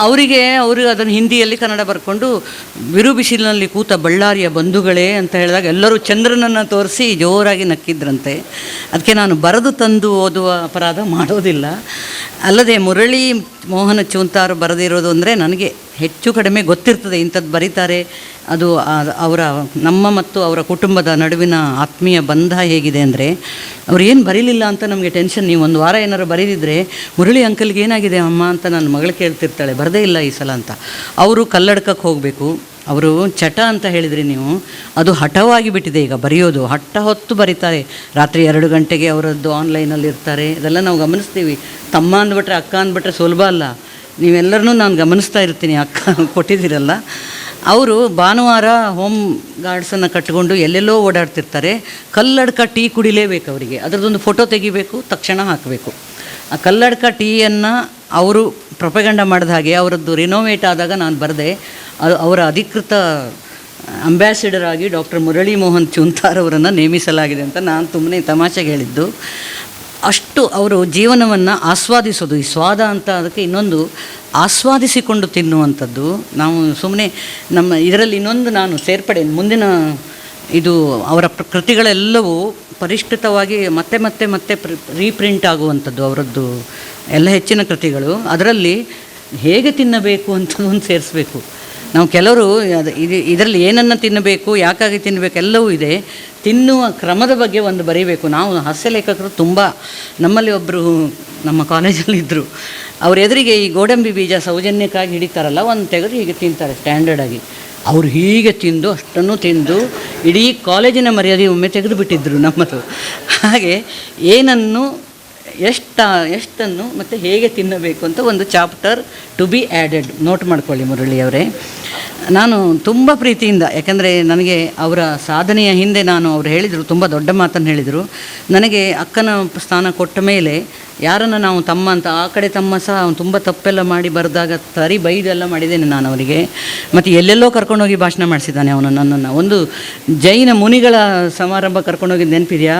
ಅವರು ಅದನ್ನು ಹಿಂದಿಯಲ್ಲಿ ಕನ್ನಡ ಬರ್ಕೊಂಡು ಬಿರುಬಿಸಿಲಿನಲ್ಲಿ ಕೂತ ಬಳ್ಳಾರಿಯ ಬಂಧುಗಳೇ ಅಂತ ಹೇಳಿದಾಗ ಎಲ್ಲರೂ ಚಂದ್ರನನ್ನು ತೋರಿಸಿ ಜೋರಾಗಿ ನಕ್ಕಿದ್ರಂತೆ. ಅದಕ್ಕೆ ನಾನು ಬರೆದು ತಂದು ಓದುವ ಅಪರಾಧ ಮಾಡೋದಿಲ್ಲ. ಅಲ್ಲದೆ ಮುರಳಿ ಮೋಹನ ಚೂಂತಾರು ಬರೆದಿರೋದು ಅಂದರೆ ನನಗೆ ಹೆಚ್ಚು ಕಡಿಮೆ ಗೊತ್ತಿರ್ತದೆ ಇಂಥದ್ದು ಬರೀತಾರೆ. ಅದು ನಮ್ಮ ಮತ್ತು ಅವರ ಕುಟುಂಬದ ನಡುವಿನ ಆತ್ಮೀಯ ಬಂಧ ಹೇಗಿದೆ ಅಂದರೆ, ಅವ್ರು ಏನು ಬರೀಲಿಲ್ಲ ಅಂತ ನಮಗೆ ಟೆನ್ಷನ್. ನೀವು ಒಂದು ವಾರ ಏನಾರು ಬರೀದಿದ್ರೆ, ಮುರಳಿ ಅಂಕಲ್ಗೆ ಏನಾಗಿದೆ ಅಮ್ಮ ಅಂತ ನನ್ನ ಮಗಳು ಕೇಳ್ತಿರ್ತಾಳೆ, ಬರದೇ ಇಲ್ಲ ಈ ಸಲ ಅಂತ. ಅವರು ಕಲ್ಲಡ್ಕಕ್ಕೆ ಹೋಗಬೇಕು. ಅವರು ಚಟ ಅಂತ ಹೇಳಿದ್ರಿ ನೀವು, ಅದು ಹಠವಾಗಿ ಬಿಟ್ಟಿದೆ ಈಗ ಬರೆಯೋದು. ಹಠ ಹೊತ್ತು ಬರೀತಾರೆ. ರಾತ್ರಿ 2 ಗಂಟೆಗೆ ಅವರದ್ದು ಆನ್ಲೈನಲ್ಲಿ ಇರ್ತಾರೆ. ಇದೆಲ್ಲ ನಾವು ಗಮನಿಸ್ತೀವಿ. ತಮ್ಮ ಅಂದ್ಬಿಟ್ರೆ ಅಕ್ಕ ಅಂದ್ಬಿಟ್ರೆ ಸುಲಭ ಅಲ್ಲ. ನೀವೆಲ್ಲರನ್ನೂ ನಾನು ಗಮನಿಸ್ತಾ ಇರ್ತೀನಿ, ಅಕ್ಕ ಕೊಟ್ಟಿದ್ದೀರಲ್ಲ. ಅವರು ಭಾನುವಾರ ಹೋಮ್ ಗಾರ್ಡ್ಸನ್ನು ಕಟ್ಟಿಕೊಂಡು ಎಲ್ಲೆಲ್ಲೋ ಓಡಾಡ್ತಿರ್ತಾರೆ. ಕಲ್ಲಡ್ಕ ಟೀ ಕುಡಿಲೇಬೇಕು ಅವರಿಗೆ. ಅದರದ್ದೊಂದು ಫೋಟೋ ತೆಗಿಬೇಕು, ತಕ್ಷಣ ಹಾಕಬೇಕು. ಆ ಕಲ್ಲಡ್ಕ ಟೀಯನ್ನು ಅವರು ಪ್ರೊಪಗಂಡ ಮಾಡಿದ ಹಾಗೆ ಅವರದ್ದು ರಿನೋವೇಟ್ ಆದಾಗ ನಾನು ಬರೆದೆ. ಅವರ ಅಧಿಕೃತ ಅಂಬ್ಯಾಸಿಡರ್ ಆಗಿ ಡಾಕ್ಟರ್ ಮುರಳಿ ಮೋಹನ್ ಚೂಂತಾರ್ ಅವರನ್ನು ನೇಮಿಸಲಾಗಿದೆ ಅಂತ ನಾನು ಸುಮ್ಮನೆ ತಮಾಷೆಗೆ ಹೇಳಿದ್ದು. ಅಷ್ಟು ಅವರು ಜೀವನವನ್ನು ಆಸ್ವಾದಿಸೋದು, ಈ ಸ್ವಾದ ಅಂತ ಅದಕ್ಕೆ ಇನ್ನೊಂದು ಆಸ್ವಾದಿಸಿಕೊಂಡು ತಿನ್ನುವಂಥದ್ದು. ನಾವು ಸುಮ್ಮನೆ ನಮ್ಮ ಇದರಲ್ಲಿ ಇನ್ನೊಂದು ನಾನು ಸೇರ್ಪಡೆ ಮುಂದಿನ ಇದು ಅವರ ಕೃತಿಗಳೆಲ್ಲವೂ ಪರಿಷ್ಕೃತವಾಗಿ ಮತ್ತೆ ಮತ್ತೆ ಮತ್ತೆ ರೀಪ್ರಿಂಟ್ ಆಗುವಂಥದ್ದು ಅವರದ್ದು ಎಲ್ಲ ಹೆಚ್ಚಿನ ಕೃತಿಗಳು. ಅದರಲ್ಲಿ ಹೇಗೆ ತಿನ್ನಬೇಕು ಅಂತ ಒಂದು ಸೇರಿಸ್ಬೇಕು. ನಾವು ಕೆಲವರು ಇದರಲ್ಲಿ ಏನನ್ನು ತಿನ್ನಬೇಕು, ಯಾಕಾಗಿ ತಿನ್ನಬೇಕು ಎಲ್ಲವೂ ಇದೆ. ತಿನ್ನುವ ಕ್ರಮದ ಬಗ್ಗೆ ಒಂದು ಬರೀಬೇಕು. ನಾವು ಹಾಸ್ಯ ಲೇಖಕರು ತುಂಬ, ನಮ್ಮಲ್ಲಿ ಒಬ್ಬರು ನಮ್ಮ ಕಾಲೇಜಲ್ಲಿದ್ದರು. ಅವ್ರ ಎದುರಿಗೆ ಈ ಗೋಡಂಬಿ ಬೀಜ ಸೌಜನ್ಯಕ್ಕಾಗಿ ಹಿಡಿತಾರಲ್ಲ, ಒಂದು ತೆಗೆದು ಹೀಗೆ ತಿಂತಾರೆ ಸ್ಟ್ಯಾಂಡರ್ಡಾಗಿ. ಅವರು ಹೀಗೆ ತಿಂದು ಅಷ್ಟನ್ನು ತಿಂದು ಇಡೀ ಕಾಲೇಜಿನ ಮರ್ಯಾದೆ ಒಮ್ಮೆ ತೆಗೆದು ಬಿಟ್ಟಿದ್ದರು ನಮ್ಮದು. ಹಾಗೆ ಏನನ್ನು ಎಷ್ಟನ್ನು ಮತ್ತು ಹೇಗೆ ತಿನ್ನಬೇಕು ಅಂತ ಒಂದು chapter two be added. Note ಮಾಡ್ಕೊಳ್ಳಿ ಮುರಳಿಯವರೇ. ನಾನು ತುಂಬ ಪ್ರೀತಿಯಿಂದ, ಯಾಕಂದರೆ ನನಗೆ ಅವರ ಸಾಧನೆಯ ಹಿಂದೆ ಅವರು ಹೇಳಿದರು, ತುಂಬ ದೊಡ್ಡ ಮಾತನ್ನು ಹೇಳಿದರು. ನನಗೆ ಅಕ್ಕನ ಸ್ಥಾನ ಕೊಟ್ಟ ಮೇಲೆ ಯಾರನ್ನು ನಾವು ತಮ್ಮ ಅಂತ, ಆ ಕಡೆ ತಮ್ಮ ಸಹ ಅವನು ತುಂಬ ತಪ್ಪೆಲ್ಲ ಮಾಡಿ ಬರೆದಾಗ ತರಿ ಬೈದೆಲ್ಲ ಮಾಡಿದ್ದೇನೆ ನಾನು ಅವರಿಗೆ. ಮತ್ತು ಎಲ್ಲೆಲ್ಲೋ ಕರ್ಕೊಂಡೋಗಿ ಭಾಷಣ ಮಾಡಿಸಿದ್ದಾನೆ ಅವನು ನನ್ನನ್ನು. ಒಂದು ಜೈನ ಮುನಿಗಳ ಸಮಾರಂಭ ಕರ್ಕೊಂಡೋಗಿದ್ದು ನೆನಪಿದೆಯಾ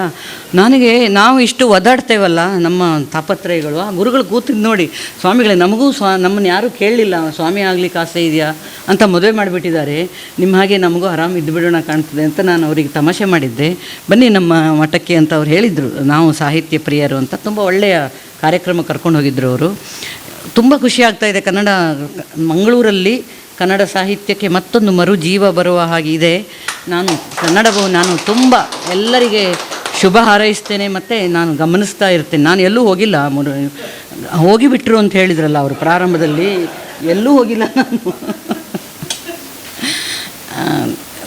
ನನಗೆ? ನಾವು ಇಷ್ಟು ಒದಾಡ್ತೇವಲ್ಲ ನಮ್ಮ ತಾಪತ್ರಯಗಳು, ಆ ಗುರುಗಳು ಕೂತಿದ್ದು ನೋಡಿ, ಸ್ವಾಮಿಗಳೇ ನಮಗೂ ನಮ್ಮನ್ನು ಯಾರೂ ಕೇಳಲಿಲ್ಲ, ಸ್ವಾಮಿ ಆಗಲಿಕ್ಕೆ ಆಸೆ ಇದೆಯಾ ಅಂತ ಮದುವೆ ಮಾಡಿಬಿಟ್ಟಿದ್ದಾರೆ, ನಿಮ್ಮ ಹಾಗೆ ನಮಗೂ ಆರಾಮ ಇದ್ದು ಬಿಡೋಣ ಕಾಣ್ತದೆ ಅಂತ ನಾನು ಅವರಿಗೆ ತಮಾಷೆ ಮಾಡಿದ್ದೆ. ಬನ್ನಿ ನಮ್ಮ ಮಠಕ್ಕೆ ಅಂತ ಅವ್ರು ಹೇಳಿದರು, ನಾವು ಸಾಹಿತ್ಯ ಪ್ರಿಯರು ಅಂತ. ತುಂಬ ಒಳ್ಳೆಯ ಕಾರ್ಯಕ್ರಮ ಕರ್ಕೊಂಡು ಹೋಗಿದ್ದರು ಅವರು. ತುಂಬ ಖುಷಿ ಆಗ್ತಾಯಿದೆ. ಮಂಗಳೂರಲ್ಲಿ ಕನ್ನಡ ಸಾಹಿತ್ಯಕ್ಕೆ ಮತ್ತೊಂದು ಮರು ಜೀವ ಬರುವ ಹಾಗೆ ಇದೆ. ನಾನು ತುಂಬ ಎಲ್ಲರಿಗೆ ಶುಭ ಹಾರೈಸ್ತೇನೆ ಮತ್ತು ನಾನು ಗಮನಿಸ್ತಾ ಇರ್ತೇನೆ. ನಾನು ಎಲ್ಲೂ ಹೋಗಿಲ್ಲ, ಹೋಗಿಬಿಟ್ರು ಅಂತ ಹೇಳಿದ್ರಲ್ಲ ಅವರು ಪ್ರಾರಂಭದಲ್ಲಿ, ಎಲ್ಲೂ ಹೋಗಿಲ್ಲ ನಾನು.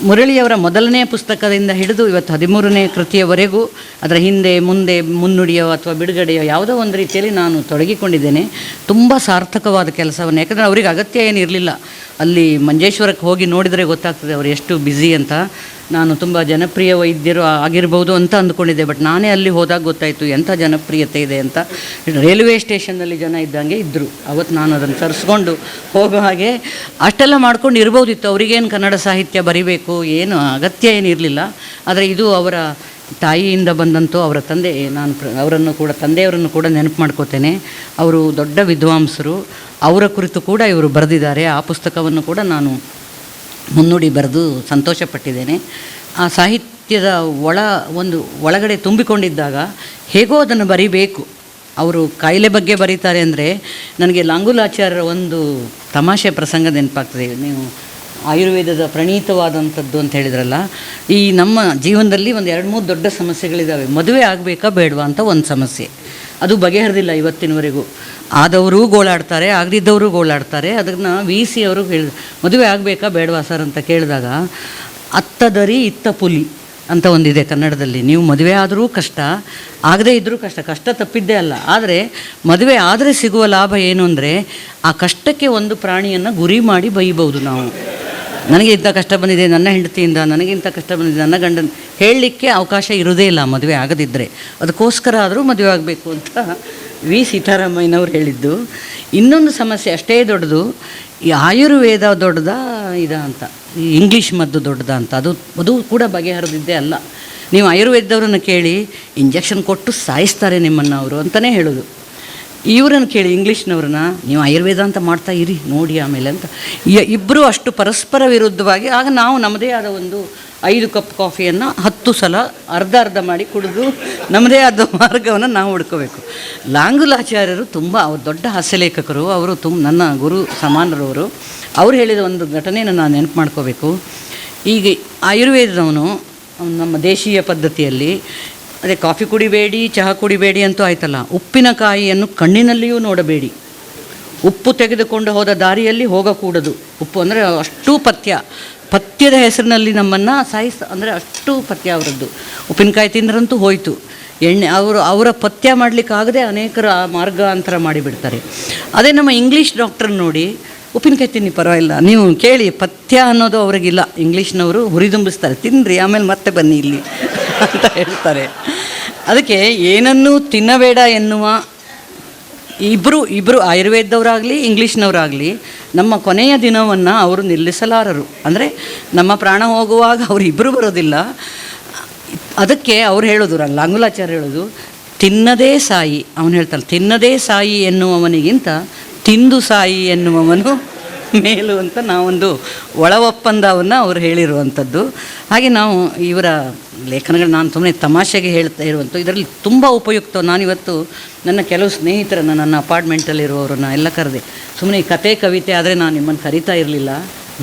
ಮುರಳಿಯವರ ಮೊದಲನೇ ಪುಸ್ತಕದಿಂದ ಹಿಡಿದು ಇವತ್ತು 13ನೇ ಕೃತಿಯವರೆಗೂ ಅದರ ಹಿಂದೆ ಮುಂದೆ ಮುನ್ನುಡಿಯೋ ಅಥವಾ ಬಿಡುಗಡೆಯೋ ಯಾವುದೋ ಒಂದು ರೀತಿಯಲ್ಲಿ ನಾನು ತೊಡಗಿಕೊಂಡಿದ್ದೇನೆ. ತುಂಬ ಸಾರ್ಥಕವಾದ ಕೆಲಸವನ್ನು, ಯಾಕಂದರೆ ಅವರಿಗೆ ಅಗತ್ಯ ಏನಿರಲಿಲ್ಲ. ಅಲ್ಲಿ ಮಂಜೇಶ್ವರಕ್ಕೆ ಹೋಗಿ ನೋಡಿದರೆ ಗೊತ್ತಾಗ್ತದೆ ಅವರು ಎಷ್ಟು ಬ್ಯುಸಿ ಅಂತ. ನಾನು ತುಂಬ ಜನಪ್ರಿಯ ವೈದ್ಯರು ಆಗಿರ್ಬೋದು ಅಂತ ಅಂದ್ಕೊಂಡಿದ್ದೆ, ಬಟ್ ನಾನೇ ಅಲ್ಲಿ ಹೋದಾಗ ಗೊತ್ತಾಯಿತು ಎಂಥ ಜನಪ್ರಿಯತೆ ಇದೆ ಅಂತ. ರೈಲ್ವೆ ಸ್ಟೇಷನ್ನಲ್ಲಿ ಜನ ಇದ್ದಂಗೆ ಇದ್ದರು. ಅವತ್ತು ನಾನು ಅದನ್ನು ತರಿಸ್ಕೊಂಡು ಹೋಗೋ ಹಾಗೆ ಅಷ್ಟೆಲ್ಲ ಮಾಡ್ಕೊಂಡು ಇರ್ಬೋದಿತ್ತು. ಅವರಿಗೇನು ಕನ್ನಡ ಸಾಹಿತ್ಯ ಬರಿಬೇಕು ಏನು ಅಗತ್ಯ ಏನಿರಲಿಲ್ಲ. ಆದರೆ ಇದು ಅವರ ತಾಯಿಯಿಂದ ಬಂದಂತೂ ಅವರ ತಂದೆ, ನಾನು ತಂದೆಯವರನ್ನು ಕೂಡ ನೆನಪು ಮಾಡ್ಕೋತೇನೆ. ಅವರು ದೊಡ್ಡ ವಿದ್ವಾಂಸರು. ಅವರ ಕುರಿತು ಕೂಡ ಇವರು ಬರೆದಿದ್ದಾರೆ. ಆ ಪುಸ್ತಕವನ್ನು ಕೂಡ ನಾನು ಮುನ್ನುಡಿ ಬರೆದು ಸಂತೋಷಪಟ್ಟಿದ್ದೇನೆ. ಆ ಸಾಹಿತ್ಯದ ಒಳಗಡೆ ತುಂಬಿಕೊಂಡಿದ್ದಾಗ ಹೇಗೋ ಅದನ್ನು ಬರಿಬೇಕು. ಅವರು ಕಾಯಿಲೆ ಬಗ್ಗೆ ಬರೀತಾರೆ ಅಂದರೆ ನನಗೆ ಲಾಂಗುಲಾಚಾರ್ಯರ ಒಂದು ತಮಾಷೆ ಪ್ರಸಂಗ ನೆನಪಾಗ್ತದೆ. ನೀವು ಆಯುರ್ವೇದದ ಪ್ರಣೀತವಾದಂಥದ್ದು ಅಂತ ಹೇಳಿದ್ರಲ್ಲ, ಈ ನಮ್ಮ ಜೀವನದಲ್ಲಿ ಒಂದು 2-3 ದೊಡ್ಡ ಸಮಸ್ಯೆಗಳಿದ್ದಾವೆ. ಮದುವೆ ಆಗಬೇಕಾ ಬೇಡವಾ ಅಂತ ಒಂದು ಸಮಸ್ಯೆ, ಅದು ಬಗೆಹರಿದಿಲ್ಲ ಇವತ್ತಿನವರೆಗೂ. ಆದವರು ಗೋಳಾಡ್ತಾರೆ, ಆಗದಿದ್ದವರು ಗೋಳಾಡ್ತಾರೆ. ಅದನ್ನು VC ಅವರು ಹೇಳಿದ್ರು, ಮದುವೆ ಆಗಬೇಕಾ ಬೇಡವಾ ಸರ್ ಅಂತ ಕೇಳಿದಾಗ, ಅತ್ತದರಿ ಇತ್ತ ಪುಲಿ ಅಂತ ಒಂದಿದೆ ಕನ್ನಡದಲ್ಲಿ. ನೀವು ಮದುವೆ ಆದರೂ ಕಷ್ಟ, ಆಗದೇ ಇದ್ದರೂ ಕಷ್ಟ, ಕಷ್ಟ ತಪ್ಪಿದ್ದೇ ಅಲ್ಲ. ಆದರೆ ಮದುವೆ ಆದರೆ ಸಿಗುವ ಲಾಭ ಏನು ಅಂದರೆ, ಆ ಕಷ್ಟಕ್ಕೆ ಒಂದು ಪ್ರಾಣಿಯನ್ನು ಗುರಿ ಮಾಡಿ ಬೈಬೋದು ನಾವು. ನನಗೆ ಇಂಥ ಕಷ್ಟ ಬಂದಿದೆ ನನ್ನ ಹೆಂಡತಿಯಿಂದ, ನನಗೆ ಇಂಥ ಕಷ್ಟ ಬಂದಿದೆ ನನ್ನ ಗಂಡನ, ಹೇಳಲಿಕ್ಕೆ ಅವಕಾಶ ಇರೋದೇ ಇಲ್ಲ ಮದುವೆ ಆಗದಿದ್ದರೆ. ಅದಕ್ಕೋಸ್ಕರ ಆದರೂ ಮದುವೆ ಆಗಬೇಕು ಅಂತ ವಿ ಸೀತಾರಾಮಯ್ಯನವ್ರು ಹೇಳಿದ್ದು. ಇನ್ನೊಂದು ಸಮಸ್ಯೆ ಅಷ್ಟೇ ದೊಡ್ಡದು, ಈ ಆಯುರ್ವೇದ ದೊಡ್ಡದಾ ಅಂತ, ಈ ಇಂಗ್ಲೀಷ್ ಮದ್ದು ದೊಡ್ಡದಾ ಅಂತ, ಅದು ಕೂಡ ಬಗೆಹರಿದಿದ್ದೇ ಅಲ್ಲ. ನೀವು ಆಯುರ್ವೇದದವ್ರನ್ನ ಕೇಳಿ, ಇಂಜೆಕ್ಷನ್ ಕೊಟ್ಟು ಸಾಯಿಸ್ತಾರೆ ನಿಮ್ಮನ್ನು ಅವರು ಅಂತಲೇ ಹೇಳೋದು. ಇವರನ್ನು ಕೇಳಿ ಇಂಗ್ಲೀಷ್ನವ್ರನ್ನ, ನೀವು ಆಯುರ್ವೇದ ಅಂತ ಮಾಡ್ತಾ ಇರಿ ನೋಡಿ ಆಮೇಲೆ ಅಂತ. ಇಬ್ಬರು ಅಷ್ಟು ಪರಸ್ಪರ ವಿರುದ್ಧವಾಗಿ, ಆಗ ನಾವು ನಮ್ಮದೇ ಆದ ಒಂದು 5 ಕಪ್ ಕಾಫಿಯನ್ನು 10 ಸಲ ಅರ್ಧ ಮಾಡಿ ಕುಡಿದು ನಮ್ಮದೇ ಆದ ಮಾರ್ಗವನ್ನು ನಾವು ಹುಡ್ಕೋಬೇಕು. ಲಾಂಗುಲಾಚಾರ್ಯರು ತುಂಬ, ಅವರು ದೊಡ್ಡ ಹಾಸ್ಯಲೇಖಕರು, ಅವರು ನನ್ನ ಗುರು ಸಮಾನರವರು. ಅವ್ರು ಹೇಳಿದ ಒಂದು ಘಟನೆಯನ್ನು ನಾನು ನೆನಪು ಮಾಡ್ಕೋಬೇಕು. ಈಗ ಆಯುರ್ವೇದದವನು ನಮ್ಮ ದೇಶೀಯ ಪದ್ಧತಿಯಲ್ಲಿ, ಅದೇ ಕಾಫಿ ಕುಡಿಬೇಡಿ ಚಹಾ ಕುಡಿಬೇಡಿ ಅಂತೂ ಆಯ್ತಲ್ಲ, ಉಪ್ಪಿನಕಾಯಿಯನ್ನು ಕಣ್ಣಿನಲ್ಲಿಯೂ ನೋಡಬೇಡಿ, ಉಪ್ಪು ತೆಗೆದುಕೊಂಡು ಹೋದ ದಾರಿಯಲ್ಲಿ ಹೋಗಕೂಡದು. ಉಪ್ಪು ಅಂದರೆ ಅಷ್ಟು ಪಥ್ಯದ ಹೆಸರಿನಲ್ಲಿ ನಮ್ಮನ್ನು ಅಂದರೆ ಅಷ್ಟು ಪಥ್ಯ ಅವರದ್ದು. ಉಪ್ಪಿನಕಾಯಿ ತಿಂದ್ರಂತೂ ಹೋಯಿತು, ಎಣ್ಣೆ ಅವರ ಪಥ್ಯ ಮಾಡಲಿಕ್ಕಾಗದೆ ಅನೇಕರ ಮಾರ್ಗಾಂತರ ಮಾಡಿಬಿಡ್ತಾರೆ. ಅದೇ ನಮ್ಮ ಇಂಗ್ಲೀಷ್ ಡಾಕ್ಟ್ರನ್ನ ನೋಡಿ, ಉಪ್ಪಿನಕಾಯಿ ತಿನ್ನಿ ಪರವಾಗಿಲ್ಲ, ನೀವು ಕೇಳಿ, ಪಥ್ಯ ಅನ್ನೋದು ಅವ್ರಿಗಿಲ್ಲ. ಇಂಗ್ಲೀಷ್ನವರು ಹುರಿದುಂಬಿಸ್ತಾರೆ, ತಿನ್ನಿರಿ ಆಮೇಲೆ ಮತ್ತೆ ಬನ್ನಿ ಇಲ್ಲಿ ಅಂತ ಹೇಳ್ತಾರೆ. ಅದಕ್ಕೆ ಏನನ್ನೂ ತಿನ್ನಬೇಡ ಎನ್ನುವ ಇಬ್ಬರು ಆಯುರ್ವೇದದವರಾಗಲಿ ಇಂಗ್ಲೀಷ್ನವರಾಗಲಿ ನಮ್ಮ ಕೊನೆಯ ದಿನವನ್ನು ಅವರು ನಿಲ್ಲಿಸಲಾರರು. ಅಂದರೆ ನಮ್ಮ ಪ್ರಾಣ ಹೋಗುವಾಗ ಅವರಿಬ್ಬರು ಬರೋದಿಲ್ಲ. ಅದಕ್ಕೆ ಅವ್ರು ಹೇಳೋದು, ಲಾಂಗುಲಾಚಾರ್ಯ ಹೇಳೋದು, ತಿನ್ನದೇ ಸಾಯಿ. ಅವನು ಹೇಳ್ತಾನೆ, ತಿನ್ನದೇ ಸಾಯಿ ಎನ್ನುವವನಿಗಿಂತ ತಿಂದು ಸಾಯಿ ಎನ್ನುವವನು ಮೇಲು ಅಂತ ನಾವೊಂದು ಒಳ ಒಪ್ಪಂದವನ್ನು ಅವರು ಹೇಳಿರುವಂಥದ್ದು. ಹಾಗೆ ನಾವು ಇವರ ಲೇಖನಗಳು ನಾನು ಸುಮ್ಮನೆ ತಮಾಷೆಗೆ ಹೇಳ್ತಾ ಇರುವಂಥ, ಇದರಲ್ಲಿ ತುಂಬ ಉಪಯುಕ್ತ. ನಾನಿವತ್ತು ನನ್ನ ಕೆಲವು ಸ್ನೇಹಿತರನ್ನು, ನನ್ನ ಅಪಾರ್ಟ್ಮೆಂಟಲ್ಲಿರುವವರನ್ನ ಎಲ್ಲ ಕರೆದೆ. ಸುಮ್ಮನೆ ಈ ಕತೆ ಕವಿತೆ ಆದರೆ ನಾನು ನಿಮ್ಮನ್ನು ಕರಿತಾ ಇರಲಿಲ್ಲ,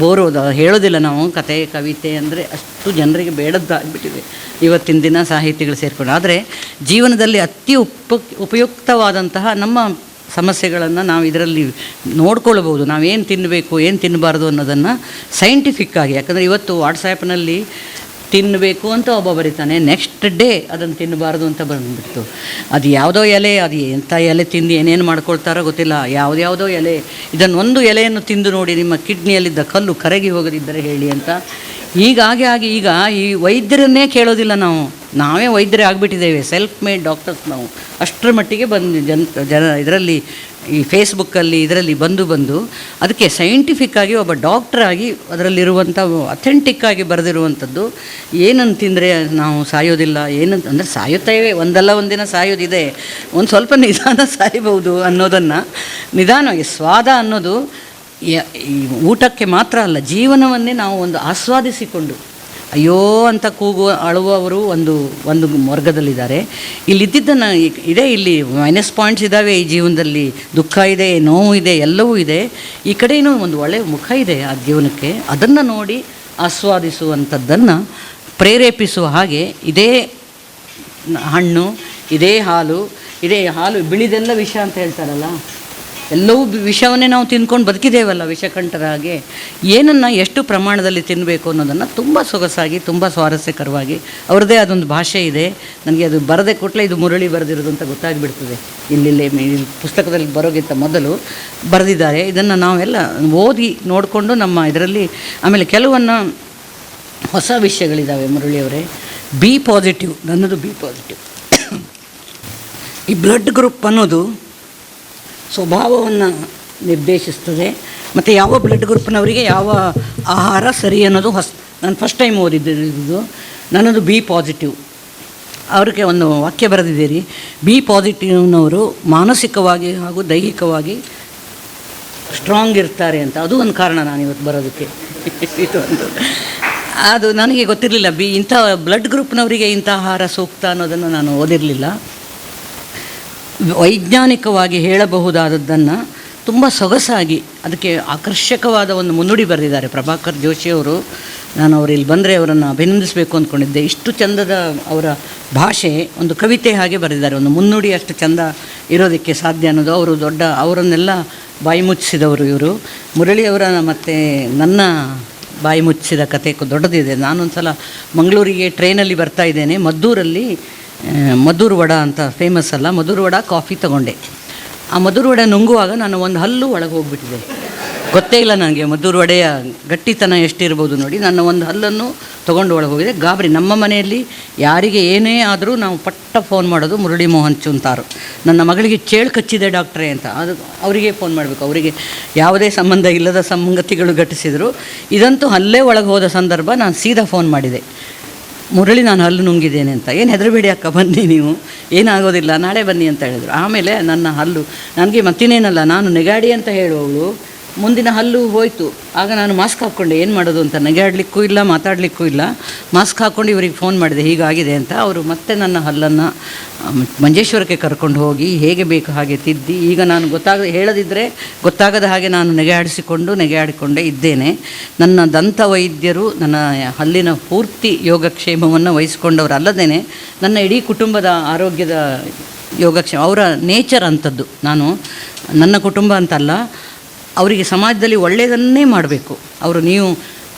ಬೋರೋದು ಹೇಳೋದಿಲ್ಲ ನಾವು. ಕತೆ ಕವಿತೆ ಅಂದರೆ ಅಷ್ಟು ಜನರಿಗೆ ಬೇಡದ್ದಾಗಿಬಿಟ್ಟಿದೆ ಇವತ್ತಿನ ದಿನ ಸಾಹಿತಿಗಳು ಸೇರಿಕೊಂಡು. ಆದರೆ ಜೀವನದಲ್ಲಿ ಅತಿ ಉಪಯುಕ್ತವಾದಂತಹ ನಮ್ಮ ಸಮಸ್ಯೆಗಳನ್ನು ನಾವು ಇದರಲ್ಲಿ ನೋಡ್ಕೊಳ್ಬೋದು. ನಾವೇನು ತಿನ್ನಬೇಕು ಏನು ತಿನ್ನಬಾರ್ದು ಅನ್ನೋದನ್ನು ಸೈಂಟಿಫಿಕ್ಕಾಗಿ. ಯಾಕಂದರೆ ಇವತ್ತು ವಾಟ್ಸಾಪ್ನಲ್ಲಿ ತಿನ್ನಬೇಕು ಅಂತ ಒಬ್ಬ ಬರೀತಾನೆ, ನೆಕ್ಸ್ಟ್ ಡೇ ಅದನ್ನು ತಿನ್ನಬಾರ್ದು ಅಂತ ಬಂದುಬಿಡ್ತು. ಅದು ಯಾವುದೋ ಎಲೆ, ಅದು ಎಂಥ ಎಲೆ ತಿಂದು ಏನೇನು ಮಾಡ್ಕೊಳ್ತಾರೋ ಗೊತ್ತಿಲ್ಲ, ಯಾವುದ್ಯಾವುದೋ ಎಲೆ. ಇದನ್ನೊಂದು ಎಲೆಯನ್ನು ತಿಂದು ನೋಡಿ, ನಿಮ್ಮ ಕಿಡ್ನಿಯಲ್ಲಿದ್ದ ಕಲ್ಲು ಕರಗಿ ಹೋಗದಿದ್ದರೆ ಹೇಳಿ ಅಂತ. ಹೀಗಾಗಿ ಈಗ ಈ ವೈದ್ಯರನ್ನೇ ಕೇಳೋದಿಲ್ಲ ನಾವು, ನಾವೇ ವೈದ್ಯರೇ ಆಗಿಬಿಟ್ಟಿದ್ದೇವೆ, ಸೆಲ್ಫ್ ಮೇಡ್ ಡಾಕ್ಟರ್ಸ್ ನಾವು. ಅಷ್ಟರ ಮಟ್ಟಿಗೆ ಬಂದು ಜನ ಇದರಲ್ಲಿ ಈ ಫೇಸ್ಬುಕ್ಕಲ್ಲಿ ಇದರಲ್ಲಿ ಬಂದು ಅದಕ್ಕೆ ಸೈಂಟಿಫಿಕ್ಕಾಗಿ ಒಬ್ಬ ಡಾಕ್ಟ್ರಾಗಿ ಅದರಲ್ಲಿರುವಂಥ ಅಥೆಂಟಿಕ್ಕಾಗಿ ಬರೆದಿರುವಂಥದ್ದು, ಏನನ್ನು ತಿಂದರೆ ನಾವು ಸಾಯೋದಿಲ್ಲ, ಏನಂತ ಅಂದರೆ ಸಾಯುತ್ತೇವೆ, ಒಂದಲ್ಲ ಒಂದಿನ ಸಾಯೋದಿದೆ, ಒಂದು ಸ್ವಲ್ಪ ನಿಧಾನ ಸಾಯಬಹುದು ಅನ್ನೋದನ್ನು, ನಿಧಾನವಾಗಿ ಸ್ವಾದ ಅನ್ನೋದು ಈ ಊಟಕ್ಕೆ ಮಾತ್ರ ಅಲ್ಲ, ಜೀವನವನ್ನೇ ನಾವು ಒಂದು ಆಸ್ವಾದಿಸಿಕೊಂಡು, ಅಯ್ಯೋ ಅಂತ ಅಳುವವರು ಒಂದು ವರ್ಗದಲ್ಲಿದ್ದಾರೆ. ಇಲ್ಲಿದ್ದನ್ನು ಇದೆ, ಇಲ್ಲಿ ಮೈನಸ್ ಪಾಯಿಂಟ್ಸ್ ಇದ್ದಾವೆ ಈ ಜೀವನದಲ್ಲಿ, ದುಃಖ ಇದೆ, ನೋವು ಇದೆ, ಎಲ್ಲವೂ ಇದೆ. ಈ ಕಡೆಯೂ ಒಂದು ಒಳ್ಳೆಯ ಮುಖ ಇದೆ ಆ ಜೀವನಕ್ಕೆ, ಅದನ್ನು ನೋಡಿ ಆಸ್ವಾದಿಸುವಂಥದ್ದನ್ನು ಪ್ರೇರೇಪಿಸುವ ಹಾಗೆ ಇದೇ ಹಣ್ಣು, ಇದೇ ಹಾಲು ಬಿಳಿದೆಲ್ಲ ವಿಷ ಅಂತ ಹೇಳ್ತಾರಲ್ಲ, ಎಲ್ಲವೂ ವಿಷವನ್ನೇ ನಾವು ತಿಂದ್ಕೊಂಡು ಬದುಕಿದ್ದೇವಲ್ಲ ವಿಷಕಂಠರ ಹಾಗೆ. ಏನನ್ನು ಎಷ್ಟು ಪ್ರಮಾಣದಲ್ಲಿ ತಿನ್ನಬೇಕು ಅನ್ನೋದನ್ನು ತುಂಬ ಸೊಗಸಾಗಿ, ತುಂಬ ಸ್ವಾರಸ್ಯಕರವಾಗಿ, ಅವ್ರದ್ದೇ ಅದೊಂದು ಭಾಷೆ ಇದೆ. ನನಗೆ ಅದು ಬರದೆ ಕೊಟ್ಟಲೆ ಇದು ಮುರಳಿ ಬರೆದಿರೋದು ಅಂತ ಗೊತ್ತಾಗಿಬಿಡ್ತದೆ. ಇಲ್ಲಿ ಪುಸ್ತಕದಲ್ಲಿ ಬರೋಕ್ಕಿಂತ ಮೊದಲು ಬರೆದಿದ್ದಾರೆ. ಇದನ್ನು ನಾವೆಲ್ಲ ಓದಿ ನೋಡಿಕೊಂಡು ನಮ್ಮ ಇದರಲ್ಲಿ, ಆಮೇಲೆ ಕೆಲವನ್ನು ಹೊಸ ವಿಷಯಗಳಿದ್ದಾವೆ ಮುರಳಿಯವರೇ. ಬಿ ಪಾಸಿಟಿವ್, ನನ್ನದು ಬಿ ಪಾಸಿಟಿವ್. ಈ ಬ್ಲಡ್ ಗ್ರೂಪ್ ಅನ್ನೋದು ಸ್ವಭಾವವನ್ನು ನಿರ್ದೇಶಿಸ್ತದೆ, ಮತ್ತು ಯಾವ ಬ್ಲಡ್ ಗ್ರೂಪ್ನವರಿಗೆ ಯಾವ ಆಹಾರ ಸರಿ ಅನ್ನೋದು ನಾನು ಫಸ್ಟ್ ಟೈಮ್ ಓದಿದ್ದು. ನನ್ನದು ಬಿ ಪಾಸಿಟಿವ್. ಅವ್ರಿಗೆ ಒಂದು ವಾಕ್ಯ ಬರೆದಿದ್ದೀರಿ, ಬಿ ಪಾಸಿಟಿವ್ನವರು ಮಾನಸಿಕವಾಗಿ ಹಾಗೂ ದೈಹಿಕವಾಗಿ ಸ್ಟ್ರಾಂಗ್ ಇರ್ತಾರೆ ಅಂತ. ಅದು ಒಂದು ಕಾರಣ ನಾನು ಇವತ್ತು ಬರೋದಕ್ಕೆ. ಅದು ನನಗೆ ಗೊತ್ತಿರಲಿಲ್ಲ, ಇಂಥ ಬ್ಲಡ್ ಗ್ರೂಪ್ನವರಿಗೆ ಇಂಥ ಆಹಾರ ಸೂಕ್ತ ಅನ್ನೋದನ್ನು ನಾನು ಓದಿರಲಿಲ್ಲ. ವೈಜ್ಞಾನಿಕವಾಗಿ ಹೇಳಬಹುದಾದದ್ದನ್ನು ತುಂಬ ಸೊಗಸಾಗಿ, ಅದಕ್ಕೆ ಆಕರ್ಷಕವಾದ ಒಂದು ಮುನ್ನುಡಿ ಬರೆದಿದ್ದಾರೆ ಪ್ರಭಾಕರ್ ಜೋಶಿಯವರು. ನಾನು ಅವರು ಇಲ್ಲಿ ಬಂದರೆ ಅವರನ್ನು ಅಭಿನಂದಿಸಬೇಕು ಅಂದ್ಕೊಂಡಿದ್ದೆ. ಇಷ್ಟು ಚಂದದ ಅವರ ಭಾಷೆ, ಒಂದು ಕವಿತೆ ಹಾಗೆ ಬರೆದಿದ್ದಾರೆ. ಒಂದು ಮುನ್ನುಡಿ ಅಷ್ಟು ಚಂದ ಇರೋದಕ್ಕೆ ಸಾಧ್ಯ ಅನ್ನೋದು. ಅವರು ಅವರನ್ನೆಲ್ಲ ಬಾಯಿ ಮುಚ್ಚಿಸಿದವರು ಇವರು. ಮುರಳಿಯವರ ಮತ್ತು ನನ್ನ ಬಾಯಿ ಮುಚ್ಚಿದ ಕತೆ ದೊಡ್ಡದಿದೆ. ನಾನೊಂದು ಸಲ ಮಂಗಳೂರಿಗೆ ಟ್ರೈನಲ್ಲಿ ಬರ್ತಾ ಇದ್ದೇನೆ, ಮದ್ದೂರಲ್ಲಿ ಮದ್ದೂರು ವಡ ಅಂತ ಫೇಮಸ್ ಅಲ್ಲ, ಮದ್ದೂರು ವಡ ಕಾಫಿ ತೊಗೊಂಡೆ. ಆ ಮದ್ದೂರು ವಡೆ ನುಂಗುವಾಗ ನಾನು ಒಂದು ಹಲ್ಲು ಒಳಗೆ ಹೋಗಿಬಿಟ್ಟಿದೆ. ಗೊತ್ತೇ ಇಲ್ಲ ನನಗೆ ಮದ್ದೂರು ವಡೆಯ ಗಟ್ಟಿತನ ಎಷ್ಟಿರ್ಬೋದು ನೋಡಿ. ನನ್ನ ಒಂದು ಹಲ್ಲನ್ನು ತೊಗೊಂಡು ಒಳಗೆ ಹೋಗಿದೆ. ಗಾಬರಿ. ನಮ್ಮ ಮನೆಯಲ್ಲಿ ಯಾರಿಗೆ ಏನೇ ಆದರೂ ನಾವು ಪಟ್ಟ ಫೋನ್ ಮಾಡೋದು ಮುರಳಿ ಮೋಹನ್ ಚೂಂತಾರು. ನನ್ನ ಮಗಳಿಗೆ ಚೇಳು ಕಚ್ಚಿದೆ ಡಾಕ್ಟ್ರೇ ಅಂತ, ಅದು ಅವರಿಗೆ ಫೋನ್ ಮಾಡಬೇಕು. ಅವರಿಗೆ ಯಾವುದೇ ಸಂಬಂಧ ಇಲ್ಲದ ಸಂಗತಿಗಳು ಘಟಿಸಿದರು. ಇದಂತೂ ಹಲ್ಲೇ ಒಳಗೆ ಹೋದ ಸಂದರ್ಭ. ನಾನು ಸೀದಾ ಫೋನ್ ಮಾಡಿದೆ, ಮುರಳಿ ನಾನು ಹಲ್ಲು ನುಂಗಿದ್ದೇನೆ ಅಂತ. ಏನು ಹೆದರಬೇಡಿ ಅಕ್ಕ, ಬನ್ನಿ, ನೀವು ಏನಾಗೋದಿಲ್ಲ, ನಾಳೆ ಬನ್ನಿ ಅಂತ ಹೇಳಿದರು. ಆಮೇಲೆ ನನ್ನ ಹಲ್ಲು ನನಗೆ ಮತ್ತಿನ್ನೇನಲ್ಲ, ನಾನು ನೆಗಾಡಿ ಅಂತ ಹೇಳುವವಳು, ಮುಂದಿನ ಹಲ್ಲು ಹೋಯಿತು. ಆಗ ನಾನು ಮಾಸ್ಕ್ ಹಾಕ್ಕೊಂಡೆ, ಏನು ಮಾಡೋದು ಅಂತ. ನೆಗಾಡಲಿಕ್ಕೂ ಇಲ್ಲ, ಮಾತಾಡಲಿಕ್ಕೂ ಇಲ್ಲ. ಮಾಸ್ಕ್ ಹಾಕ್ಕೊಂಡು ಇವರಿಗೆ ಫೋನ್ ಮಾಡಿದೆ ಹೀಗಾಗಿದೆ ಅಂತ. ಅವರು ಮತ್ತೆ ನನ್ನ ಹಲ್ಲನ್ನು ಮಂಜೇಶ್ವರಕ್ಕೆ ಕರ್ಕೊಂಡು ಹೋಗಿ ಹೇಗೆ ಬೇಕು ಹಾಗೆ ತಿದ್ದಿ, ಈಗ ನಾನು ಹೇಳದಿದ್ದರೆ ಗೊತ್ತಾಗದ ಹಾಗೆ ನಾನು ನೆಗೆಯಾಡಿಕೊಂಡೇ ಇದ್ದೇನೆ. ನನ್ನ ದಂತ ವೈದ್ಯರು ನನ್ನ ಹಲ್ಲಿನ ಪೂರ್ತಿ ಯೋಗಕ್ಷೇಮವನ್ನು ವಹಿಸಿಕೊಂಡವರು ನನ್ನ ಇಡೀ ಕುಟುಂಬದ ಆರೋಗ್ಯದ ಯೋಗಕ್ಷೇಮ ಅವರ ನೇಚರ್ ಅಂಥದ್ದು. ನನ್ನ ಕುಟುಂಬ ಅಂತಲ್ಲ, ಅವರಿಗೆ ಸಮಾಜದಲ್ಲಿ ಒಳ್ಳೆಯದನ್ನೇ ಮಾಡಬೇಕು ಅವರು. ನೀವು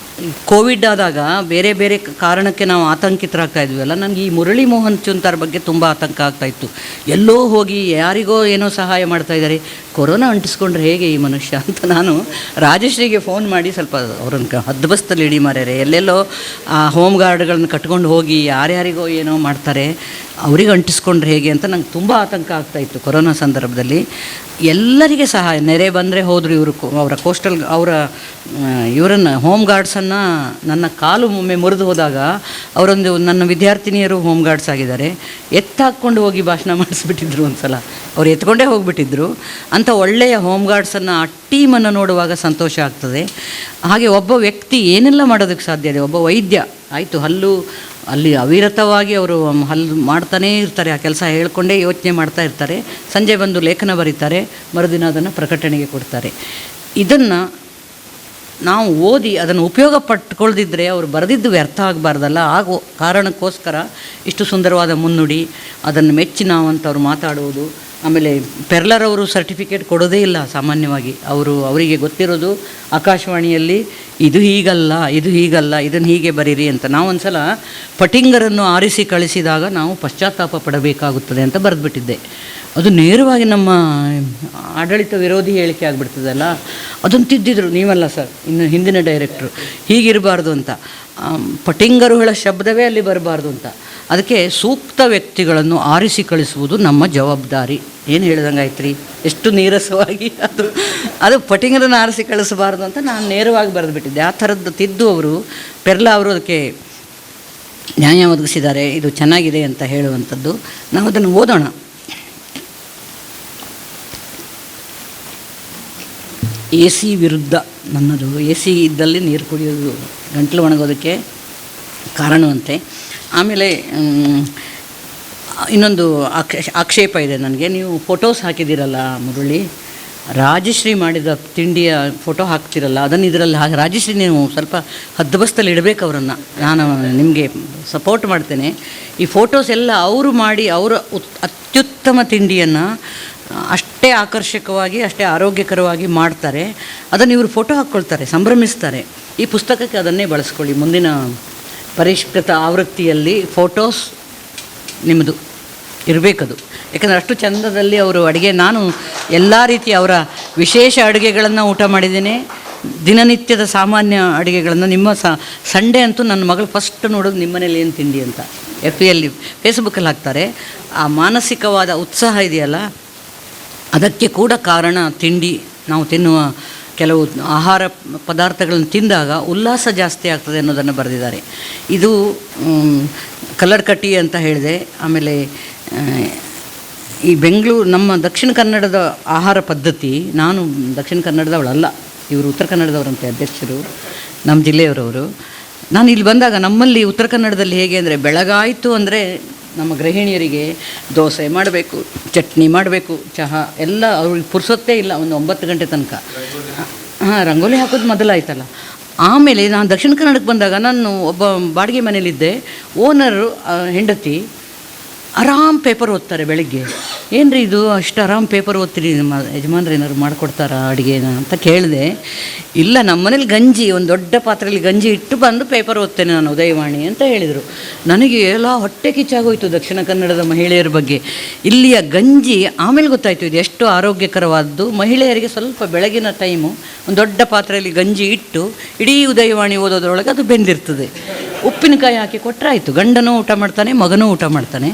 ಕೋವಿಡ್ ಆದಾಗ ಬೇರೆ ಬೇರೆ ಕಾರಣಕ್ಕೆ ನಾವು ಆತಂಕಿತರಾಗ್ತಾ ಇದ್ವಲ್ಲ, ನನಗೆ ಈ ಮುರಳಿ ಮೋಹನ್ ಚೂಂತಾರ್ ಬಗ್ಗೆ ತುಂಬ ಆತಂಕ ಆಗ್ತಾಯಿತ್ತು. ಎಲ್ಲೋ ಹೋಗಿ ಯಾರಿಗೋ ಏನೋ ಸಹಾಯ ಮಾಡ್ತಾ ಇದ್ದಾರೆ, ಕೊರೋನಾ ಅಂಟಿಸ್ಕೊಂಡ್ರೆ ಹೇಗೆ ಈ ಮನುಷ್ಯ ಅಂತ ನಾನು ರಾಜಶ್ರೀಗೆ ಫೋನ್ ಮಾಡಿ ಸ್ವಲ್ಪ ಅವ್ರನ್ನ ಹದ್ಬಸ್ತಲ್ಲಿ ಇಡಿ ಮಾರ್ಯಾರೆ, ಎಲ್ಲೆಲ್ಲೋ ಆ ಹೋಮ್ ಗಾರ್ಡ್ಗಳನ್ನ ಕಟ್ಕೊಂಡು ಹೋಗಿ ಯಾರ್ಯಾರಿಗೋ ಏನೋ ಮಾಡ್ತಾರೆ, ಅವರಿಗೆ ಅಂಟಿಸ್ಕೊಂಡ್ರೆ ಹೇಗೆ ಅಂತ ನಂಗೆ ತುಂಬ ಆತಂಕ ಆಗ್ತಾಯಿತ್ತು ಕೊರೋನಾ ಸಂದರ್ಭದಲ್ಲಿ. ಎಲ್ಲರಿಗೆ ಸಹಾಯ, ನೆರೆ ಬಂದರೆ ಹೋದರು ಇವರು, ಅವರ ಇವರನ್ನು ಹೋಮ್ ಗಾರ್ಡ್ಸನ್ನು ನನ್ನ ಕಾಲು ಒಮ್ಮೆ ಮುರಿದು ಹೋದಾಗ ನನ್ನ ವಿದ್ಯಾರ್ಥಿನಿಯರು ಹೋಮ್ ಗಾರ್ಡ್ಸ್ ಆಗಿದ್ದಾರೆ, ಎತ್ತಾಕ್ಕೊಂಡು ಹೋಗಿ ಭಾಷಣ ಮಾಡಿಸ್ಬಿಟ್ಟಿದ್ರು. ಒಂದು ಸಲ ಅವ್ರು ಎತ್ಕೊಂಡೇ ಹೋಗಿಬಿಟ್ಟಿದ್ರು. ಅಂಥ ಒಳ್ಳೆಯ ಹೋಮ್ ಗಾರ್ಡ್ಸನ್ನು, ಆ ಟೀಮನ್ನು ನೋಡುವಾಗ ಸಂತೋಷ ಆಗ್ತದೆ. ಹಾಗೆ ಒಬ್ಬ ವ್ಯಕ್ತಿ ಏನೆಲ್ಲ ಮಾಡೋದಕ್ಕೆ ಸಾಧ್ಯ ಇದೆ. ಒಬ್ಬ ವೈದ್ಯ ಆಯಿತು, ಅಲ್ಲಿ ಅವಿರತವಾಗಿ ಅವರು ಹಲ್ಲು ಮಾಡ್ತಾನೇ ಇರ್ತಾರೆ, ಆ ಕೆಲಸ ಹೇಳ್ಕೊಂಡೇ ಯೋಚನೆ ಮಾಡ್ತಾ ಇರ್ತಾರೆ. ಸಂಜೆ ಬಂದು ಲೇಖನ ಬರೀತಾರೆ, ಮರುದಿನ ಅದನ್ನು ಪ್ರಕಟಣೆಗೆ ಕೊಡ್ತಾರೆ. ಇದನ್ನು ನಾವು ಓದಿ ಅದನ್ನು ಉಪಯೋಗ ಪಟ್ಕೊಳ್ದಿದ್ರೆ ಅವರು ಬರೆದಿದ್ದು ವ್ಯರ್ಥ ಆಗಬಾರ್ದಲ್ಲ. ಆಗೋ ಕಾರಣಕ್ಕೋಸ್ಕರ ಇಷ್ಟು ಸುಂದರವಾದ ಮುನ್ನುಡಿ, ಅದನ್ನು ಮೆಚ್ಚಿ ನಾವಂತವ್ರು ಮಾತಾಡುವುದು. ಆಮೇಲೆ ಪೆರ್ಲರವರು ಸರ್ಟಿಫಿಕೇಟ್ ಕೊಡೋದೇ ಇಲ್ಲ ಸಾಮಾನ್ಯವಾಗಿ. ಅವರಿಗೆ ಗೊತ್ತಿರೋದು ಆಕಾಶವಾಣಿಯಲ್ಲಿ ಇದು ಹೀಗಲ್ಲ, ಇದನ್ನು ಹೀಗೆ ಬರೀರಿ ಅಂತ. ನಾವೊಂದು ಸಲ ಪಟಿಂಗರನ್ನು ಆರಿಸಿ ಕಳಿಸಿದಾಗ ನಾವು ಪಶ್ಚಾತ್ತಾಪ ಪಡಬೇಕಾಗುತ್ತದೆ ಅಂತ ಬರೆದುಬಿಟ್ಟಿದ್ದೆ. ಅದು ನೇರವಾಗಿ ನಮ್ಮ ಆಡಳಿತ ವಿರೋಧಿ ಹೇಳಿಕೆ ಆಗಿಬಿಡ್ತದಲ್ಲ, ಅದನ್ನು ತಿದ್ದಿದ್ರು. ನೀವಲ್ಲ ಸರ್, ಇನ್ನು ಹಿಂದಿನ ಡೈರೆಕ್ಟ್ರು, ಹೀಗಿರಬಾರ್ದು ಅಂತ. ಪಟಿಂಗರುಗಳ ಶಬ್ದವೇ ಅಲ್ಲಿ ಬರಬಾರ್ದು ಅಂತ. ಅದಕ್ಕೆ ಸೂಕ್ತ ವ್ಯಕ್ತಿಗಳನ್ನು ಆರಿಸಿ ಕಳಿಸುವುದು ನಮ್ಮ ಜವಾಬ್ದಾರಿ. ಏನು ಹೇಳ್ದಂಗೆ ಆಯ್ತು ರೀ, ಎಷ್ಟು ನೀರಸವಾಗಿ ಅದು ಪಟಿಂಗರನ್ನು ಆರಿಸಿ ಕಳಿಸಬಾರ್ದು ಅಂತ ನಾನು ನೇರವಾಗಿ ಬರೆದುಬಿಟ್ಟಿದ್ದೆ. ಆ ಥರದ್ದು ತಿದ್ದು ಪೆರ್ಲಾ ಅವರು ಅದಕ್ಕೆ ನ್ಯಾಯ ಒದಗಿಸಿದ್ದಾರೆ. ಇದು ಚೆನ್ನಾಗಿದೆ ಅಂತ ಹೇಳುವಂಥದ್ದು. ನಾವು ಅದನ್ನು ಓದೋಣ. AC ವಿರುದ್ಧ ನನ್ನದು. AC ಇದ್ದಲ್ಲಿ ನೀರು ಕುಡಿಯೋದು ಗಂಟಲು ಒಣಗೋದಕ್ಕೆ ಕಾರಣವಂತೆ. ಆಮೇಲೆ ಇನ್ನೊಂದು ಆಕ್ಷೇಪ ಇದೆ ನನಗೆ. ನೀವು ಫೋಟೋಸ್ ಹಾಕಿದ್ದೀರಲ್ಲ ಮುರಳಿ, ರಾಜಶ್ರೀ ಮಾಡಿದ ತಿಂಡಿಯ ಫೋಟೋ ಹಾಕ್ತಿರಲ್ಲ, ಅದನ್ನು ಇದರಲ್ಲಿ ರಾಜಶ್ರೀ ನೀವು ಸ್ವಲ್ಪ ಹದ್ದುಬಸ್ತಲ್ಲಿ ಇಡಬೇಕು ಅವರನ್ನು. ನಾನು ನಿಮಗೆ ಸಪೋರ್ಟ್ ಮಾಡ್ತೇನೆ. ಈ ಫೋಟೋಸ್ ಎಲ್ಲ ಅವರು ಮಾಡಿ, ಅವರ ಅತ್ಯುತ್ತಮ ತಿಂಡಿಯನ್ನು ಅಷ್ಟೇ ಆಕರ್ಷಕವಾಗಿ, ಅಷ್ಟೇ ಆರೋಗ್ಯಕರವಾಗಿ ಮಾಡ್ತಾರೆ. ಅದನ್ನು ಇವರು ಫೋಟೋ ಹಾಕ್ಕೊಳ್ತಾರೆ, ಸಂಭ್ರಮಿಸ್ತಾರೆ. ಈ ಪುಸ್ತಕಕ್ಕೆ ಅದನ್ನೇ ಬಳಸ್ಕೊಳ್ಳಿ. ಮುಂದಿನ ಪರಿಷ್ಕೃತ ಆವೃತ್ತಿಯಲ್ಲಿ ಫೋಟೋಸ್ ನಿಮ್ಮದು ಇರಬೇಕದು. ಯಾಕಂದರೆ ಅಷ್ಟು ಚಂದದಲ್ಲಿ ಅವರು ಅಡುಗೆ, ನಾನು ಎಲ್ಲ ರೀತಿಯ ಅವರ ವಿಶೇಷ ಅಡುಗೆಗಳನ್ನು ಊಟ ಮಾಡಿದ್ದೇನೆ. ದಿನನಿತ್ಯದ ಸಾಮಾನ್ಯ ಅಡುಗೆಗಳನ್ನು. ನಿಮ್ಮ ಸಂಡೇ ಅಂತೂ ನನ್ನ ಮಗಳು ಫಸ್ಟ್ ನೋಡೋದು ನಿಮ್ಮನೇಲಿ ಏನು ತಿಂಡಿ ಅಂತ FBಯಲ್ಲಿ ಫೇಸ್ಬುಕ್ಕಲ್ಲಿ ಹಾಕ್ತಾರೆ. ಆ ಮಾನಸಿಕವಾದ ಉತ್ಸಾಹ ಇದೆಯಲ್ಲ, ಅದಕ್ಕೆ ಕೂಡ ಕಾರಣ ತಿಂಡಿ. ನಾವು ತಿನ್ನುವ ಕೆಲವು ಆಹಾರ ಪದಾರ್ಥಗಳನ್ನು ತಿಂದಾಗ ಉಲ್ಲಾಸ ಜಾಸ್ತಿ ಆಗ್ತದೆ ಅನ್ನೋದನ್ನು ಬರೆದಿದ್ದಾರೆ. ಇದು ಕಲ್ಲಡ್ಕಟ್ಟಿ ಅಂತ ಹೇಳಿದೆ. ಆಮೇಲೆ ಈ ಬೆಂಗಳೂರು, ನಮ್ಮ ದಕ್ಷಿಣ ಕನ್ನಡದ ಆಹಾರ ಪದ್ಧತಿ, ನಾನು ದಕ್ಷಿಣ ಕನ್ನಡದವಳಲ್ಲ, ಇವರು ಉತ್ತರ ಕನ್ನಡದವರಂತೆ ಅಧ್ಯಕ್ಷರು, ನಮ್ಮ ಜಿಲ್ಲೆಯವರವರು. ನಾನು ಇಲ್ಲಿ ಬಂದಾಗ ನಮ್ಮಲ್ಲಿ ಉತ್ತರ ಕನ್ನಡದಲ್ಲಿ ಹೇಗೆ ಅಂದರೆ, ಬೆಳಗಾಯಿತು ಅಂದರೆ ನಮ್ಮ ಗೃಹಿಣಿಯರಿಗೆ ದೋಸೆ ಮಾಡಬೇಕು, ಚಟ್ನಿ ಮಾಡಬೇಕು, ಚಹಾ ಎಲ್ಲ ಅವ್ರಿಗೆ ಪುರ್ಸೊತ್ತೇ ಇಲ್ಲ. ಒಂದು 9 ಗಂಟೆ ತನಕ ರಂಗೋಲಿ ಹಾಕೋದು ಮೊದಲಾಯ್ತಲ್ಲ. ಆಮೇಲೆ ನಾನು ದಕ್ಷಿಣ ಕನ್ನಡಕ್ಕೆ ಬಂದಾಗ, ನಾನು ಒಬ್ಬ ಬಾಡಿಗೆ ಮನೇಲಿದ್ದೆ. ಓನರು ಹೆಂಡತಿ ಆರಾಮ್ ಪೇಪರ್ ಓದ್ತಾರೆ ಬೆಳಗ್ಗೆ. ಏನ್ರಿ ಇದು ಅಷ್ಟು ಆರಾಮ್ ಪೇಪರ್ ಓದ್ತೀರಿ, ನಿಮ್ಮ ಯಜಮಾನ್ರು ಏನಾದ್ರು ಮಾಡಿಕೊಡ್ತಾರಾ ಅಡುಗೆನ ಅಂತ ಕೇಳಿದೆ. ಇಲ್ಲ, ನಮ್ಮ ಮನೇಲಿ ಗಂಜಿ, ಒಂದು ದೊಡ್ಡ ಪಾತ್ರೆಯಲ್ಲಿ ಗಂಜಿ ಇಟ್ಟು ಬಂದು ಪೇಪರ್ ಓದ್ತೇನೆ ನಾನು ಉದಯವಾಣಿ ಅಂತ ಹೇಳಿದರು. ನನಗೆ ಎಲ್ಲ ಹೊಟ್ಟೆ ಕಿಚ್ಚಾಗೋಯ್ತು ದಕ್ಷಿಣ ಕನ್ನಡದ ಮಹಿಳೆಯರ ಬಗ್ಗೆ. ಇಲ್ಲಿಯ ಗಂಜಿ ಆಮೇಲೆ ಗೊತ್ತಾಯಿತು ಇದು ಎಷ್ಟು ಆರೋಗ್ಯಕರವಾದ್ದು. ಮಹಿಳೆಯರಿಗೆ ಸ್ವಲ್ಪ ಬೆಳಗಿನ ಟೈಮು ಒಂದು ದೊಡ್ಡ ಪಾತ್ರೆಯಲ್ಲಿ ಗಂಜಿ ಇಟ್ಟು ಇಡೀ ಉದಯವಾಣಿ ಓದೋದ್ರೊಳಗೆ ಅದು ಬೆಂದಿರ್ತದೆ. ಉಪ್ಪಿನಕಾಯಿ ಹಾಕಿ ಕೊಟ್ಟರಾಯಿತು, ಗಂಡನೂ ಊಟ ಮಾಡ್ತಾನೆ, ಮಗನೂ ಊಟ ಮಾಡ್ತಾನೆ.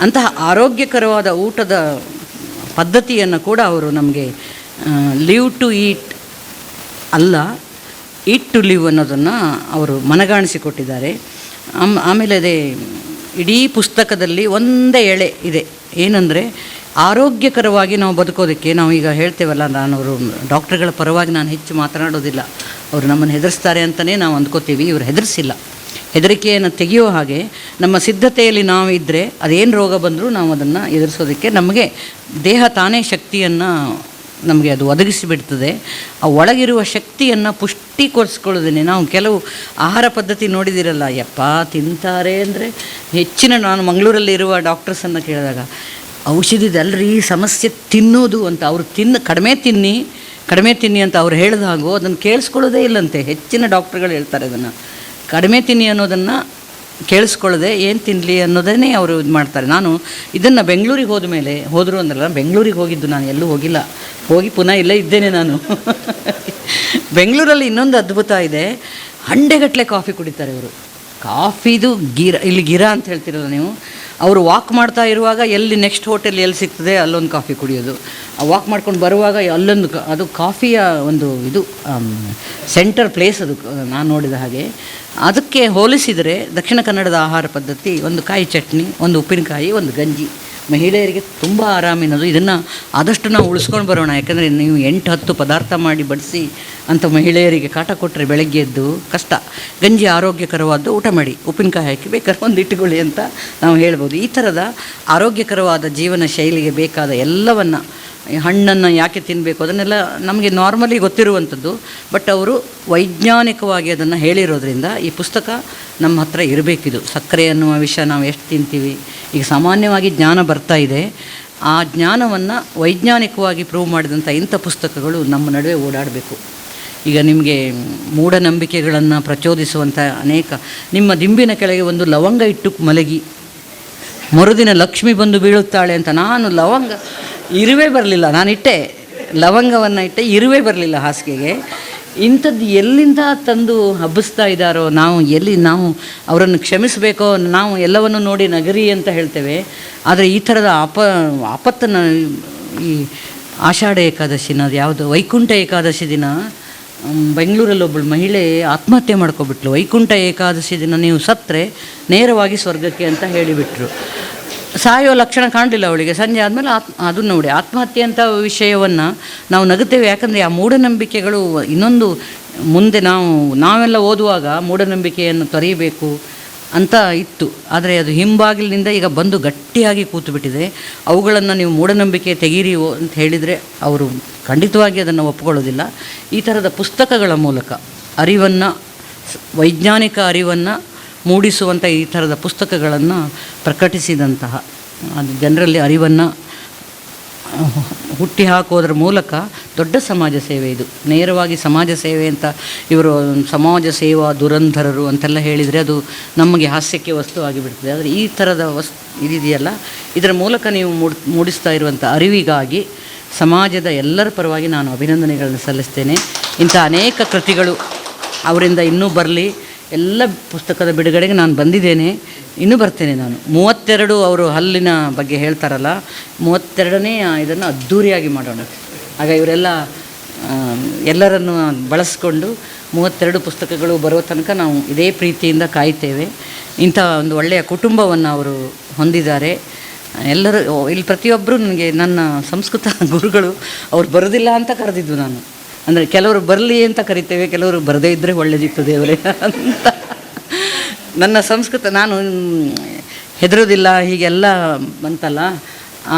ಅಂತಹ ಆರೋಗ್ಯಕರವಾದ ಊಟದ ಪದ್ಧತಿಯನ್ನು ಕೂಡ ಅವರು ನಮಗೆ ಲಿವ್ ಟು ಈಟ್ ಅಲ್ಲ, ಈಟ್ ಟು ಲಿವ್ ಅನ್ನೋದನ್ನು ಅವರು ಮನಗಾಣಿಸಿಕೊಟ್ಟಿದ್ದಾರೆ. ಆಮೇಲೆ ಅದೇ ಇಡೀ ಪುಸ್ತಕದಲ್ಲಿ ಒಂದೇ ಎಳೆ ಇದೆ, ಏನಂದರೆ ಆರೋಗ್ಯಕರವಾಗಿ ನಾವು ಬದುಕೋದಕ್ಕೆ. ನಾವು ಈಗ ಹೇಳ್ತೇವಲ್ಲ, ನಾನು ಅವರು ಡಾಕ್ಟರ್ಗಳ ಪರವಾಗಿ ನಾನು ಹೆಚ್ಚು ಮಾತನಾಡೋದಿಲ್ಲ, ಅವರು ನಮ್ಮನ್ನು ಹೆದರಿಸ್ತಾರೆ ಅಂತಲೇ ನಾವು ಅಂದ್ಕೋತೀವಿ. ಇವರು ಹೆದರಿಸಿಲ್ಲ, ಹೆದರಿಕೆಯನ್ನು ತೆಗೆಯೋ ಹಾಗೆ ನಮ್ಮ ಸಿದ್ಧತೆಯಲ್ಲಿ ನಾವು ಇದ್ದರೆ ಅದೇನು ರೋಗ ಬಂದರೂ ನಾವು ಅದನ್ನು ಎದುರಿಸೋದಕ್ಕೆ ನಮಗೆ ದೇಹ ತಾನೇ ಶಕ್ತಿಯನ್ನು ನಮಗೆ ಅದು ಒದಗಿಸಿಬಿಡ್ತದೆ. ಆ ಒಳಗಿರುವ ಶಕ್ತಿಯನ್ನು ಪುಷ್ಟೀಕರಿಸ್ಕೊಳ್ಳೋದೇನೆ. ನಾವು ಕೆಲವು ಆಹಾರ ಪದ್ಧತಿ ನೋಡಿದಿರಲ್ಲ, ಯಪ್ಪ ತಿಂತಾರೆ ಅಂದರೆ ಹೆಚ್ಚಿನ, ನಾನು ಮಂಗಳೂರಲ್ಲಿ ಇರುವ ಡಾಕ್ಟರ್ಸನ್ನು ಕೇಳಿದಾಗ ಔಷಧಿದಲ್ರಿ ಸಮಸ್ಯೆ ತಿನ್ನೋದು ಅಂತ. ಅವರು ಕಡಿಮೆ ತಿನ್ನಿ ಅಂತ ಅವ್ರು ಹೇಳಿದಾಗೂ ಅದನ್ನು ಕೇಳಿಸ್ಕೊಳ್ಳೋದೇ ಇಲ್ಲಂತೆ. ಹೆಚ್ಚಿನ ಡಾಕ್ಟ್ರುಗಳು ಹೇಳ್ತಾರೆ ಅದನ್ನು ಕಡಿಮೆ ತಿನ್ನಿ ಅನ್ನೋದನ್ನು ಕೇಳಿಸ್ಕೊಳ್ಳದೆ ಏನು ತಿನ್ನಲಿ ಅನ್ನೋದನ್ನೇ ಅವರು ಇದು ಮಾಡ್ತಾರೆ. ನಾನು ಇದನ್ನು ಬೆಂಗಳೂರಿಗೆ ಹೋದರು ಅಂದ್ರಲ್ಲ, ಬೆಂಗಳೂರಿಗೆ ಹೋಗಿದ್ದು ನಾನು, ಎಲ್ಲೂ ಹೋಗಿಲ್ಲ, ಹೋಗಿ ಪುನಃ ಇಲ್ಲೇ ಇದ್ದೇನೆ ನಾನು. ಬೆಂಗಳೂರಲ್ಲಿ ಇನ್ನೊಂದು ಅದ್ಭುತ ಇದೆ, ಹಂಡೆಗಟ್ಟಲೆ ಕಾಫಿ ಕುಡಿತಾರೆ ಇವರು. ಕಾಫಿದು ಇಲ್ಲಿ ಗಿರ ಅಂತ ಹೇಳ್ತಿರಲ್ಲ ನೀವು, ಅವರು ವಾಕ್ ಮಾಡ್ತಾ ಇರುವಾಗ ಎಲ್ಲಿ ನೆಕ್ಸ್ಟ್ ಹೋಟೆಲ್ ಎಲ್ಲಿ ಸಿಗ್ತದೆ ಅಲ್ಲೊಂದು ಕಾಫಿ ಕುಡಿಯೋದು, ವಾಕ್ ಮಾಡ್ಕೊಂಡು ಬರುವಾಗ ಅಲ್ಲೊಂದು, ಅದು ಕಾಫಿಯ ಒಂದು ಇದು ಸೆಂಟರ್ ಪ್ಲೇಸ್ ಅದು ನಾನು ನೋಡಿದ ಹಾಗೆ. ಅದಕ್ಕೆ ಹೋಲಿಸಿದರೆ ದಕ್ಷಿಣ ಕನ್ನಡದ ಆಹಾರ ಪದ್ಧತಿ ಒಂದು ಕಾಯಿ ಚಟ್ನಿ, ಒಂದು ಉಪ್ಪಿನಕಾಯಿ, ಒಂದು ಗಂಜಿ, ಮಹಿಳೆಯರಿಗೆ ತುಂಬ ಆರಾಮಿನದು. ಇದನ್ನು ಆದಷ್ಟು ನಾವು ಉಳಿಸ್ಕೊಂಡು ಬರೋಣ. ಯಾಕಂದರೆ ನೀವು 8-10 ಪದಾರ್ಥ ಮಾಡಿ ಬಡಿಸಿ ಅಂಥ ಮಹಿಳೆಯರಿಗೆ ಕಾಟ ಕೊಟ್ಟರೆ ಬೆಳಗ್ಗೆ ಎದ್ದು ಕಷ್ಟ. ಗಂಜಿ ಆರೋಗ್ಯಕರವಾದ್ದು, ಊಟ ಮಾಡಿ, ಉಪ್ಪಿನಕಾಯಿ ಹಾಕಿ ಬೇಕಾದ್ರೆ ಒಂದು ಇಟ್ಟುಕೊಳ್ಳಿ ಅಂತ ನಾವು ಹೇಳ್ಬೋದು. ಈ ಥರದ ಆರೋಗ್ಯಕರವಾದ ಜೀವನ ಶೈಲಿಗೆ ಬೇಕಾದ ಎಲ್ಲವನ್ನು, ಹಣ್ಣನ್ನು ಯಾಕೆ ತಿನ್ನಬೇಕು ಅದನ್ನೆಲ್ಲ ನಮಗೆ ನಾರ್ಮಲಿ ಗೊತ್ತಿರುವಂಥದ್ದು. ಬಟ್ ಅವರು ವೈಜ್ಞಾನಿಕವಾಗಿ ಅದನ್ನು ಹೇಳಿರೋದ್ರಿಂದ ಈ ಪುಸ್ತಕ ನಮ್ಮ ಹತ್ರ ಇರಬೇಕಿದು. ಸಕ್ಕರೆ ಅನ್ನುವ ವಿಷಯ ನಾವು ಎಷ್ಟು ತಿಂತೀವಿ, ಈಗ ಸಾಮಾನ್ಯವಾಗಿ ಜ್ಞಾನ ಬರ್ತಾ ಇದೆ. ಆ ಜ್ಞಾನವನ್ನು ವೈಜ್ಞಾನಿಕವಾಗಿ ಪ್ರೂವ್ ಮಾಡಿದಂಥ ಇಂಥ ಪುಸ್ತಕಗಳು ನಮ್ಮ ನಡುವೆ ಓಡಾಡಬೇಕು. ಈಗ ನಿಮಗೆ ಮೂಢನಂಬಿಕೆಗಳನ್ನು ಪ್ರಚೋದಿಸುವಂಥ ಅನೇಕ, ನಿಮ್ಮ ದಿಂಬಿನ ಕೆಳಗೆ ಒಂದು ಲವಂಗ ಇಟ್ಟು ಮಲಗಿ ಮರುದಿನ ಲಕ್ಷ್ಮಿ ಬಂದು ಬೀಳುತ್ತಾಳೆ ಅಂತ. ನಾನು ಲವಂಗ ಇರುವೆ ಬರಲಿಲ್ಲ, ನಾನಿಟ್ಟೆ ಲವಂಗವನ್ನು ಇಟ್ಟೆ, ಇರುವೆ ಬರಲಿಲ್ಲ ಹಾಸಿಗೆಗೆ. ಇಂಥದ್ದು ಎಲ್ಲಿಂದ ತಂದು ಹಬ್ಬಿಸ್ತಾ ಇದ್ದಾರೋ, ನಾವು ಅವರನ್ನು ಕ್ಷಮಿಸಬೇಕೋ. ನಾವು ಎಲ್ಲವನ್ನು ನೋಡಿ ನಗರಿ ಅಂತ ಹೇಳ್ತೇವೆ, ಆದರೆ ಈ ಥರದ ಆಪತ್ತನ್ನು, ಈ ಆಷಾಢ ಏಕಾದಶಿನ, ಅದು ಯಾವುದು ವೈಕುಂಠ ಏಕಾದಶಿ ದಿನ ಬೆಂಗಳೂರಲ್ಲಿ ಒಬ್ಬಳು ಮಹಿಳೆ ಆತ್ಮಹತ್ಯೆ ಮಾಡ್ಕೊಬಿಟ್ಲು. ವೈಕುಂಠ ಏಕಾದಶಿ ದಿನ ನೀವು ಸತ್ತರೆ ನೇರವಾಗಿ ಸ್ವರ್ಗಕ್ಕೆ ಅಂತ ಹೇಳಿಬಿಟ್ರು. ಸಾಯೋ ಲಕ್ಷಣ ಕಾಣಲಿಲ್ಲ ಅವಳಿಗೆ. ಸಂಜೆ ಆದಮೇಲೆ ಅದು ನೋಡಿ, ಆತ್ಮಹತ್ಯೆ ಅಂತ ವಿಷಯವನ್ನು ನಾವು ನಗುತ್ತೇವೆ. ಯಾಕಂದರೆ ಆ ಮೂಢನಂಬಿಕೆಗಳು ಇನ್ನೊಂದು ಮುಂದೆ ನಾವೆಲ್ಲ ಓದುವಾಗ ಮೂಢನಂಬಿಕೆಯನ್ನು ತೊರೆಯಬೇಕು ಅಂತ ಇತ್ತು. ಆದರೆ ಅದು ಹಿಂಬಾಗಿಲಿನಿಂದ ಈಗ ಬಂದು ಗಟ್ಟಿಯಾಗಿ ಕೂತುಬಿಟ್ಟಿದೆ. ಅವುಗಳನ್ನು ನೀವು ಮೂಢನಂಬಿಕೆ ತೆಗೀರಿ ಅಂತ ಹೇಳಿದರೆ ಅವರು ಖಂಡಿತವಾಗಿ ಅದನ್ನು ಒಪ್ಕೊಳ್ಳೋದಿಲ್ಲ. ಈ ಥರದ ಪುಸ್ತಕಗಳ ಮೂಲಕ ಅರಿವನ್ನು, ವೈಜ್ಞಾನಿಕ ಅರಿವನ್ನು ಮೂಡಿಸುವಂಥ ಈ ಥರದ ಪುಸ್ತಕಗಳನ್ನು ಪ್ರಕಟಿಸಿದಂತಹ, ಅದು ಜನರಲ್ಲಿ ಅರಿವನ್ನು ಹುಟ್ಟಿ ಹಾಕೋದ್ರ ಮೂಲಕ ದೊಡ್ಡ ಸಮಾಜ ಸೇವೆ ಇದು. ನೇರವಾಗಿ ಸಮಾಜ ಸೇವೆ ಅಂತ ಇವರು ಸಮಾಜ ಸೇವಾ ದುರಂಧರರು ಅಂತೆಲ್ಲ ಹೇಳಿದರೆ ಅದು ನಮಗೆ ಹಾಸ್ಯಕ್ಕೆ ವಸ್ತು ಆಗಿಬಿಡ್ತದೆ. ಆದರೆ ಈ ಥರದ ಇದಿದೆಯಲ್ಲ, ಇದರ ಮೂಲಕ ನೀವು ಮೂಡಿಸ್ತಾ ಇರುವಂಥ ಅರಿವಿಗಾಗಿ ಸಮಾಜದ ಎಲ್ಲರ ಪರವಾಗಿ ನಾನು ಅಭಿನಂದನೆಗಳನ್ನು ಸಲ್ಲಿಸ್ತೇನೆ. ಇಂಥ ಅನೇಕ ಕೃತಿಗಳು ಅವರಿಂದ ಇನ್ನೂ ಬರಲಿ. ಎಲ್ಲ ಪುಸ್ತಕದ ಬಿಡುಗಡೆಗೆ ನಾನು ಬಂದಿದ್ದೇನೆ, ಇನ್ನೂ ಬರ್ತೇನೆ ನಾನು. 32 ಅವರು ಹಲ್ಲಿನ ಬಗ್ಗೆ ಹೇಳ್ತಾರಲ್ಲ, 32ನೇ ಇದನ್ನು ಅದ್ಧೂರಿಯಾಗಿ ಮಾಡೋಣ. ಆಗ ಇವರೆಲ್ಲ ಎಲ್ಲರನ್ನು ಬಳಸ್ಕೊಂಡು 32 ಪುಸ್ತಕಗಳು ಬರೋ ತನಕ ನಾವು ಇದೇ ಪ್ರೀತಿಯಿಂದ ಕಾಯ್ತೇವೆ. ಇಂಥ ಒಂದು ಒಳ್ಳೆಯ ಕುಟುಂಬವನ್ನು ಅವರು ಹೊಂದಿದ್ದಾರೆ. ಎಲ್ಲರೂ ಇಲ್ಲಿ ಪ್ರತಿಯೊಬ್ಬರು ನನಗೆ ನನ್ನ ಸಂಸ್ಕೃತ ಗುರುಗಳು, ಅವ್ರು ಬರೋದಿಲ್ಲ ಅಂತ ಕರೆದಿದ್ದು ನಾನು. ಅಂದರೆ ಕೆಲವರು ಬರಲಿ ಅಂತ ಕರಿತೇವೆ, ಕೆಲವರು ಬರದೇ ಇದ್ದರೆ ಒಳ್ಳೆದಿತ್ತು ದೇವರೇ ಅಂತ. ನನ್ನ ಸಂಸ್ಕೃತ ನಾನು ಹೆದರೋದಿಲ್ಲ ಹೀಗೆಲ್ಲ ಬಂತಲ್ಲ,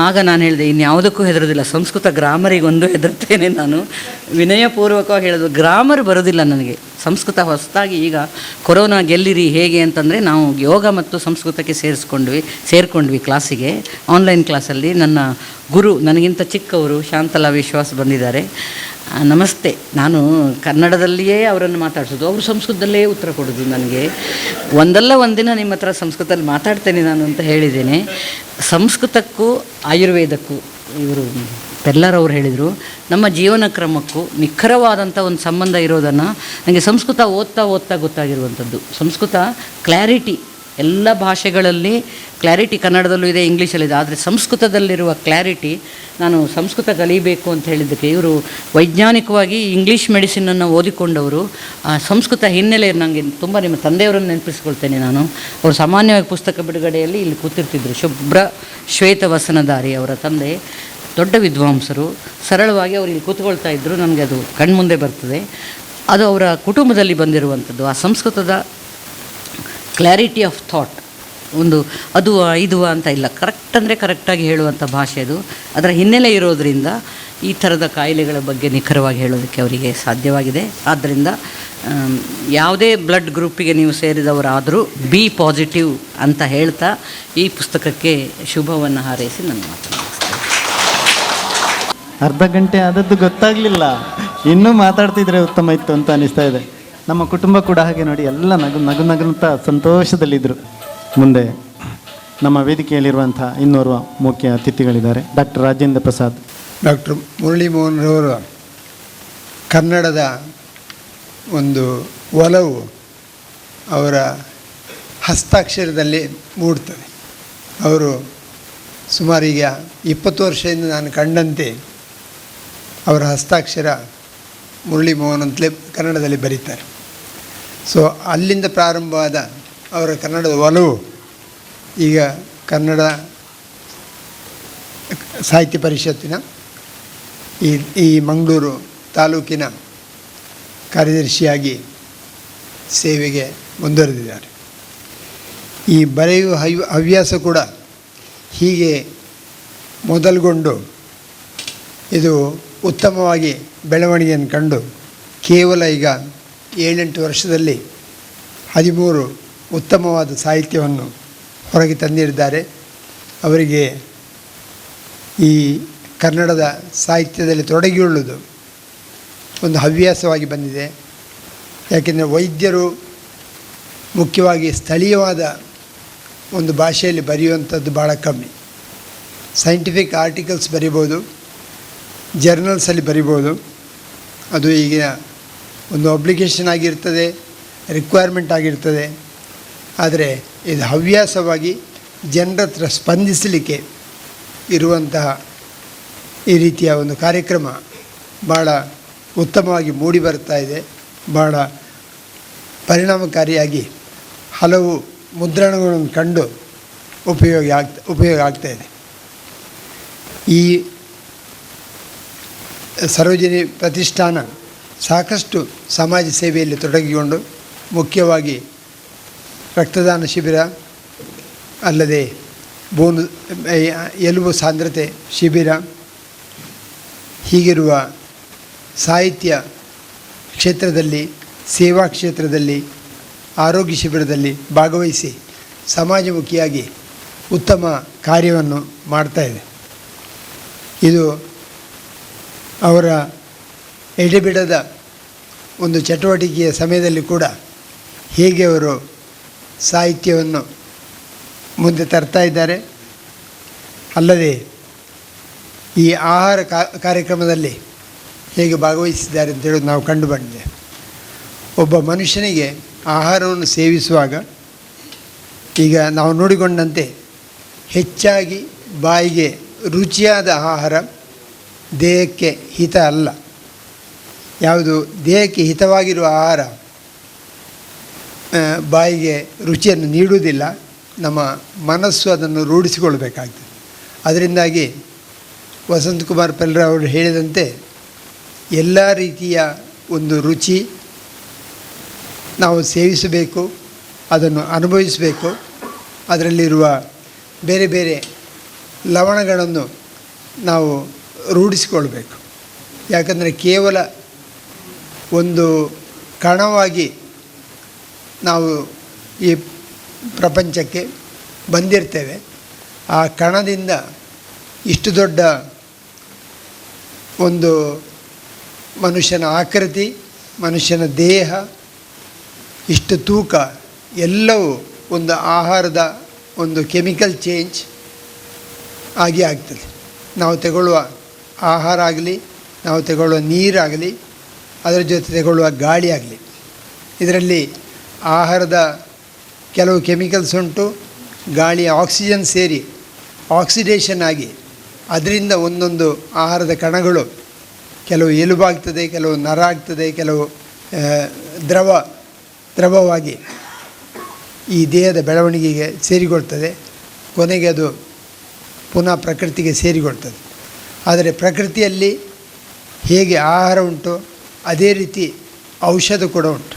ಆಗ ನಾನು ಹೇಳಿದೆ, ಇನ್ಯಾವುದಕ್ಕೂ ಹೆದರೋದಿಲ್ಲ, ಸಂಸ್ಕೃತ ಗ್ರಾಮರಿಗೆ ಒಂದು ಹೆದರ್ತೇನೆ ನಾನು. ವಿನಯಪೂರ್ವಕವಾಗಿ ಹೇಳೋದು, ಗ್ರಾಮರ್ ಬರೋದಿಲ್ಲ ನನಗೆ. ಸಂಸ್ಕೃತ ಹೊಸದಾಗಿ ಈಗ ಕೊರೋನಾ ಗೆಲ್ಲಿರಿ ಹೇಗೆ ಅಂತಂದರೆ, ನಾವು ಯೋಗ ಮತ್ತು ಸಂಸ್ಕೃತಕ್ಕೆ ಸೇರಿಕೊಂಡ್ವಿ ಕ್ಲಾಸಿಗೆ, ಆನ್ಲೈನ್ ಕ್ಲಾಸಲ್ಲಿ. ನನ್ನ ಗುರು, ನನಗಿಂತ ಚಿಕ್ಕವರು, ಶಾಂತಲಾ ವಿಶ್ವಾಸ್ ಬಂದಿದ್ದಾರೆ. ನಮಸ್ತೆ. ನಾನು ಕನ್ನಡದಲ್ಲಿಯೇ ಅವರನ್ನು ಮಾತಾಡಿಸೋದು, ಅವರು ಸಂಸ್ಕೃತದಲ್ಲೇ ಉತ್ತರ ಕೊಡೋದು ನನಗೆ. ಒಂದಲ್ಲ ಒಂದಿನ ನಿಮ್ಮ ಹತ್ರ ಸಂಸ್ಕೃತದಲ್ಲಿ ಮಾತಾಡ್ತೇನೆ ನಾನು ಅಂತ ಹೇಳಿದ್ದೇನೆ. ಸಂಸ್ಕೃತಕ್ಕೂ ಆಯುರ್ವೇದಕ್ಕೂ, ಇವರು ಪೆಲ್ಲರವ್ರು ಹೇಳಿದರು, ನಮ್ಮ ಜೀವನ ಕ್ರಮಕ್ಕೂ ನಿಖರವಾದಂಥ ಒಂದು ಸಂಬಂಧ ಇರೋದನ್ನು ನನಗೆ ಸಂಸ್ಕೃತ ಓದ್ತಾ ಗೊತ್ತಾಗಿರುವಂಥದ್ದು. ಸಂಸ್ಕೃತ ಕ್ಲಾರಿಟಿ, ಎಲ್ಲ ಭಾಷೆಗಳಲ್ಲಿ ಕ್ಲಾರಿಟಿ ಕನ್ನಡದಲ್ಲೂ ಇದೆ, ಇಂಗ್ಲೀಷಲ್ಲಿದೆ, ಆದರೆ ಸಂಸ್ಕೃತದಲ್ಲಿರುವ ಕ್ಲಾರಿಟಿ, ನಾನು ಸಂಸ್ಕೃತ ಕಲಿಬೇಕು ಅಂತ ಹೇಳಿದ್ದಕ್ಕೆ, ಇವರು ವೈಜ್ಞಾನಿಕವಾಗಿ ಇಂಗ್ಲೀಷ್ ಮೆಡಿಸಿನನ್ನು ಓದಿಕೊಂಡವರು. ಸಂಸ್ಕೃತ ಹಿನ್ನೆಲೆ ನನಗೆ ತುಂಬ, ನಿಮ್ಮ ತಂದೆಯವರನ್ನು ನೆನಪಿಸ್ಕೊಳ್ತೇನೆ ನಾನು. ಅವರು ಸಾಮಾನ್ಯವಾಗಿ ಪುಸ್ತಕ ಬಿಡುಗಡೆಯಲ್ಲಿ ಇಲ್ಲಿ ಕೂತಿರ್ತಿದ್ರು. ಶುಭ್ರ ಶ್ವೇತವಸನಧಾರಿ ಅವರ ತಂದೆ, ದೊಡ್ಡ ವಿದ್ವಾಂಸರು, ಸರಳವಾಗಿ ಅವರು ಇಲ್ಲಿ ಕೂತ್ಕೊಳ್ತಾ ಇದ್ದರು. ನನಗೆ ಅದು ಕಣ್ಮುಂದೆ ಬರ್ತದೆ. ಅದು ಅವರ ಕುಟುಂಬದಲ್ಲಿ ಬಂದಿರುವಂಥದ್ದು. ಆ ಸಂಸ್ಕೃತದ ಕ್ಲಾರಿಟಿ ಆಫ್ ಥಾಟ್ ಒಂದು, ಅದು ಇದು ಅಂತ ಇಲ್ಲ, ಕರೆಕ್ಟ್ ಅಂದರೆ ಕರೆಕ್ಟಾಗಿ ಹೇಳುವಂಥ ಭಾಷೆ ಅದು. ಅದರ ಹಿನ್ನೆಲೆ ಇರೋದರಿಂದ ಈ ಥರದ ಕಾಯಿಲೆಗಳ ಬಗ್ಗೆ ನಿಖರವಾಗಿ ಹೇಳೋದಕ್ಕೆ ಅವರಿಗೆ ಸಾಧ್ಯವಾಗಿದೆ. ಆದ್ದರಿಂದ ಯಾವುದೇ ಬ್ಲಡ್ ಗ್ರೂಪಿಗೆ ನೀವು ಸೇರಿದವರಾದರೂ ಬಿ ಪಾಸಿಟಿವ್ ಅಂತ ಹೇಳ್ತಾ ಈ ಪುಸ್ತಕಕ್ಕೆ ಶುಭವನ್ನು ಹಾರೈಸಿ ನನ್ನ ಮಾತನ್ನು ಮುಗಿಸ್ತೇನೆ. ಅರ್ಧ ಗಂಟೆ ಆದದ್ದು ಗೊತ್ತಾಗಲಿಲ್ಲ, ಇನ್ನೂ ಮಾತಾಡ್ತಿದ್ರೆ ಉತ್ತಮ ಇತ್ತು ಅಂತ ಅನಿಸ್ತಾ ಇದೆ. ನಮ್ಮ ಕುಟುಂಬ ಕೂಡ ಹಾಗೆ ನೋಡಿ, ಎಲ್ಲ ನಗುನಗುತ್ತಾ ಸಂತೋಷದಲ್ಲಿದ್ದರು. ಮುಂದೆ ನಮ್ಮ ವೇದಿಕೆಯಲ್ಲಿರುವಂಥ ಇನ್ನೋರ್ವ ಮುಖ್ಯ ಅತಿಥಿಗಳಿದ್ದಾರೆ. ಡಾಕ್ಟರ್ ರಾಜೇಂದ್ರ ಪ್ರಸಾದ್. ಡಾಕ್ಟರ್ ಮುರಳಿ ಮೋಹನ್ ರವರು ಕನ್ನಡದ ಒಂದು ಒಲವು ಅವರ ಹಸ್ತಾಕ್ಷರದಲ್ಲಿ ಮೂಡ್ತದೆ. ಅವರು ಸುಮಾರೀಗ 20 ವರ್ಷದಿಂದ ನಾನು ಕಂಡಂತೆ ಅವರ ಹಸ್ತಾಕ್ಷರ ಮುರಳಿ ಮೋಹನ್ ಅಂತಲೇ ಕನ್ನಡದಲ್ಲಿ ಬರೀತಾರೆ. ಸೊ ಅಲ್ಲಿಂದ ಪ್ರಾರಂಭವಾದ ಅವರ ಕನ್ನಡದ ಒಲವು ಈಗ ಕನ್ನಡ ಸಾಹಿತ್ಯ ಪರಿಷತ್ತಿನ ಈ ಮಂಗಳೂರು ತಾಲೂಕಿನ ಕಾರ್ಯದರ್ಶಿಯಾಗಿ ಸೇವೆಗೆ ಮುಂದುವರೆದಿದ್ದಾರೆ. ಈ ಬರೆಯುವ ಹವ್ಯಾಸ ಕೂಡ ಹೀಗೆ ಮೊದಲುಗೊಂಡು ಇದು ಉತ್ತಮವಾಗಿ ಬೆಳವಣಿಗೆಯನ್ನು ಕಂಡು ಕೇವಲ ಈಗ 7-8 ವರ್ಷದಲ್ಲಿ 13 ಉತ್ತಮವಾದ ಸಾಹಿತ್ಯವನ್ನು ಹೊರಗೆ ತಂದಿದ್ದಾರೆ. ಅವರಿಗೆ ಈ ಕನ್ನಡದ ಸಾಹಿತ್ಯದಲ್ಲಿ ತೊಡಗಿಕೊಳ್ಳುವುದು ಒಂದು ಹವ್ಯಾಸವಾಗಿ ಬಂದಿದೆ. ಯಾಕೆಂದರೆ ವೈದ್ಯರು ಮುಖ್ಯವಾಗಿ ಸ್ಥಳೀಯವಾದ ಒಂದು ಭಾಷೆಯಲ್ಲಿ ಬರೆಯುವಂಥದ್ದು ಭಾಳ ಕಮ್ಮಿ. ಸೈಂಟಿಫಿಕ್ ಆರ್ಟಿಕಲ್ಸ್ ಬರಿಬೋದು, ಜರ್ನಲ್ಸಲ್ಲಿ ಬರಿಬೋದು, ಅದು ಈಗಿನ ಒಂದು ಅಬ್ಲಿಗೇಷನ್ ಆಗಿರ್ತದೆ, ರಿಕ್ವೈರ್ಮೆಂಟ್ ಆಗಿರ್ತದೆ. ಆದರೆ ಇದು ಹವ್ಯಾಸವಾಗಿ ಜನರ ಹತ್ರ ಸ್ಪಂದಿಸಲಿಕ್ಕೆ ಇರುವಂತಹ ಈ ರೀತಿಯ ಒಂದು ಕಾರ್ಯಕ್ರಮ ಭಾಳ ಉತ್ತಮವಾಗಿ ಮೂಡಿ ಬರ್ತಾ ಇದೆ. ಭಾಳ ಪರಿಣಾಮಕಾರಿಯಾಗಿ ಹಲವು ಮುದ್ರಣಗಳನ್ನು ಕಂಡು ಉಪಯೋಗ ಆಗ್ತಾಯಿದೆ. ಈ ಸರೋಜಿನಿ ಪ್ರತಿಷ್ಠಾನ ಸಾಕಷ್ಟು ಸಮಾಜ ಸೇವೆಯಲ್ಲಿ ತೊಡಗಿಕೊಂಡು, ಮುಖ್ಯವಾಗಿ ರಕ್ತದಾನ ಶಿಬಿರ ಅಲ್ಲದೆ ಎಲುಬು ಸಾಂದ್ರತೆ ಶಿಬಿರ, ಹೀಗಿರುವ ಸಾಹಿತ್ಯ ಕ್ಷೇತ್ರದಲ್ಲಿ, ಸೇವಾ ಕ್ಷೇತ್ರದಲ್ಲಿ, ಆರೋಗ್ಯ ಶಿಬಿರದಲ್ಲಿ ಭಾಗವಹಿಸಿ ಸಮಾಜಮುಖಿಯಾಗಿ ಉತ್ತಮ ಕಾರ್ಯವನ್ನು ಮಾಡ್ತಾಯಿದೆ. ಇದು ಅವರ ಎಡೆಬಿಡದ ಒಂದು ಚಟುವಟಿಕೆಯ ಸಮಯದಲ್ಲಿ ಕೂಡ ಹೇಗೆ ಅವರು ಸಾಹಿತ್ಯವನ್ನು ಮುಂದೆ ತರ್ತಾ ಇದ್ದಾರೆ, ಅಲ್ಲದೆ ಈ ಆಹಾರ ಕಾರ್ಯಕ್ರಮದಲ್ಲಿ ಹೇಗೆ ಭಾಗವಹಿಸಿದ್ದಾರೆ ಅಂತ ಹೇಳೋದು ನಾವು ಕಂಡು ಬಂದಿದೆ. ಒಬ್ಬ ಮನುಷ್ಯನಿಗೆ ಆಹಾರವನ್ನು ಸೇವಿಸುವಾಗ ಈಗ ನಾವು ನೋಡಿಕೊಂಡಂತೆ ಹೆಚ್ಚಾಗಿ ಬಾಯಿಗೆ ರುಚಿಯಾದ ಆಹಾರ ದೇಹಕ್ಕೆ ಹಿತ ಅಲ್ಲ. ಯಾವುದು ದೇಹಕ್ಕೆ ಹಿತವಾಗಿರುವ ಆಹಾರ ಬಾಯಿಗೆ ರುಚಿಯನ್ನು ನೀಡುವುದಿಲ್ಲ, ನಮ್ಮ ಮನಸ್ಸು ಅದನ್ನು ರೂಢಿಸಿಕೊಳ್ಬೇಕಾಗ್ತದೆ. ಅದರಿಂದಾಗಿ ವಸಂತಕುಮಾರ್ ಪೆಲ್ಲರ ಅವರು ಹೇಳಿದಂತೆ ಎಲ್ಲ ರೀತಿಯ ಒಂದು ರುಚಿ ನಾವು ಸೇವಿಸಬೇಕು, ಅದನ್ನು ಅನುಭವಿಸಬೇಕು. ಅದರಲ್ಲಿರುವ ಬೇರೆ ಬೇರೆ ಲವಣಗಳನ್ನು ನಾವು ರೂಢಿಸಿಕೊಳ್ಬೇಕು. ಯಾಕಂದರೆ ಕೇವಲ ಒಂದು ಕಣವಾಗಿ ನಾವು ಈ ಪ್ರಪಂಚಕ್ಕೆ ಬಂದಿರ್ತೇವೆ. ಆ ಕಣದಿಂದ ಇಷ್ಟು ದೊಡ್ಡ ಒಂದು ಮನುಷ್ಯನ ಆಕೃತಿ, ಮನುಷ್ಯನ ದೇಹ, ಇಷ್ಟು ತೂಕ ಎಲ್ಲವೂ ಒಂದು ಆಹಾರದ ಒಂದು ಕೆಮಿಕಲ್ ಚೇಂಜ್ ಆಗಿ ಆಗ್ತದೆ. ನಾವು ತಗೊಳ್ಳುವ ಆಹಾರ ಆಗಲಿ, ನಾವು ತಗೊಳ್ಳುವ ನೀರಾಗಲಿ, ಅದರ ಜೊತೆ ತಗೊಳ್ಳುವ ಗಾಳಿ ಆಗಲಿ, ಇದರಲ್ಲಿ ಆಹಾರದ ಕೆಲವು ಕೆಮಿಕಲ್ಸ್ ಉಂಟು. ಗಾಳಿಯ ಆಕ್ಸಿಜನ್ ಸೇರಿ ಆಕ್ಸಿಡೇಷನ್ ಆಗಿ ಅದರಿಂದ ಒಂದೊಂದು ಆಹಾರದ ಕಣಗಳು ಕೆಲವು ಎಲುಬಾಗ್ತದೆ, ಕೆಲವು ನರ ಆಗ್ತದೆ, ಕೆಲವು ದ್ರವವಾಗಿ ಈ ದೇಹದ ಬೆಳವಣಿಗೆಗೆ ಸೇರಿಕೊಳ್ತದೆ. ಕೊನೆಗೆ ಅದು ಪುನಃ ಪ್ರಕೃತಿಗೆ ಸೇರಿಕೊಳ್ತದೆ. ಆದರೆ ಪ್ರಕೃತಿಯಲ್ಲಿ ಹೇಗೆ ಆಹಾರ ಉಂಟು ಅದೇ ರೀತಿ ಔಷಧ ಕೂಡ ಉಂಟು.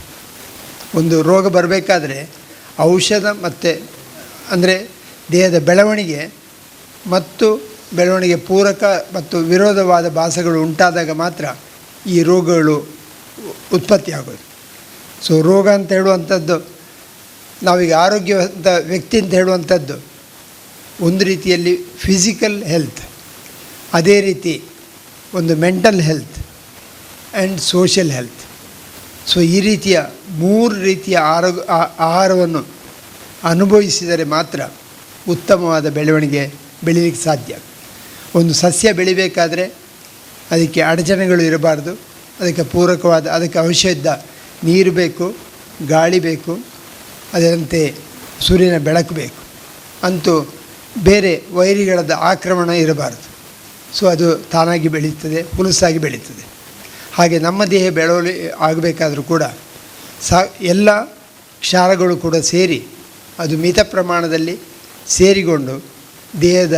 ಒಂದು ರೋಗ ಬರಬೇಕಾದ್ರೆ ಔಷಧ ಮತ್ತು ಅಂದರೆ ದೇಹದ ಬೆಳವಣಿಗೆ ಮತ್ತು ಬೆಳವಣಿಗೆ ಪೂರಕ ಮತ್ತು ವಿರೋಧವಾದ ಭಾಸಗಳು ಉಂಟಾದಾಗ ಮಾತ್ರ ಈ ರೋಗಗಳು ಉತ್ಪತ್ತಿ ಆಗೋದು. ಸೊ ರೋಗ ಅಂತ ಹೇಳುವಂಥದ್ದು, ನಾವೀಗ ಆರೋಗ್ಯವಂತ ವ್ಯಕ್ತಿ ಅಂತ ಹೇಳುವಂಥದ್ದು ಒಂದು ರೀತಿಯಲ್ಲಿ ಫಿಸಿಕಲ್ ಹೆಲ್ತ್, ಅದೇ ರೀತಿ ಒಂದು mental health and social health. So ಈ ರೀತಿಯ 3 ರೀತಿಯ ಆಹಾರವನ್ನು ಅನುಭವಿಸಿದರೆ ಮಾತ್ರ ಉತ್ತಮವಾದ ಬೆಳವಣಿಗೆ ಬೆಳೀಲಿಕ್ಕೆ ಸಾಧ್ಯ. ಒಂದು ಸಸ್ಯ ಬೆಳಿಬೇಕಾದ್ರೆ ಅದಕ್ಕೆ ಅಡಚಣೆಗಳು ಇರಬಾರ್ದು. ಅದಕ್ಕೆ ಪೂರಕವಾದ, ಅದಕ್ಕೆ ಅವಶ್ಯವಿದ್ದ ನೀರು ಬೇಕು, ಗಾಳಿ ಬೇಕು, ಅದರಂತೆ ಸೂರ್ಯನ ಬೆಳಕು ಬೇಕು. ಅಂತೂ ಬೇರೆ ವೈರಿಗಳದ ಆಕ್ರಮಣ ಇರಬಾರ್ದು. ಸೊ ಅದು ತಾನಾಗಿ ಬೆಳೀತದೆ, ಹುಲಸಾಗಿ ಬೆಳೀತದೆ. ಹಾಗೆ ನಮ್ಮ ದೇಹ ಬೆಳವಳಿ ಆಗಬೇಕಾದ್ರೂ ಕೂಡ ಎಲ್ಲ ಕ್ಷಾರಗಳು ಕೂಡ ಸೇರಿ ಅದು ಮಿತ ಪ್ರಮಾಣದಲ್ಲಿ ಸೇರಿಕೊಂಡು ದೇಹದ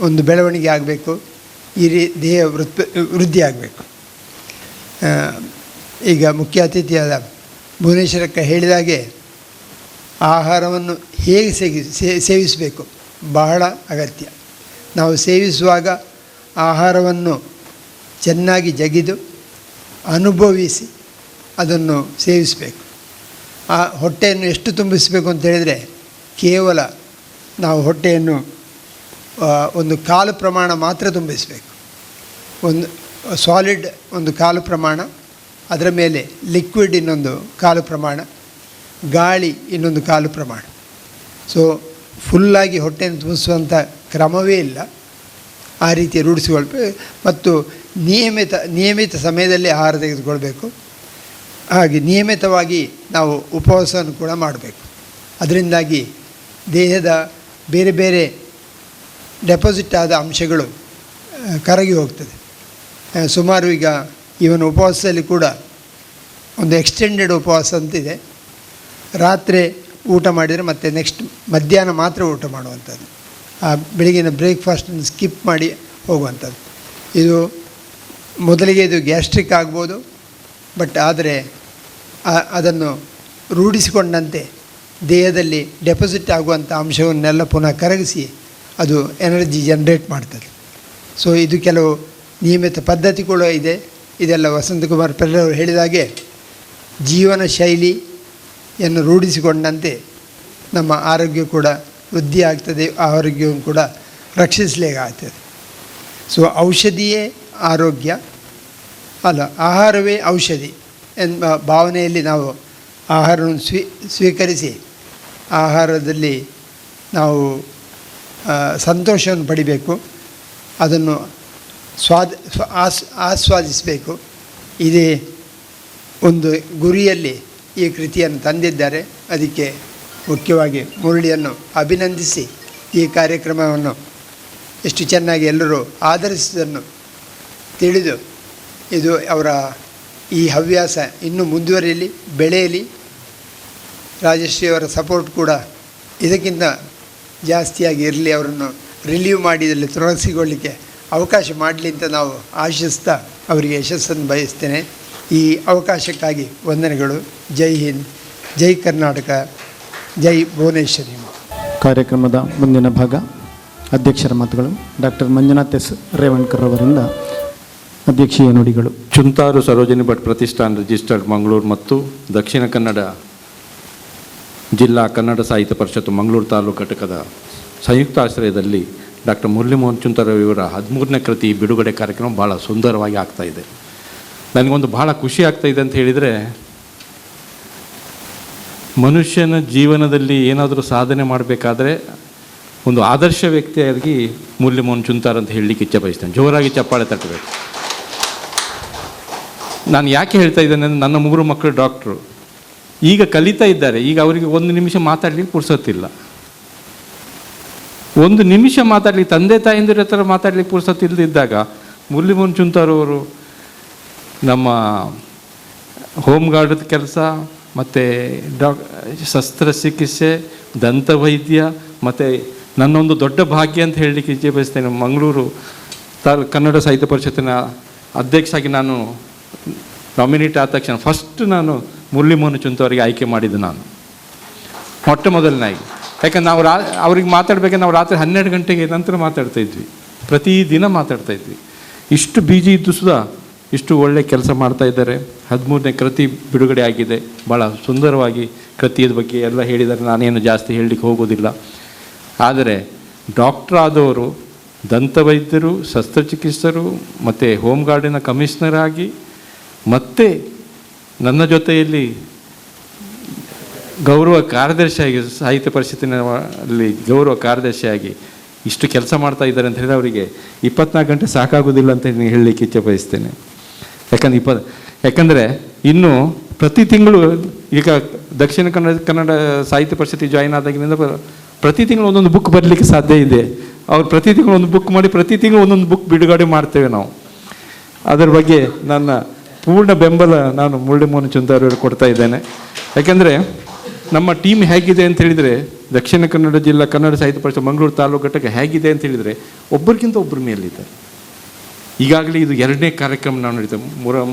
ಒಂದು ಬೆಳವಣಿಗೆ ಆಗಬೇಕು. ಈ ದೇಹ ವೃದ್ಧಿ ಆಗಬೇಕು. ಈಗ ಮುಖ್ಯ ಅತಿಥಿಯಾದ ಭುವನೇಶ್ವರಕ್ಕ ಹೇಳಿದಾಗೆ ಆಹಾರವನ್ನು ಹೇಗೆ ಸೇವಿಸಬೇಕು ಬಹಳ ಅಗತ್ಯ. ನಾವು ಸೇವಿಸುವಾಗ ಆಹಾರವನ್ನು ಚೆನ್ನಾಗಿ ಜಗಿದು ಅನುಭವಿಸಿ ಅದನ್ನು ಸೇವಿಸಬೇಕು. ಆ ಹೊಟ್ಟೆಯನ್ನು ಎಷ್ಟು ತುಂಬಿಸಬೇಕು ಅಂತ ಹೇಳಿದರೆ, ಕೇವಲ ನಾವು ಹೊಟ್ಟೆಯನ್ನು ಒಂದು ಕಾಲು ಪ್ರಮಾಣ ಮಾತ್ರ ತುಂಬಿಸಬೇಕು. ಒಂದು ಸಾಲಿಡ್ ಒಂದು ಕಾಲು ಪ್ರಮಾಣ, ಅದರ ಮೇಲೆ ಲಿಕ್ವಿಡ್ ಇನ್ನೊಂದು ಕಾಲು ಪ್ರಮಾಣ, ಗಾಳಿ ಇನ್ನೊಂದು ಕಾಲು ಪ್ರಮಾಣ. ಸೊ ಫುಲ್ಲಾಗಿ ಹೊಟ್ಟೆಯನ್ನು ತುಂಬಿಸುವಂಥ ಕ್ರಮವೇ ಇಲ್ಲ. ಆ ರೀತಿ ರೂಢಿಸಿಕೊಳ್ಬೇಕು. ಮತ್ತು ನಿಯಮಿತ ಸಮಯದಲ್ಲಿ ಆಹಾರ ತೆಗೆದುಕೊಳ್ಬೇಕು. ಹಾಗೆ ನಿಯಮಿತವಾಗಿ ನಾವು ಉಪವಾಸವನ್ನು ಕೂಡ ಮಾಡಬೇಕು. ಅದರಿಂದಾಗಿ ದೇಹದ ಬೇರೆ ಬೇರೆ ಡೆಪಾಸಿಟ್ ಆದ ಅಂಶಗಳು ಕರಗಿ ಹೋಗ್ತದೆ. ಸುಮಾರು ಈಗ ಇವನ್ ಉಪವಾಸದಲ್ಲಿ ಕೂಡ ಒಂದು ಎಕ್ಸ್ಟೆಂಡೆಡ್ ಉಪವಾಸ ಅಂತಿದೆ. ರಾತ್ರಿ ಊಟ ಮಾಡಿದರೆ ಮತ್ತೆ ನೆಕ್ಸ್ಟ್ ಮಧ್ಯಾಹ್ನ ಮಾತ್ರ ಊಟ ಮಾಡುವಂಥದ್ದು. ಆ ಬೆಳಗಿನ ಬ್ರೇಕ್ಫಾಸ್ಟನ್ನು ಸ್ಕಿಪ್ ಮಾಡಿ ಹೋಗುವಂಥದ್ದು. ಇದು ಮೊದಲಿಗೆ ಇದು ಗ್ಯಾಸ್ಟ್ರಿಕ್ ಆಗ್ಬೋದು, ಬಟ್ ಆದರೆ ಅದನ್ನು ರೂಢಿಸಿಕೊಂಡಂತೆ ದೇಹದಲ್ಲಿ ಡೆಪಾಸಿಟ್ ಆಗುವಂಥ ಅಂಶವನ್ನೆಲ್ಲ ಪುನಃ ಕರಗಿಸಿ ಅದು ಎನರ್ಜಿ ಜನ್ರೇಟ್ ಮಾಡ್ತದೆ. ಸೊ ಇದು ಕೆಲವು ನಿಯಮಿತ ಪದ್ಧತಿ ಕೂಡ ಇದೆ. ಇದೆಲ್ಲ ವಸಂತಕುಮಾರ್ ಪೆರ್ಲವರು ಹೇಳಿದಾಗೆ ಜೀವನ ಶೈಲಿಯನ್ನು ರೂಢಿಸಿಕೊಂಡಂತೆ ನಮ್ಮ ಆರೋಗ್ಯ ಕೂಡ ವೃದ್ಧಿ ಆಗ್ತದೆ, ಆರೋಗ್ಯವನ್ನು ಕೂಡ ರಕ್ಷಿಸಲಿಕ್ಕಾಗ್ತದೆ. ಸೊ ಔಷಧಿಯೇ ಆರೋಗ್ಯ ಅಲ್ಲ, ಆಹಾರವೇ ಔಷಧಿ ಎಂಬ ಭಾವನೆಯಲ್ಲಿ ನಾವು ಆಹಾರವನ್ನು ಸ್ವೀಕರಿಸಿ ಆಹಾರದಲ್ಲಿ ನಾವು ಸಂತೋಷವನ್ನು ಪಡಿಬೇಕು, ಅದನ್ನು ಆಸ್ವಾದಿಸಬೇಕು. ಇದೇ ಒಂದು ಗುರಿಯಲ್ಲಿ ಈ ಕೃತಿಯನ್ನು ತಂದಿದ್ದಾರೆ. ಅದಕ್ಕೆ ಮುಖ್ಯವಾಗಿ ಮುರಳಿಯನ್ನು ಅಭಿನಂದಿಸಿ ಈ ಕಾರ್ಯಕ್ರಮವನ್ನು ಎಷ್ಟು ಚೆನ್ನಾಗಿ ಎಲ್ಲರೂ ಆಧರಿಸಿದ್ದನ್ನು ತಿಳಿದು ಇದು ಅವರ ಈ ಹವ್ಯಾಸ ಇನ್ನೂ ಮುಂದುವರಿಯಲಿ, ಬೆಳೆಯಲಿ. ರಾಜಶ್ರೀಯವರ ಸಪೋರ್ಟ್ ಕೂಡ ಇದಕ್ಕಿಂತ ಜಾಸ್ತಿಯಾಗಿ ಇರಲಿ, ಅವರನ್ನು ರಿಲೀವ್ ಮಾಡಿ ಇದರಲ್ಲಿ ತೊಡಗಿಸಿಕೊಳ್ಳಿಕ್ಕೆ ಅವಕಾಶ ಮಾಡಲಿ ಅಂತ ನಾವು ಆಶಿಸ್ತಾ ಅವರಿಗೆ ಯಶಸ್ಸನ್ನು ಬಯಸ್ತೇನೆ. ಈ ಅವಕಾಶಕ್ಕಾಗಿ ವಂದನೆಗಳು. ಜೈ ಹಿಂದ್, ಜೈ ಕರ್ನಾಟಕ, ಜೈ ಭುವನೇಶ್ವರಿ. ಕಾರ್ಯಕ್ರಮದ ಮುಂದಿನ ಭಾಗ ಅಧ್ಯಕ್ಷರ ಮಾತುಗಳು. ಡಾಕ್ಟರ್ ಮಂಜುನಾಥ್ ಎಸ್ ರೇವಣ್ಕರ್ ಅವರಿಂದ ಅಧ್ಯಕ್ಷೀಯ ನುಡಿಗಳು. ಚುಂತಾರು ಸರೋಜಿನಿ ಭಟ್ ಪ್ರತಿಷ್ಠಾನ ರಿಜಿಸ್ಟರ್ಡ್ ಮಂಗಳೂರು ಮತ್ತು ದಕ್ಷಿಣ ಕನ್ನಡ ಜಿಲ್ಲಾ ಕನ್ನಡ ಸಾಹಿತ್ಯ ಪರಿಷತ್ತು ಮಂಗಳೂರು ತಾಲೂಕು ಘಟಕದ ಸಂಯುಕ್ತ ಆಶ್ರಯದಲ್ಲಿ ಡಾಕ್ಟರ್ ಮುರಳಿ ಮೋಹನ್ ಚುಂತಾರು ಇವರ 13ನೇ ಕೃತಿ ಬಿಡುಗಡೆ ಕಾರ್ಯಕ್ರಮ ಭಾಳ ಸುಂದರವಾಗಿ ಆಗ್ತಾಯಿದೆ. ನನಗೊಂದು ಭಾಳ ಖುಷಿ ಆಗ್ತಾಯಿದೆ ಅಂತ ಹೇಳಿದರೆ, ಮನುಷ್ಯನ ಜೀವನದಲ್ಲಿ ಏನಾದರೂ ಸಾಧನೆ ಮಾಡಬೇಕಾದ್ರೆ ಒಂದು ಆದರ್ಶ ವ್ಯಕ್ತಿಯಾಗಿ ಮುರಳಿ ಮೋಹನ್ ಚುಂತಾರು ಅಂತ ಹೇಳಲಿಕ್ಕೆ ಇಚ್ಛೆ ಬಯಸ್ತೇನೆ. ಜೋರಾಗಿ ಚಪ್ಪಾಳೆ ತಟ್ಟಬೇಕು. ನಾನು ಯಾಕೆ ಹೇಳ್ತಾ ಇದ್ದೇನೆ ಅಂದರೆ, ನನ್ನ 3 ಮಕ್ಕಳು ಡಾಕ್ಟ್ರು, ಈಗ ಕಲಿತಾ ಇದ್ದಾರೆ. ಈಗ ಅವರಿಗೆ 1 ನಿಮಿಷ ಮಾತಾಡಲಿಕ್ಕೆ ಪುರ್ಸೊತ್ತಿಲ್ಲ. 1 ನಿಮಿಷ ಮಾತಾಡಲಿಕ್ಕೆ ತಂದೆ ತಾಯಿಂದಿರ ಹತ್ರ ಮಾತಾಡಲಿಕ್ಕೆ ಪುರ್ಸೊತ್ತಿಲ್ಲದಿದ್ದಾಗ ಮುರಳಿ ಮೋಹನ್ ಚುಂತಾರು ಅವರು ನಮ್ಮ ಹೋಮ್ ಗಾರ್ಡ್ ಕೆಲಸ ಮತ್ತು ಶಸ್ತ್ರಚಿಕಿತ್ಸೆ, ದಂತವೈದ್ಯ, ಮತ್ತು ನನ್ನೊಂದು ದೊಡ್ಡ ಭಾಗ್ಯ ಅಂತ ಹೇಳಲಿಕ್ಕೆ ಇಚ್ಛೆ ಬಯಸ್ತೇನೆ. ಮಂಗಳೂರು ಕನ್ನಡ ಸಾಹಿತ್ಯ ಪರಿಷತ್ತಿನ ಅಧ್ಯಕ್ಷರಾಗಿ ನಾನು ನಾಮಿನೇಟ್ ಆದ ತಕ್ಷಣ ಫಸ್ಟ್ ನಾನು ಮುರಳಿ ಮೋಹನ್ ಚುಂತಾರಿಗೆ ಆಯ್ಕೆ ಮಾಡಿದ್ದು ನಾನು ಮೊಟ್ಟ ಮೊದಲನಾಗಿ. ಯಾಕಂದ್ರೆ ನಾವು ಅವ್ರಿಗೆ ಮಾತಾಡಬೇಕಂದ್ರೆ ನಾವು ರಾತ್ರಿ 12 ಗಂಟೆಗೆ ನಂತರ ಮಾತಾಡ್ತಾಯಿದ್ವಿ, ಪ್ರತಿದಿನ ಮಾತಾಡ್ತಾಯಿದ್ವಿ. ಇಷ್ಟು ಬಿಜಿ ಇದ್ದು ಸುಧಾ ಇಷ್ಟು ಒಳ್ಳೆ ಕೆಲಸ ಮಾಡ್ತಾ ಇದ್ದಾರೆ. 13ನೇ ಕೃತಿ ಬಿಡುಗಡೆ ಆಗಿದೆ. ಭಾಳ ಸುಂದರವಾಗಿ ಕೃತಿಯ ಬಗ್ಗೆ ಎಲ್ಲ ಹೇಳಿದ್ದಾರೆ. ನಾನೇನು ಜಾಸ್ತಿ ಹೇಳಲಿಕ್ಕೆ ಹೋಗೋದಿಲ್ಲ. ಆದರೆ ಡಾಕ್ಟ್ರ್ ಆದವರು, ದಂತವೈದ್ಯರು, ಶಸ್ತ್ರಚಿಕಿತ್ಸರು ಮತ್ತು ಹೋಮ್ ಗಾರ್ಡಿನ ಕಮಿಷನರ್ ಆಗಿ, ಮತ್ತು ನನ್ನ ಜೊತೆಯಲ್ಲಿ ಗೌರವ ಕಾರ್ಯದರ್ಶಿಯಾಗಿ, ಸಾಹಿತ್ಯ ಪರಿಷತ್ತಿನಲ್ಲಿ ಗೌರವ ಕಾರ್ಯದರ್ಶಿಯಾಗಿ ಇಷ್ಟು ಕೆಲಸ ಮಾಡ್ತಾ ಇದ್ದಾರೆ ಅಂತ ಹೇಳಿದ್ರೆ ಅವರಿಗೆ 24 ಗಂಟೆ ಸಾಕಾಗೋದಿಲ್ಲ ಅಂತ ಹೇಳಲಿಕ್ಕೆ ಇಚ್ಛೆ ಬಯಸ್ತೇನೆ. ಯಾಕಂದರೆ ಇನ್ನು ಪ್ರತಿ ತಿಂಗಳು ಈಗ ದಕ್ಷಿಣ ಕನ್ನಡ ಸಾಹಿತ್ಯ ಪರಿಷತ್ತಿಗೆ ಜಾಯಿನ್ ಆದಾಗಿನಿಂದ ಪ್ರತಿ ತಿಂಗಳು ಒಂದೊಂದು ಬುಕ್ ಬರಲಿಕ್ಕೆ ಸಾಧ್ಯ ಇದೆ. ಅವ್ರು ಪ್ರತಿ ತಿಂಗಳು ಒಂದು ಬುಕ್ ಮಾಡಿ ಪ್ರತಿ ತಿಂಗಳು ಒಂದೊಂದು ಬುಕ್ ಬಿಡುಗಡೆ ಮಾಡ್ತೇವೆ ನಾವು. ಅದರ ಬಗ್ಗೆ ನನ್ನ ಪೂರ್ಣ ಬೆಂಬಲ ನಾನು ಮುರಳಿ ಮೋಹನ್ ಚುಂತಾರು ಕೊಡ್ತಾ ಇದ್ದೇನೆ. ಯಾಕೆಂದರೆ ನಮ್ಮ ಟೀಮ್ ಹೇಗಿದೆ ಅಂತ ಹೇಳಿದರೆ, ದಕ್ಷಿಣ ಕನ್ನಡ ಜಿಲ್ಲಾ ಕನ್ನಡ ಸಾಹಿತ್ಯ ಪರಿಷತ್ ಮಂಗಳೂರು ತಾಲೂಕು ಘಟಕ ಹೇಗಿದೆ ಅಂತ ಹೇಳಿದರೆ, ಒಬ್ಬರಿಗಿಂತ ಒಬ್ಬರ ಮೇಲಿದೆ. ಈಗಾಗಲೇ ಇದು 2ನೇ ಕಾರ್ಯಕ್ರಮ ನಾವು ನಡೀತೇವೆ.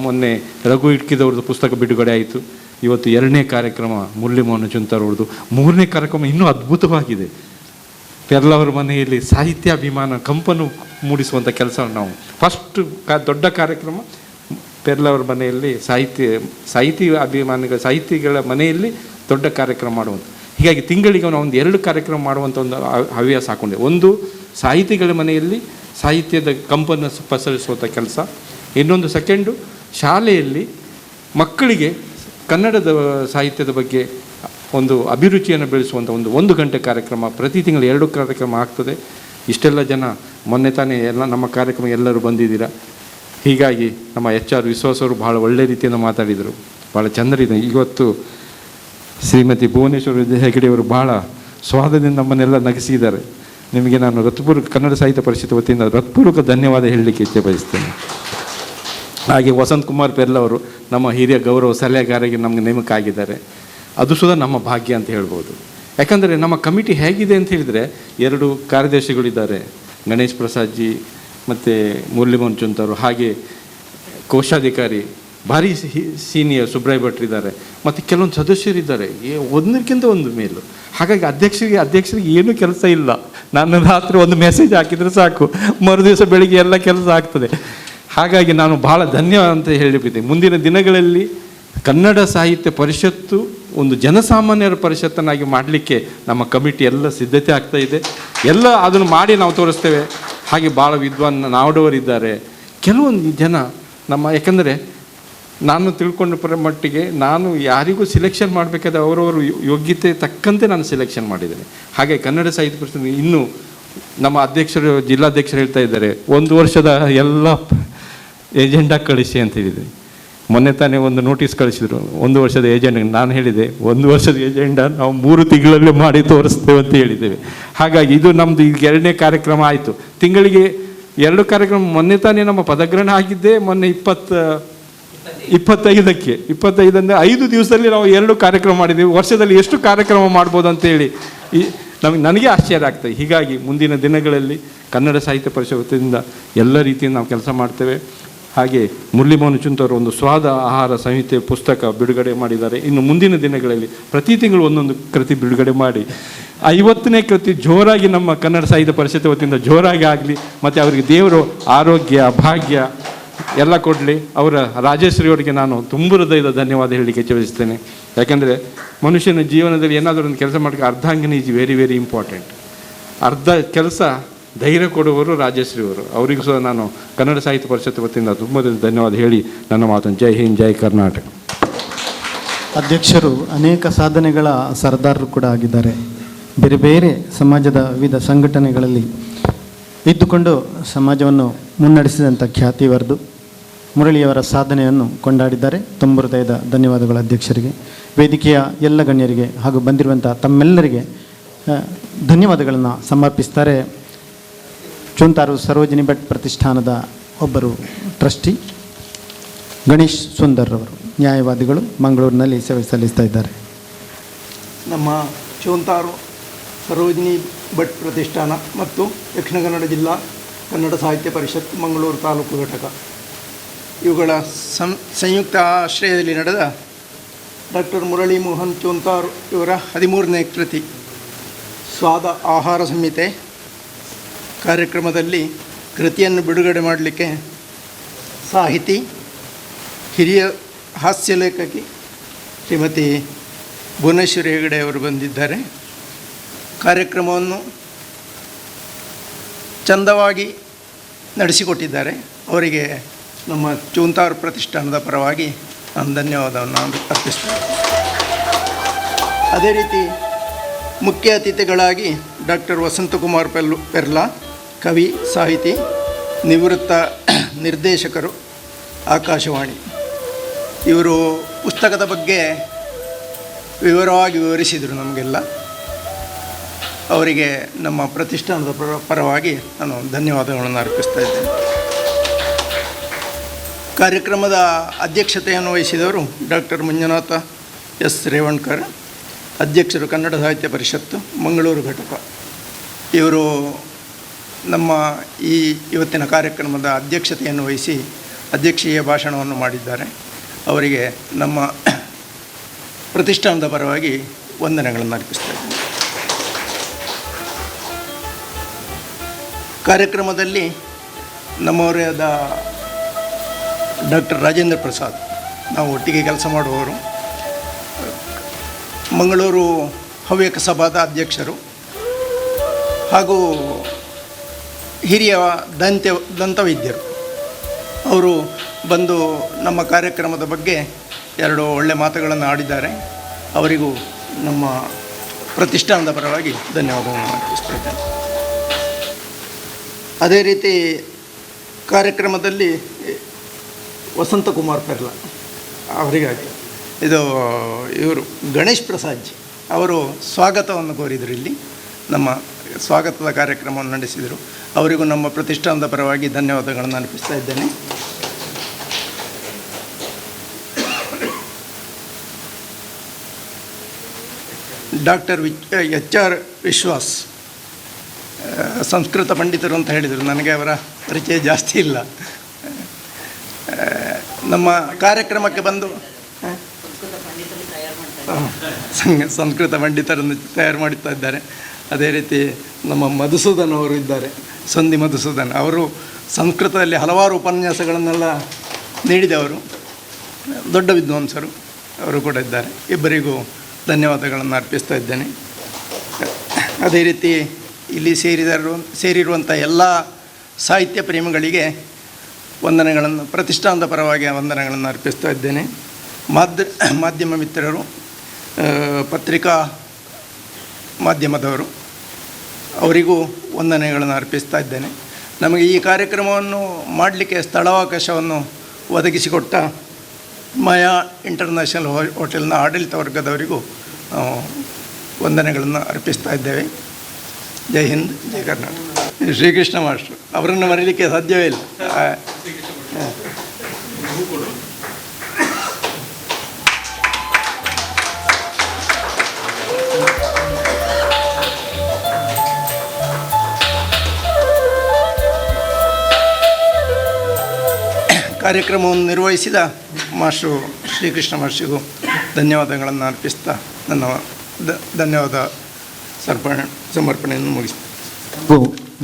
ಮೊನ್ನೆ ರಘು ಇಟ್ಕಿದವ್ರದ್ದು ಪುಸ್ತಕ ಬಿಡುಗಡೆ ಆಯಿತು. ಇವತ್ತು 2ನೇ ಕಾರ್ಯಕ್ರಮ ಮುರಳಿ ಮೋಹನ್ ಚುಂತಾರು ಅವ್ರದ್ದು. 3ನೇ ಕಾರ್ಯಕ್ರಮ ಇನ್ನೂ ಅದ್ಭುತವಾಗಿದೆ. ಪೆರ್ಲವರ ಮನೆಯಲ್ಲಿ ಸಾಹಿತ್ಯಾಭಿಮಾನ ಕಂಪನ್ನು ಮೂಡಿಸುವಂಥ ಕೆಲಸ ನಾವು ಫಸ್ಟ್ ದೊಡ್ಡ ಕಾರ್ಯಕ್ರಮ ಪೆರ್ಲವರ ಮನೆಯಲ್ಲಿ ಸಾಹಿತಿಗಳ ಮನೆಯಲ್ಲಿ ದೊಡ್ಡ ಕಾರ್ಯಕ್ರಮ ಮಾಡುವಂಥ. ಹೀಗಾಗಿ ತಿಂಗಳಿಗೆ ನಾವು ಒಂದು 2 ಕಾರ್ಯಕ್ರಮ ಮಾಡುವಂಥ ಒಂದು ಹವ್ಯಾಸ ಹಾಕೊಂಡೆ. ಒಂದು ಸಾಹಿತಿಗಳ ಮನೆಯಲ್ಲಿ ಸಾಹಿತ್ಯದ ಕಂಪನ್ನು ಪಸರಿಸುವಂಥ ಕೆಲಸ, ಇನ್ನೊಂದು ಸೆಕೆಂಡು ಶಾಲೆಯಲ್ಲಿ ಮಕ್ಕಳಿಗೆ ಕನ್ನಡದ ಸಾಹಿತ್ಯದ ಬಗ್ಗೆ ಒಂದು ಅಭಿರುಚಿಯನ್ನು ಬೆಳೆಸುವಂಥ ಒಂದು ಗಂಟೆ ಕಾರ್ಯಕ್ರಮ. ಪ್ರತಿ ತಿಂಗಳು 2 ಕಾರ್ಯಕ್ರಮ ಆಗ್ತದೆ. ಇಷ್ಟೆಲ್ಲ ಜನ ಮೊನ್ನೆ ತಾನೇ ಎಲ್ಲ ನಮ್ಮ ಕಾರ್ಯಕ್ರಮ ಎಲ್ಲರೂ ಬಂದಿದ್ದೀರಾ. ಹೀಗಾಗಿ ನಮ್ಮ HR ವಿಶ್ವಾಸವರು ಭಾಳ ಒಳ್ಳೆ ರೀತಿಯಿಂದ ಮಾತಾಡಿದರು, ಭಾಳ ಚಂದರಿದೆ. ಇವತ್ತು ಶ್ರೀಮತಿ ಭುವನೇಶ್ವರಿ ಹೆಗಡೆಯವರು ಭಾಳ ಸ್ವಾದದಿಂದ ನಮ್ಮನ್ನೆಲ್ಲ ನಗಿಸಿದ್ದಾರೆ. ನಿಮಗೆ ನಾನು ಕನ್ನಡ ಸಾಹಿತ್ಯ ಪರಿಷತ್ ವತಿಯಿಂದ ಹೃತ್ಪೂರ್ವಕ ಧನ್ಯವಾದ ಹೇಳಲಿಕ್ಕೆ ಇಚ್ಛೆ ಬಯಸ್ತೇನೆ. ಹಾಗೆ ವಸಂತ್ ಕುಮಾರ್ ಪೆರ್ಲವರು ನಮ್ಮ ಹಿರಿಯ ಗೌರವ ಸಲಹೆಗಾರರಿಗೆ ನಮಗೆ ನೇಮಕ ಆಗಿದ್ದಾರೆ. ಅದು ಸುಧಾ ನಮ್ಮ ಭಾಗ್ಯ ಅಂತ ಹೇಳ್ಬೋದು. ಯಾಕಂದರೆ ನಮ್ಮ ಕಮಿಟಿ ಹೇಗಿದೆ ಅಂತ ಹೇಳಿದರೆ, 2 ಕಾರ್ಯದರ್ಶಿಗಳಿದ್ದಾರೆ, ಗಣೇಶ್ ಪ್ರಸಾದ್ ಜಿ ಮತ್ತು ಮುರಳಿ ಮೋಹನ್ ಚುಂತಾರು, ಹಾಗೆ ಕೋಶಾಧಿಕಾರಿ ಭಾರಿ ಸೀನಿಯರ್ ಸುಬ್ರಾಯ್ ಭಟ್ರಿದ್ದಾರೆ, ಮತ್ತು ಕೆಲವೊಂದು ಸದಸ್ಯರಿದ್ದಾರೆ ಒಂದಕ್ಕಿಂತ ಒಂದು ಮೇಲು. ಹಾಗಾಗಿ ಅಧ್ಯಕ್ಷರಿಗೆ ಏನೂ ಕೆಲಸ ಇಲ್ಲ. ನಾನು ರಾತ್ರಿ ಒಂದು ಮೆಸೇಜ್ ಹಾಕಿದರೆ ಸಾಕು, ಮರುದಿವಸ ಬೆಳಿಗ್ಗೆ ಎಲ್ಲ ಕೆಲಸ ಆಗ್ತದೆ. ಹಾಗಾಗಿ ನಾನು ಭಾಳ ಧನ್ಯವಾದ ಅಂತ ಹೇಳಿಬಿದ್ದೆ. ಮುಂದಿನ ದಿನಗಳಲ್ಲಿ ಕನ್ನಡ ಸಾಹಿತ್ಯ ಪರಿಷತ್ತು ಒಂದು ಜನಸಾಮಾನ್ಯರ ಪರಿಷತ್ತನ್ನಾಗಿ ಮಾಡಲಿಕ್ಕೆ ನಮ್ಮ ಕಮಿಟಿ ಎಲ್ಲ ಸಿದ್ಧತೆ ಆಗ್ತಾ ಇದೆ. ಎಲ್ಲ ಅದನ್ನು ಮಾಡಿ ನಾವು ತೋರಿಸ್ತೇವೆ. ಹಾಗೆ ಭಾಳ ವಿದ್ವಾನ್ ನಾಡವರಿದ್ದಾರೆ, ಕೆಲವೊಂದು ಜನ ನಮ್ಮ. ಯಾಕಂದರೆ ನಾನು ತಿಳ್ಕೊಂಡ ಮಟ್ಟಿಗೆ ನಾನು ಯಾರಿಗೂ ಸಿಲೆಕ್ಷನ್ ಮಾಡಬೇಕಾದ್ರೆ ಅವರವರು ಯೋಗ್ಯತೆ ತಕ್ಕಂತೆ ನಾನು ಸಿಲೆಕ್ಷನ್ ಮಾಡಿದ್ದೇನೆ. ಹಾಗೆ ಕನ್ನಡ ಸಾಹಿತ್ಯ ಪರಿಷತ್ ಇನ್ನೂ ನಮ್ಮ ಜಿಲ್ಲಾಧ್ಯಕ್ಷರು ಹೇಳ್ತಾ ಇದ್ದಾರೆ, 1 ವರ್ಷದ ಎಲ್ಲ ಏಜೆಂಡಾ ಕಳಿಸಿ ಅಂತ ಹೇಳಿದೆ. ಮೊನ್ನೆ ತಾನೇ ಒಂದು ನೋಟಿಸ್ ಕಳಿಸಿದ್ರು 1 ವರ್ಷದ ಏಜೆಂಡ. ನಾನು ಹೇಳಿದೆ 1 ವರ್ಷದ ಏಜೆಂಡಾ ನಾವು 3 ತಿಂಗಳಲ್ಲೇ ಮಾಡಿ ತೋರಿಸ್ತೇವೆ ಅಂತ ಹೇಳಿದ್ದೇವೆ. ಹಾಗಾಗಿ ಇದು ನಮ್ಮದು ಈಗ 2ನೇ ಕಾರ್ಯಕ್ರಮ ಆಯಿತು. ತಿಂಗಳಿಗೆ 2 ಕಾರ್ಯಕ್ರಮ. ಮೊನ್ನೆ ತಾನೇ ನಮ್ಮ ಪದಗ್ರಹಣ ಆಗಿದ್ದೆ, ಮೊನ್ನೆ 25ಕ್ಕೆ 25 5 ದಿವಸದಲ್ಲಿ ನಾವು 2 ಕಾರ್ಯಕ್ರಮ ಮಾಡಿದ್ದೀವಿ. ವರ್ಷದಲ್ಲಿ ಎಷ್ಟು ಕಾರ್ಯಕ್ರಮ ಮಾಡ್ಬೋದು ಅಂತೇಳಿ ನನಗೆ ಆಶ್ಚರ್ಯ ಆಗ್ತದೆ. ಹೀಗಾಗಿ ಮುಂದಿನ ದಿನಗಳಲ್ಲಿ ಕನ್ನಡ ಸಾಹಿತ್ಯ ಪರಿಷತ್ತಿನಿಂದ ಎಲ್ಲ ರೀತಿಯಿಂದ ನಾವು ಕೆಲಸ ಮಾಡ್ತೇವೆ. ಹಾಗೆ ಮುರಳಿ ಮೋಹನ್ ಚುಂತಾರು ಒಂದು ಸ್ವಾದ ಆಹಾರ ಸಂಹಿತೆ ಪುಸ್ತಕ ಬಿಡುಗಡೆ ಮಾಡಿದ್ದಾರೆ. ಇನ್ನು ಮುಂದಿನ ದಿನಗಳಲ್ಲಿ ಪ್ರತಿ ತಿಂಗಳು ಒಂದೊಂದು ಕೃತಿ ಬಿಡುಗಡೆ ಮಾಡಿ 50ನೇ ಕೃತಿ ಜೋರಾಗಿ ನಮ್ಮ ಕನ್ನಡ ಸಾಹಿತ್ಯ ಪರಿಷತ್ ವತಿಯಿಂದ ಜೋರಾಗಿ ಆಗಲಿ, ಮತ್ತು ಅವರಿಗೆ ದೇವರು ಆರೋಗ್ಯ ಭಾಗ್ಯ ಎಲ್ಲ ಕೊಡಲಿ. ಅವರ ರಾಜೇಶ್ವರಿ ಅವರಿಗೆ ನಾನು ತುಂಬ ಹೃದಯದ ಧನ್ಯವಾದ ಹೇಳಲಿಕ್ಕೆ ಇಚ್ಛಿಸ್ತೇನೆ. ಯಾಕೆಂದರೆ ಮನುಷ್ಯನ ಜೀವನದಲ್ಲಿ ಏನಾದರೂ ಒಂದು ಕೆಲಸ ಮಾಡೋಕ್ಕೆ ಅರ್ಧಾಂಗನ ಈಸ್ ವೆರಿ ವೆರಿ ಇಂಪಾರ್ಟೆಂಟ್. ಅರ್ಧ ಕೆಲಸ ಧೈರ್ಯ ಕೊಡುವವರು ರಾಜೇಶ್ವರಿ ಅವರು. ಅವರಿಗೂ ಸಹ ನಾನು ಕನ್ನಡ ಸಾಹಿತ್ಯ ಪರಿಷತ್ ವತಿಯಿಂದ ತುಂಬ ಧನ್ಯವಾದ ಹೇಳಿ ನನ್ನ ಮಾತನ್ನು ಜೈ ಹಿಂದ್ ಜೈ ಕರ್ನಾಟಕ. ಅಧ್ಯಕ್ಷರು ಅನೇಕ ಸಾಧನೆಗಳ ಸರ್ದಾರರು ಕೂಡ ಆಗಿದ್ದಾರೆ. ಬೇರೆ ಬೇರೆ ಸಮಾಜದ ವಿವಿಧ ಸಂಘಟನೆಗಳಲ್ಲಿ ಇದ್ದುಕೊಂಡು ಸಮಾಜವನ್ನು ಮುನ್ನಡೆಸಿದಂಥ ಖ್ಯಾತಿವರದು ಮುರಳಿಯವರ ಸಾಧನೆಯನ್ನು ಕೊಂಡಾಡಿದ್ದಾರೆ. ತುಂಬ ಹೃದಯದ ಧನ್ಯವಾದಗಳು ಅಧ್ಯಕ್ಷರಿಗೆ, ವೇದಿಕೆಯ ಎಲ್ಲ ಗಣ್ಯರಿಗೆ ಹಾಗೂ ಬಂದಿರುವಂಥ ತಮ್ಮೆಲ್ಲರಿಗೆ ಧನ್ಯವಾದಗಳನ್ನು ಸಮರ್ಪಿಸ್ತಾರೆ. ಚೂಂತಾರು ಸರೋಜಿನಿ ಭಟ್ ಪ್ರತಿಷ್ಠಾನದ ಒಬ್ಬರು ಟ್ರಸ್ಟಿ ಗಣೇಶ್ ಸುಂದರ್ರವರು, ನ್ಯಾಯವಾದಿಗಳು, ಮಂಗಳೂರಿನಲ್ಲಿ ಸೇವೆ ಸಲ್ಲಿಸ್ತಾ ಇದ್ದಾರೆ. ನಮ್ಮ ಚೂಂತಾರು ಸರೋಜಿನಿ ಭಟ್ ಪ್ರತಿಷ್ಠಾನ ಮತ್ತು ದಕ್ಷಿಣ ಕನ್ನಡ ಜಿಲ್ಲಾ ಕನ್ನಡ ಸಾಹಿತ್ಯ ಪರಿಷತ್ ಮಂಗಳೂರು ತಾಲೂಕು ಘಟಕ ಇವುಗಳ ಸಂಯುಕ್ತ ಆಶ್ರಯದಲ್ಲಿ ನಡೆದ ಡಾಕ್ಟರ್ ಮುರಳಿ ಮೋಹನ್ ಚೂಂತಾರು ಇವರ 13ನೇ ಕೃತಿ ಸ್ವಾದ ಆಹಾರ ಸಂಹಿತೆ ಕಾರ್ಯಕ್ರಮದಲ್ಲಿ ಕೃತಿಯನ್ನು ಬಿಡುಗಡೆ ಮಾಡಲಿಕ್ಕೆ ಸಾಹಿತಿ, ಹಿರಿಯ ಹಾಸ್ಯ ಲೇಖಕಿ ಶ್ರೀಮತಿ ಭುವನೇಶ್ವರಿ ಹೆಗಡೆ ಅವರು ಬಂದಿದ್ದಾರೆ. ಕಾರ್ಯಕ್ರಮವನ್ನು ಚಂದವಾಗಿ ನಡೆಸಿಕೊಟ್ಟಿದ್ದಾರೆ. ಅವರಿಗೆ ನಮ್ಮ ಚೂಂತಾರು ಪ್ರತಿಷ್ಠಾನದ ಪರವಾಗಿ ನಾನು ಧನ್ಯವಾದವನ್ನು ಅರ್ಪಿಸ್ತೇನೆ. ಅದೇ ರೀತಿ ಮುಖ್ಯ ಅತಿಥಿಗಳಾಗಿ ಡಾಕ್ಟರ್ ವಸಂತಕುಮಾರ್ ಪೆರ್ಲಾ, ಕವಿ, ಸಾಹಿತಿ, ನಿವೃತ್ತ ನಿರ್ದೇಶಕರು, ಆಕಾಶವಾಣಿ. ಇವರು ಪುಸ್ತಕದ ಬಗ್ಗೆ ವಿವರವಾಗಿ ವಿವರಿಸಿದರು ನಮಗೆಲ್ಲ. ಅವರಿಗೆ ನಮ್ಮ ಪ್ರತಿಷ್ಠಾನದ ಪರವಾಗಿ ನಾನು ಧನ್ಯವಾದಗಳನ್ನು ಅರ್ಪಿಸ್ತಾ ಇದ್ದೇನೆ. ಕಾರ್ಯಕ್ರಮದ ಅಧ್ಯಕ್ಷತೆಯನ್ನು ವಹಿಸಿದವರು ಡಾಕ್ಟರ್ ಮಂಜುನಾಥ ಎಸ್ ರೇವಣ್ಕರ್, ಅಧ್ಯಕ್ಷರು ಕನ್ನಡ ಸಾಹಿತ್ಯ ಪರಿಷತ್ತು ಮಂಗಳೂರು ಘಟಕ. ಇವರು ನಮ್ಮ ಇವತ್ತಿನ ಕಾರ್ಯಕ್ರಮದ ಅಧ್ಯಕ್ಷತೆಯನ್ನು ವಹಿಸಿ ಅಧ್ಯಕ್ಷೀಯ ಭಾಷಣವನ್ನು ಮಾಡಿದ್ದಾರೆ. ಅವರಿಗೆ ನಮ್ಮ ಪ್ರತಿಷ್ಠಾನದ ಪರವಾಗಿ ವಂದನೆಗಳನ್ನು ಅರ್ಪಿಸ್ತಾ ಇದ್ದೇನೆ. ಕಾರ್ಯಕ್ರಮದಲ್ಲಿ ನಮ್ಮವರಾದ ಡಾಕ್ಟರ್ ರಾಜೇಂದ್ರ ಪ್ರಸಾದ್, ನಾವು ಒಟ್ಟಿಗೆ ಕೆಲಸ ಮಾಡುವವರು, ಮಂಗಳೂರು ಹವ್ಯಕ ಸಭಾದ ಅಧ್ಯಕ್ಷರು ಹಾಗೂ ಹಿರಿಯ ದಂತವೈದ್ಯರು. ಅವರು ಬಂದು ನಮ್ಮ ಕಾರ್ಯಕ್ರಮದ ಬಗ್ಗೆ 2 ಒಳ್ಳೆಯ ಮಾತುಗಳನ್ನು ಆಡಿದ್ದಾರೆ. ಅವರಿಗೂ ನಮ್ಮ ಪ್ರತಿಷ್ಠಾನದ ಪರವಾಗಿ ಧನ್ಯವಾದಗಳನ್ನು ಅರ್ಪಿಸ್ತಾ ಇದ್ದೇನೆ. ಅದೇ ರೀತಿ ಕಾರ್ಯಕ್ರಮದಲ್ಲಿ ವಸಂತಕುಮಾರ್ ಪೆರ್ಲಾ ಅವರಿಗಾಗಿ ಇವರು ಗಣೇಶ್ ಪ್ರಸಾದ್ ಜಿ ಅವರು ಸ್ವಾಗತವನ್ನು ಕೋರಿದರು. ಇಲ್ಲಿ ನಮ್ಮ ಸ್ವಾಗತದ ಕಾರ್ಯಕ್ರಮವನ್ನು ನಡೆಸಿದರು. ಅವರಿಗೂ ನಮ್ಮ ಪ್ರತಿಷ್ಠಾನದ ಪರವಾಗಿ ಧನ್ಯವಾದಗಳನ್ನು ಅರ್ಪಿಸ್ತಾ ಇದ್ದೇನೆ. ಡಾಕ್ಟರ್ HR ವಿಶ್ವಾಸ್ ಸಂಸ್ಕೃತ ಪಂಡಿತರು ಅಂತ ಹೇಳಿದರು. ನನಗೆ ಅವರ ಪರಿಚಯ ಜಾಸ್ತಿ ಇಲ್ಲ. ನಮ್ಮ ಕಾರ್ಯಕ್ರಮಕ್ಕೆ ಬಂದು ಸಂಸ್ಕೃತ ಪಂಡಿತರನ್ನು ತಯಾರು ಮಾಡುತ್ತಾ ಇದ್ದಾರೆ. ಅದೇ ರೀತಿ ನಮ್ಮ ಮಧುಸೂದನ್ ಅವರು ಇದ್ದಾರೆ, ಸಂಧಿ ಮಧುಸೂದನ್. ಅವರು ಸಂಸ್ಕೃತದಲ್ಲಿ ಹಲವಾರು ಉಪನ್ಯಾಸಗಳನ್ನೆಲ್ಲ ನೀಡಿದವರು, ದೊಡ್ಡ ವಿದ್ವಾಂಸರು. ಅವರು ಕೂಡ ಇದ್ದಾರೆ. ಇಬ್ಬರಿಗೂ ಧನ್ಯವಾದಗಳನ್ನು ಅರ್ಪಿಸ್ತಾ ಇದ್ದೇನೆ. ಅದೇ ರೀತಿ ಇಲ್ಲಿ ಸೇರಿರುವಂಥ ಎಲ್ಲ ಸಾಹಿತ್ಯ ಪ್ರೇಮಿಗಳಿಗೆ ವಂದನೆಗಳನ್ನು, ಪ್ರತಿಷ್ಠಾನದ ಪರವಾಗಿ ವಂದನೆಗಳನ್ನು ಅರ್ಪಿಸ್ತಾ ಇದ್ದೇನೆ. ಮಾಧ್ಯಮ ಮಿತ್ರರು, ಪತ್ರಿಕಾ ಮಾಧ್ಯಮದವರು, ಅವರಿಗೂ ವಂದನೆಗಳನ್ನು ಅರ್ಪಿಸ್ತಾ ಇದ್ದೇನೆ. ನಮಗೆ ಈ ಕಾರ್ಯಕ್ರಮವನ್ನು ಮಾಡಲಿಕ್ಕೆ ಸ್ಥಳಾವಕಾಶವನ್ನು ಒದಗಿಸಿಕೊಟ್ಟ ಮಾಯಾ ಇಂಟರ್ನ್ಯಾಷನಲ್ ಹೋಟೆಲ್ನ ಆಡಳಿತ ವರ್ಗದವರಿಗೂ ವಂದನೆಗಳನ್ನು ಅರ್ಪಿಸ್ತಾ ಇದ್ದೇವೆ. ಜೈ ಹಿಂದ್, ಜೈ ಕರ್ನಾಟಕ. ಶ್ರೀಕೃಷ್ಣ ಮಾಸ್ಟ್ರು ಅವರನ್ನು ಮರೀಲಿಕ್ಕೆ ಸಾಧ್ಯವೇ ಇಲ್ಲ. ಕಾರ್ಯಕ್ರಮವನ್ನು ನಿರ್ವಹಿಸಿದ ಮಾಸ್ಟ್ರು ಶ್ರೀಕೃಷ್ಣ ಮಾಸ್ಟ್ರಿಗೂ ಧನ್ಯವಾದಗಳನ್ನು ಅರ್ಪಿಸ್ತಾ ನನ್ನ ಧನ್ಯವಾದ ಸಮರ್ಪಣೆಯನ್ನು ಮುಗಿಸ್ತೇನೆ.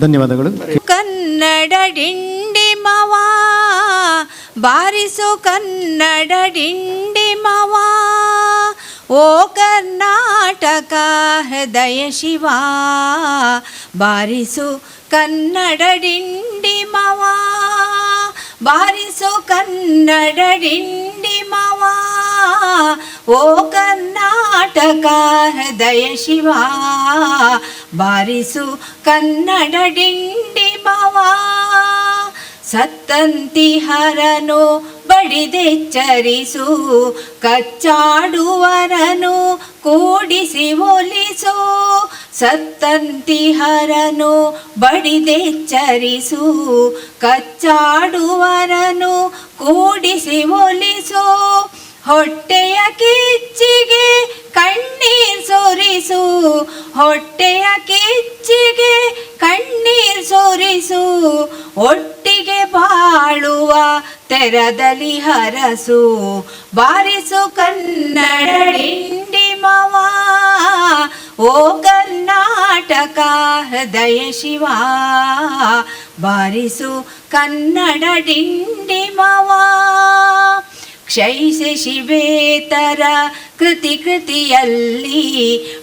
ಧನ್ಯವಾದಗಳು. ಕನ್ನಡ ಡಿಂಡಿಮವ ಬಾರಿಸು ಕನ್ನಡ ಡಿಂಡಿಮವ ಓ ಕರ್ನಾಟಕ ಹೃದಯ ಶಿವ ಬಾರಿಸು ಕನ್ನಡ ಡಿಂಡಿಮವ ಬಾರಿಸು ಕನ್ನಡ ಡಿಂಡಿಮವ ಓ ಕರ್ನಾಟಕ ಹೃದಯ ಶಿವ ಬಾರಿಸು ಕನ್ನಡ ಡಿಂಡಿಮವ ಸತ್ತಂತಿಹರನು ಬಡಿದೆಚ್ಚರಿಸು ಕಚ್ಚಾಡುವರನು ಕೂಡಿಸಿ ಒಲಿಸು ಸತ್ತಂತಿಹರನು ಬಡಿದೆಚ್ಚರಿಸು ಕಚ್ಚಾಡುವರನು ಕೂಡಿಸಿ ಒಲಿಸು ಹೊಟ್ಟೆಯ ಕಿಚ್ಚಿಗೆ ಕಣ್ಣೀರ್ ಸೋರಿಸು ಹೊಟ್ಟೆಯ ಕಿಚ್ಚಿಗೆ ಕಣ್ಣೀರ್ ಸೋರಿಸು ಒಟ್ಟಿಗೆ ಬಾಳುವ ತೆರದಲ್ಲಿ ಹರಸು ಬಾರಿಸು ಕನ್ನಡ ಡಿಂಡಿಮವ ಓ ಕರ್ನಾಟಕ ಹೃದಯ ಶಿವ ಬಾರಿಸು ಕನ್ನಡ ಡಿಂಡಿಮವ ಕ್ಷಯಿಸಿ ಶಿವೇತರ ಕೃತಿಯಲ್ಲಿ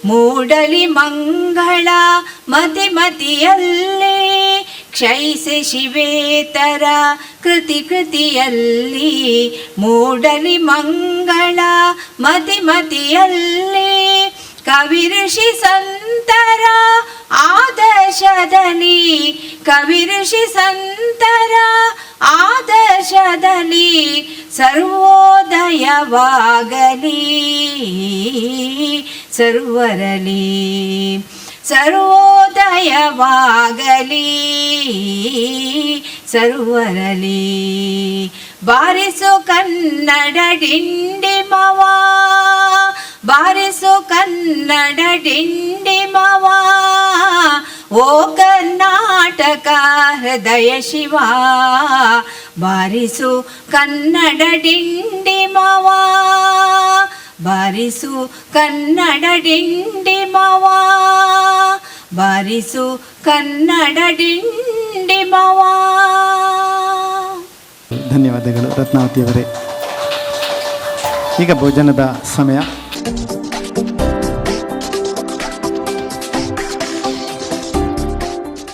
ಮೂಡಲಿ ಮಂಗಳ ಮತಿಯಲ್ಲಿ ಕ್ಷಯಿಸಿ ಶಿವೇತರ ಕೃತಿಯಲ್ಲಿ ಮೂಡಲಿ ಮಂಗಳ ಮತಿಯಲ್ಲಿ ಕವಿ ಋಷಿ ಸಂತರ ಆದರ್ಶದಲ್ಲಿ ಕವಿ ಋಷಿ ಸಂತರ ಆದರ್ಶದಲ್ಲಿ ಸರ್ವೋದಯವಾಗಲಿ ಸರ್ವರಲಿ ಸರ್ವೋದಯವಾಗಲಿ ಸರ್ವರಲಿ ಬಾರಿಸು ಕನ್ನಡ ಡಿಂಡಿಮವ ಬಾರಿಸು ಕನ್ನಡ ಡಿಂಡಿಮವ ಓ ಕರ್ನಾಟಕ ಹೃದಯ ಶಿವ ಬಾರಿಸು ಕನ್ನಡ ಡಿಂಡಿಮವ ಬಾರಿಸು ಕನ್ನಡ ಡಿಂಡಿಮವ ಬಾರಿಸು ಕನ್ನಡ ಡಿಂಡಿಮವ. ಧನ್ಯವಾದಗಳು ರತ್ನಾವತಿಯವರೇ. ಈಗ ಭೋಜನದ ಸಮಯ.